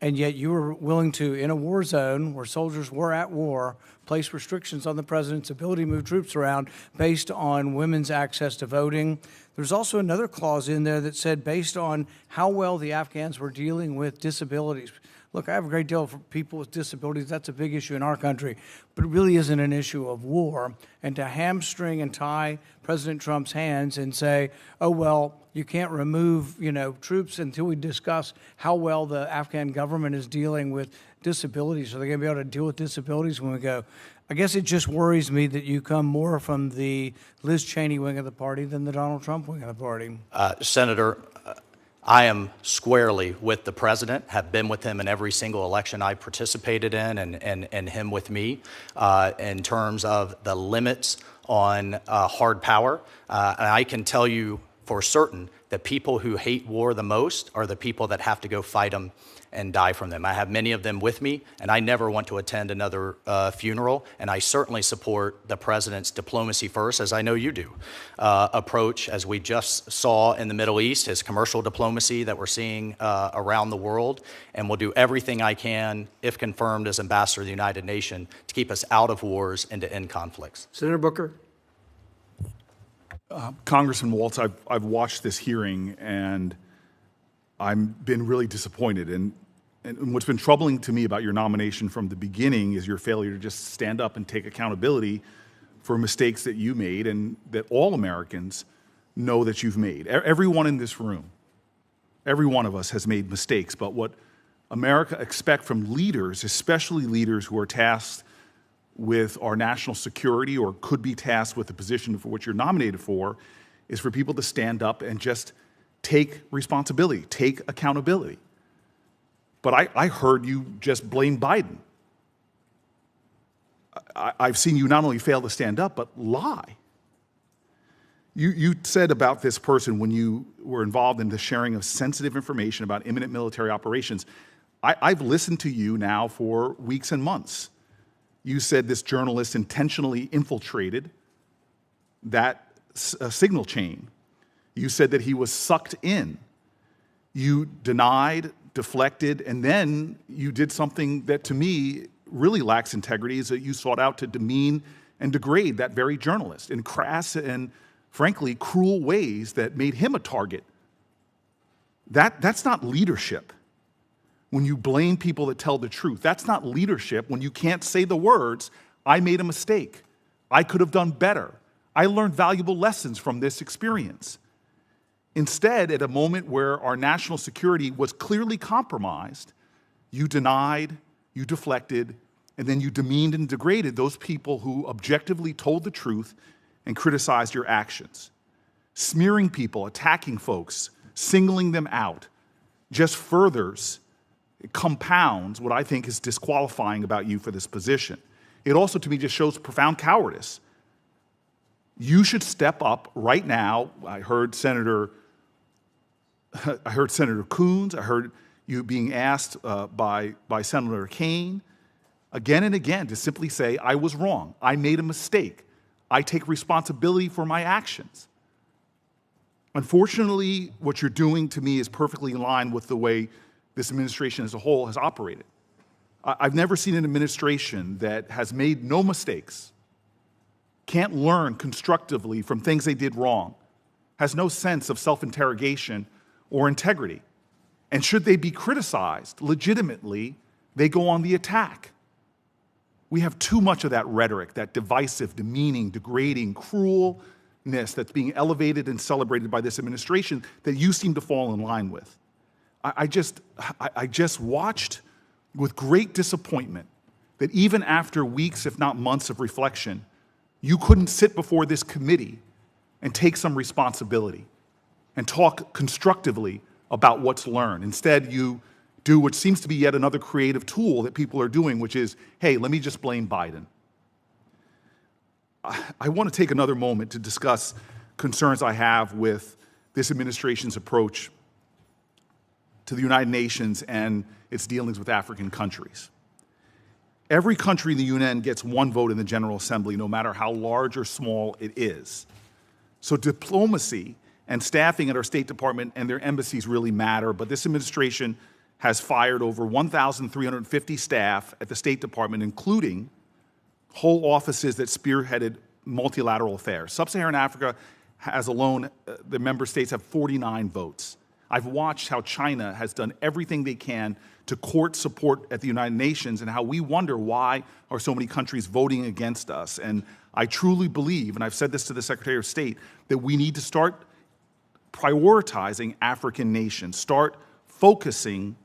and yet you were willing to, in a war zone where soldiers were at war, place restrictions on the president's ability to move troops around based on women's access to voting. There's also another clause in there that said based on how well the Afghans were dealing with disabilities. Look, I have a great deal for people with disabilities. That's a big issue in our country, but it really isn't an issue of war. And to hamstring and tie President Trump's hands and say, oh, well, you can't remove, troops until we discuss how well the Afghan government is dealing with disabilities. Are they going to be able to deal with disabilities when we go? I guess it just worries me that you come more from the Liz Cheney wing of the party than the Donald Trump wing of the party. Senator, I am squarely with the president, have been with him in every single election I participated in, and him with me in terms of the limits on hard power. And I can tell you for certain that people who hate war the most are the people that have to go fight them and die from them. I have many of them with me, and I never want to attend another funeral, and I certainly support the president's diplomacy first, as I know you do, approach, as we just saw in the Middle East, his commercial diplomacy that we're seeing around the world, and will do everything I can, if confirmed as ambassador of the United Nations, to keep us out of wars and to end conflicts. Senator Booker. Congressman Waltz, I've watched this hearing, and I've been really disappointed. And what's been troubling to me about your nomination from the beginning is your failure to just stand up and take accountability for mistakes that you made and that all Americans know that you've made. Everyone in this room, every one of us has made mistakes, but what America expects from leaders, especially leaders who are tasked with our national security or could be tasked with the position for which you're nominated for, is for people to stand up and just take responsibility, take accountability. But I heard you just blame Biden. I've seen you not only fail to stand up, but lie. You said about this person when you were involved in the sharing of sensitive information about imminent military operations. I've listened to you now for weeks and months. You said this journalist intentionally infiltrated that signal chain. You said that he was sucked in. You denied, deflected, and then you did something that to me really lacks integrity, is that you sought out to demean and degrade that very journalist in crass and frankly cruel ways that made him a target. That's not leadership. When you blame people that tell the truth, that's not leadership. When you can't say the words, I made a mistake, I could have done better, I learned valuable lessons from this experience. Instead, at a moment where our national security was clearly compromised, you denied, you deflected, and then you demeaned and degraded those people who objectively told the truth and criticized your actions. Smearing people, attacking folks, singling them out, just furthers, it compounds what I think is disqualifying about you for this position. It also, to me, just shows profound cowardice. You should step up right now. I heard Senator Coons. I heard you being asked by Senator Kaine again and again to simply say, I was wrong. I made a mistake. I take responsibility for my actions. Unfortunately, what you're doing to me is perfectly in line with the way this administration as a whole has operated. I've never seen an administration that has made no mistakes, can't learn constructively from things they did wrong, has no sense of self-interrogation or integrity. And should they be criticized legitimately, they go on the attack. We have too much of that rhetoric, that divisive, demeaning, degrading, cruelness that's being elevated and celebrated by this administration that you seem to fall in line with. I just watched with great disappointment that even after weeks, if not months of reflection, you couldn't sit before this committee and take some responsibility and talk constructively about what's learned. Instead, you do what seems to be yet another creative tool that people are doing, which is, hey, let me just blame Biden. I want to take another moment to discuss concerns I have with this administration's approach to the United Nations and its dealings with African countries. Every country in the UN gets one vote in the General Assembly, no matter how large or small it is. So diplomacy and staffing at our State Department and their embassies really matter, but this administration has fired over 1,350 staff at the State Department, including whole offices that spearheaded multilateral affairs. Sub-Saharan Africa has alone, the member states have 49 votes. I've watched how China has done everything they can to court support at the United Nations and how we wonder why are so many countries voting against us. And I truly believe, and I've said this to the Secretary of State, that we need to start prioritizing African nations, start focusing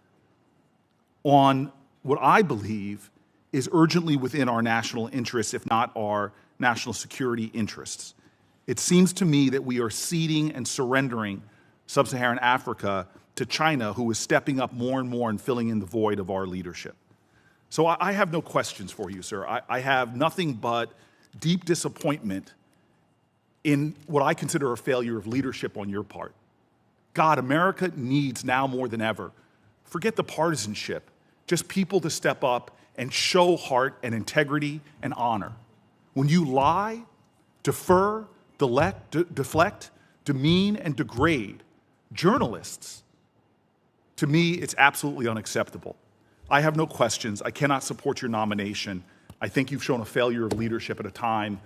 on what I believe is urgently within our national interests, if not our national security interests. It seems to me that we are ceding and surrendering Sub-Saharan Africa to China, who is stepping up more and more and filling in the void of our leadership. So I have no questions for you, sir. I have nothing but deep disappointment in what I consider a failure of leadership on your part. God, America needs now more than ever, forget the partisanship, just people to step up and show heart and integrity and honor. When you lie, defer, deflect, demean, and degrade journalists, to me, it's absolutely unacceptable. I have no questions. I cannot support your nomination. I think you've shown a failure of leadership at a time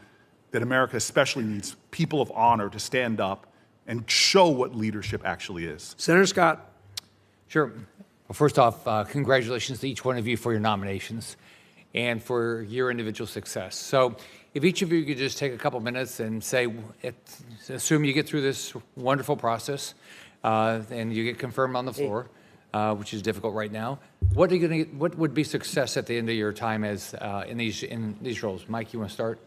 that America especially needs people of honor to stand up and show what leadership actually is. Senator Scott. Sure. Well, first off, congratulations to each one of you for your nominations and for your individual success. So if each of you could just take a couple minutes and say, assume you get through this wonderful process and you get confirmed on the floor, which is difficult right now. What would be success at the end of your time as in these roles? Mike, you want to start?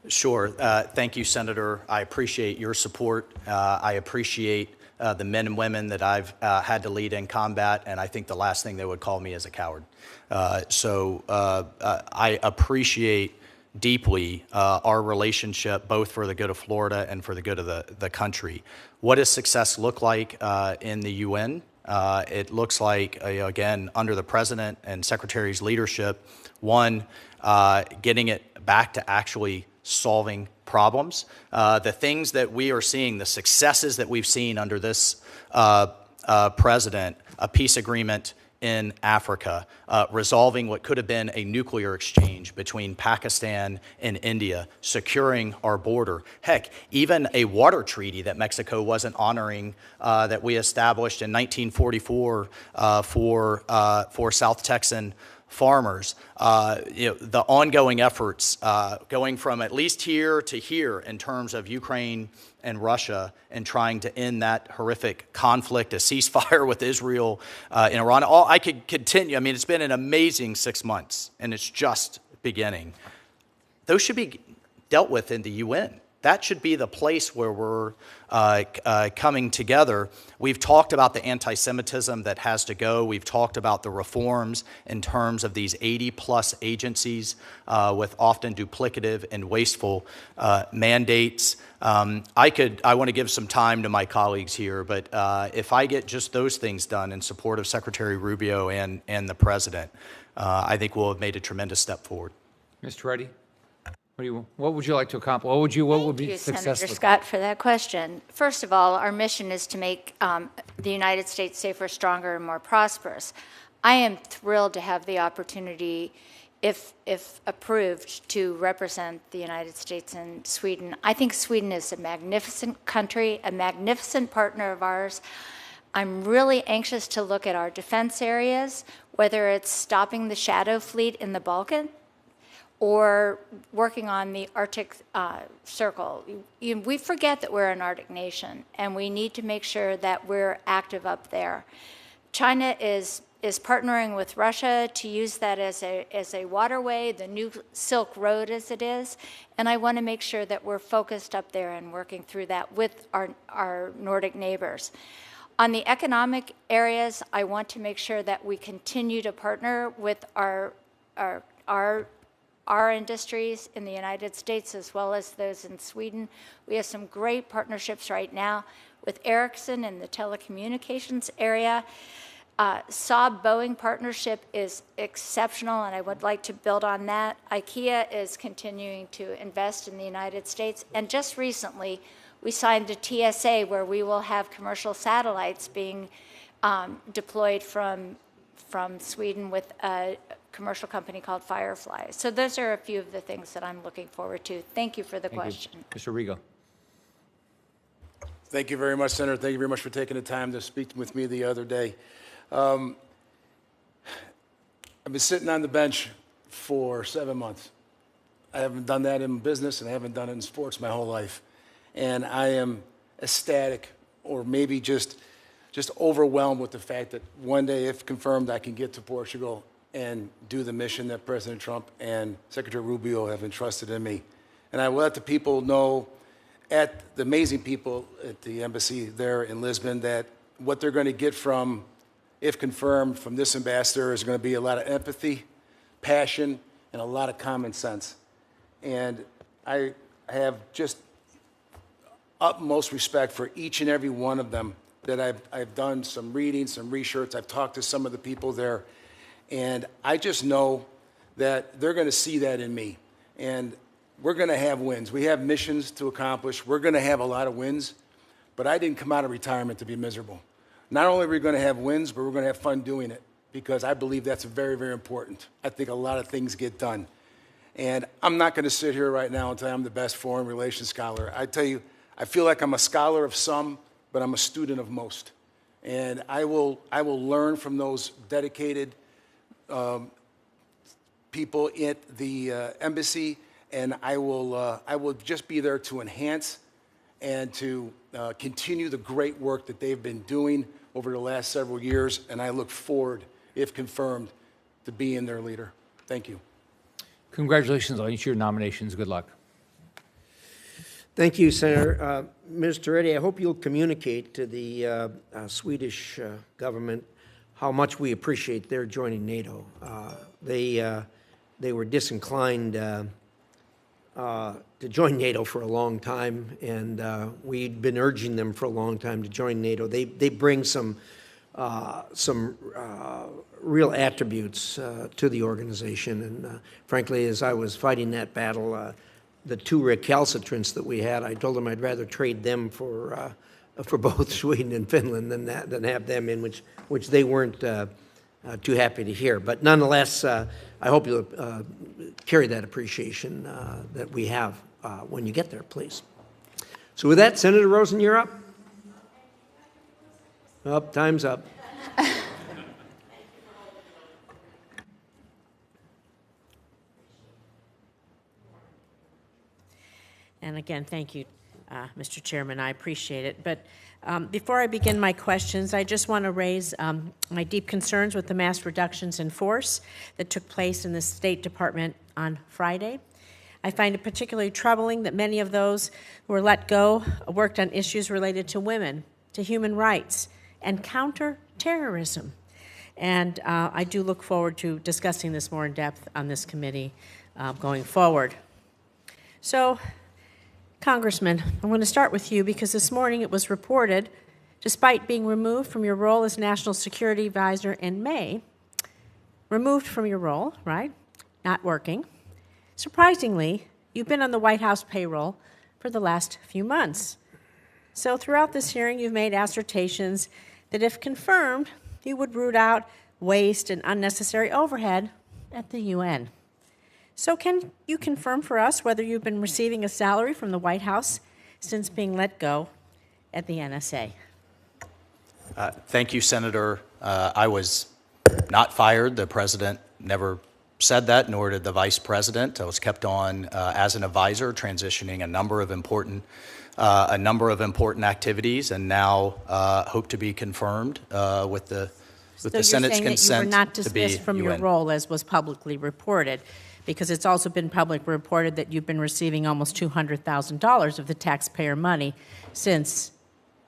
Sure. Thank you, Senator. I appreciate your support. I appreciate the men and women that I've had to lead in combat, and I think the last thing they would call me is a coward. So I appreciate deeply our relationship, both for the good of Florida and for the good of the country. What does success look like in the UN? It looks like, again, under the President and Secretary's leadership, one, getting it back to actually solving problems. The things that we are seeing, the successes that we've seen under this president, a peace agreement in Africa, resolving what could have been a nuclear exchange between Pakistan and India, securing our border. Heck, even a water treaty that Mexico wasn't honoring that we established in 1944 for South Texan farmers. The ongoing efforts going from at least here to here in terms of Ukraine and Russia and trying to end that horrific conflict, a ceasefire with Israel and Iran. I could continue. I mean, it's been an amazing 6 months, and it's just beginning. Those should be dealt with in the UN. That should be the place where we're coming together. We've talked about the anti-Semitism that has to go. We've talked about the reforms in terms of these 80-plus agencies with often duplicative and wasteful mandates. I want to give some time to my colleagues here, but if I get just those things done in support of Secretary Rubio and the President, I think we'll have made a tremendous step forward. Mr. Reddy? What would you like to accomplish? What would be successful? Thank you, Senator Scott, for that question. First of all, our mission is to make the United States safer, stronger, and more prosperous. I am thrilled to have the opportunity, if approved, to represent the United States and Sweden. I think Sweden is a magnificent country, a magnificent partner of ours. I'm really anxious to look at our defense areas, whether it's stopping the shadow fleet in the Balkans, or working on the Arctic Circle. We forget that we're an Arctic nation, and we need to make sure that we're active up there. China is partnering with Russia to use that as a waterway, the new Silk Road as it is, and I want to make sure that we're focused up there and working through that with our Nordic neighbors. On the economic areas, I want to make sure that we continue to partner with our industries in the United States as well as those in Sweden. We have some great partnerships right now with Ericsson in the telecommunications area. Saab-Boeing partnership is exceptional, and I would like to build on that. IKEA is continuing to invest in the United States, and just recently we signed a TSA where we will have commercial satellites being deployed from Sweden with a commercial company called Firefly. So those are a few of the things that I'm looking forward to. Thank you for the question. Mr. Rigo. Thank you very much, Senator. Thank you very much for taking the time to speak with me the other day. I've been sitting on the bench for 7 months. I haven't done that in business, and I haven't done it in sports my whole life. And I am ecstatic, or maybe just overwhelmed with the fact that one day, if confirmed, I can get to Portugal and do the mission that President Trump and Secretary Rubio have entrusted in me. And I will let the people know, the amazing people at the embassy there in Lisbon, that what they're going to get from, if confirmed, from this ambassador is going to be a lot of empathy, passion, and a lot of common sense. And I have just utmost respect for each and every one of them. That I've done some reading, some research. I've talked to some of the people there. And I just know that they're going to see that in me. And we're going to have wins. We have missions to accomplish. We're going to have a lot of wins. But I didn't come out of retirement to be miserable. Not only are we going to have wins, but we're going to have fun doing it, because I believe that's very, very important. I think a lot of things get done. And I'm not going to sit here right now and tell you I'm the best foreign relations scholar. I tell you, I feel like I'm a scholar of some, but I'm a student of most. And I will learn from those dedicated people at the embassy, and I will just be there to enhance and to continue the great work that they've been doing over the last several years, and I look forward, if confirmed, to being their leader. Thank you. Congratulations on each of your nominations. Good luck. Thank you, Senator. Mr. Reddy, I hope you'll communicate to the Swedish government how much we appreciate their joining NATO. They were disinclined to join NATO for a long time, and we'd been urging them for a long time to join NATO. They bring some real attributes to the organization, and frankly, as I was fighting that battle, the two recalcitrants that we had, I told them I'd rather trade them for both Sweden and Finland than have them in, which they weren't too happy to hear. But nonetheless, I hope you'll carry that appreciation that we have when you get there, please. So with that, Senator Rosen, you're up. Time's up. And again, thank you, Mr. Chairman. I appreciate it. But before I begin my questions, I just want to raise my deep concerns with the mass reductions in force that took place in the State Department on Friday. I find it particularly troubling that many of those who were let go worked on issues related to women, to human rights, and counterterrorism. And I do look forward to discussing this more in depth on this committee going forward. So, Congressman, I'm going to start with you because this morning it was reported, despite being removed from your role as National Security Advisor in May, removed from your role, right? Not working. Surprisingly, you've been on the White House payroll for the last few months. So throughout this hearing, you've made assertions that if confirmed, you would root out waste and unnecessary overhead at the UN. So can you confirm for us whether you've been receiving a salary from the White House since being let go at the NSA? Thank you, Senator. I was not fired. The president never said that, nor did the vice president. I was kept on as an advisor, transitioning a number of important activities, and now hope to be confirmed with the Senate's consent to be UN. So you're saying that you were not dismissed from your role, as was publicly reported, because it's also been publicly reported that you've been receiving almost $200,000 of the taxpayer money since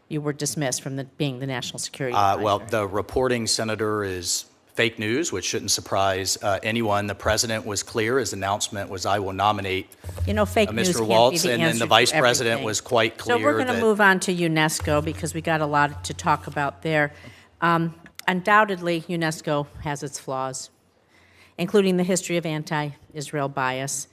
you were dismissed from being the National Security Advisor. Well, the reporting, Senator, is fake news, which shouldn't surprise anyone. The president was clear. His announcement was, I will nominate fake news Mr. can't Waltz, be the and then answer the to vice president everything. was quite clear. So we're going to move on to UNESCO because we got a lot to talk about there. Undoubtedly, UNESCO has its flaws, including the history of anti-Israel bias.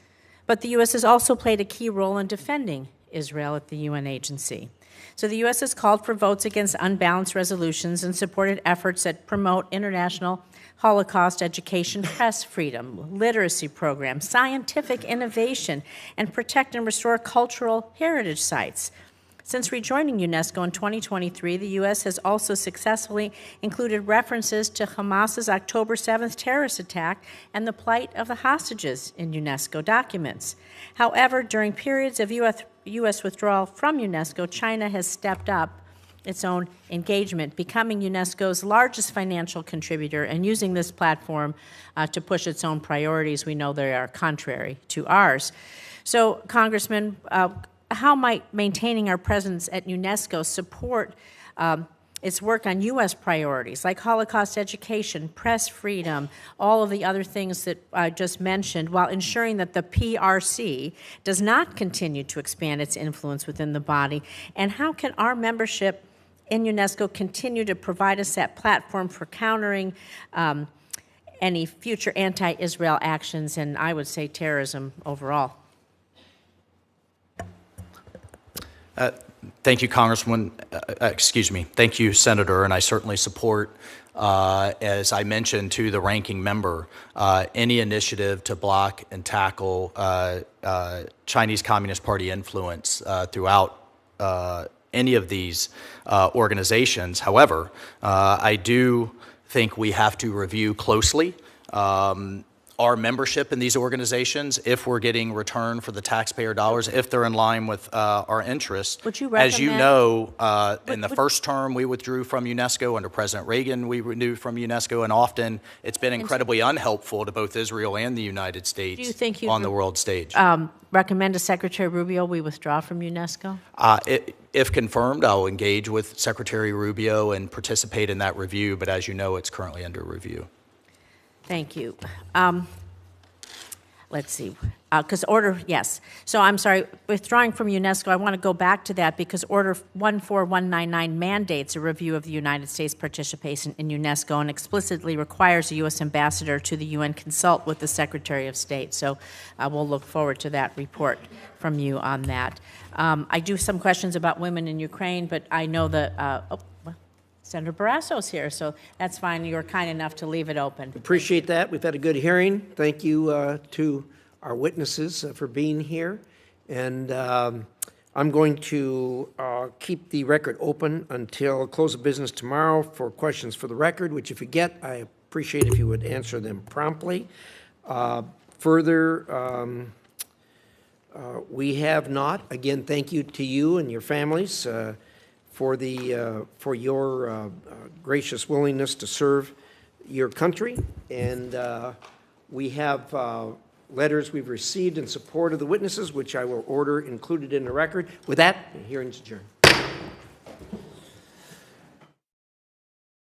But the U.S. has also played a key role in defending Israel at the UN agency. So the U.S. has called for votes against unbalanced resolutions and supported efforts that promote international Holocaust education, press freedom, literacy programs, scientific innovation, and protect and restore cultural heritage sites. Since rejoining UNESCO in 2023, the U.S. has also successfully included references to Hamas's October 7th terrorist attack and the plight of the hostages in UNESCO documents. However, during periods of U.S. withdrawal from UNESCO, China has stepped up its own engagement, becoming UNESCO's largest financial contributor and using this platform to push its own priorities. We know they are contrary to ours. So, Congressman, how might maintaining our presence at UNESCO support its work on U.S. priorities like Holocaust education, press freedom, all of the other things that I just mentioned, while ensuring that the PRC does not continue to expand its influence within the body? And how can our membership in UNESCO continue to provide us that platform for countering any future anti-Israel actions and, I would say, terrorism overall? Thank you, Congressman. Thank you, Senator, and I certainly support, as I mentioned to the ranking member, any initiative to block and tackle Chinese Communist Party influence throughout any of these organizations. However, I do think we have to review closely our membership in these organizations, if we're getting return for the taxpayer dollars, if they're in line with our interests. Would you recommend, as you know, in the first term, we withdrew from UNESCO. Under President Reagan, we renewed from UNESCO, and often it's been incredibly unhelpful to both Israel and the United States do you think on the world stage. Recommend to Secretary Rubio we withdraw from UNESCO? If confirmed, I'll engage with Secretary Rubio and participate in that review, but as you know, it's currently under review. Thank you. Let's see, because yes. So I'm sorry, withdrawing from UNESCO, I want to go back to that because Order 14199 mandates a review of the United States participation in UNESCO and explicitly requires a U.S. ambassador to the UN consult with the Secretary of State. So we'll look forward to that report from you on that. I do have some questions about women in Ukraine, but I know that Senator Barrasso's here, so that's fine. You were kind enough to leave it open. Appreciate that. We've had a good hearing. Thank you to our witnesses for being here. And I'm going to keep the record open until close of business tomorrow for questions for the record, which if you get, I appreciate if you would answer them promptly. Further, we have not. Again, thank you to you and your families for your gracious willingness to serve your country, and we have letters we've received in support of the witnesses, which I will order included in the record. With that, the hearing's adjourned.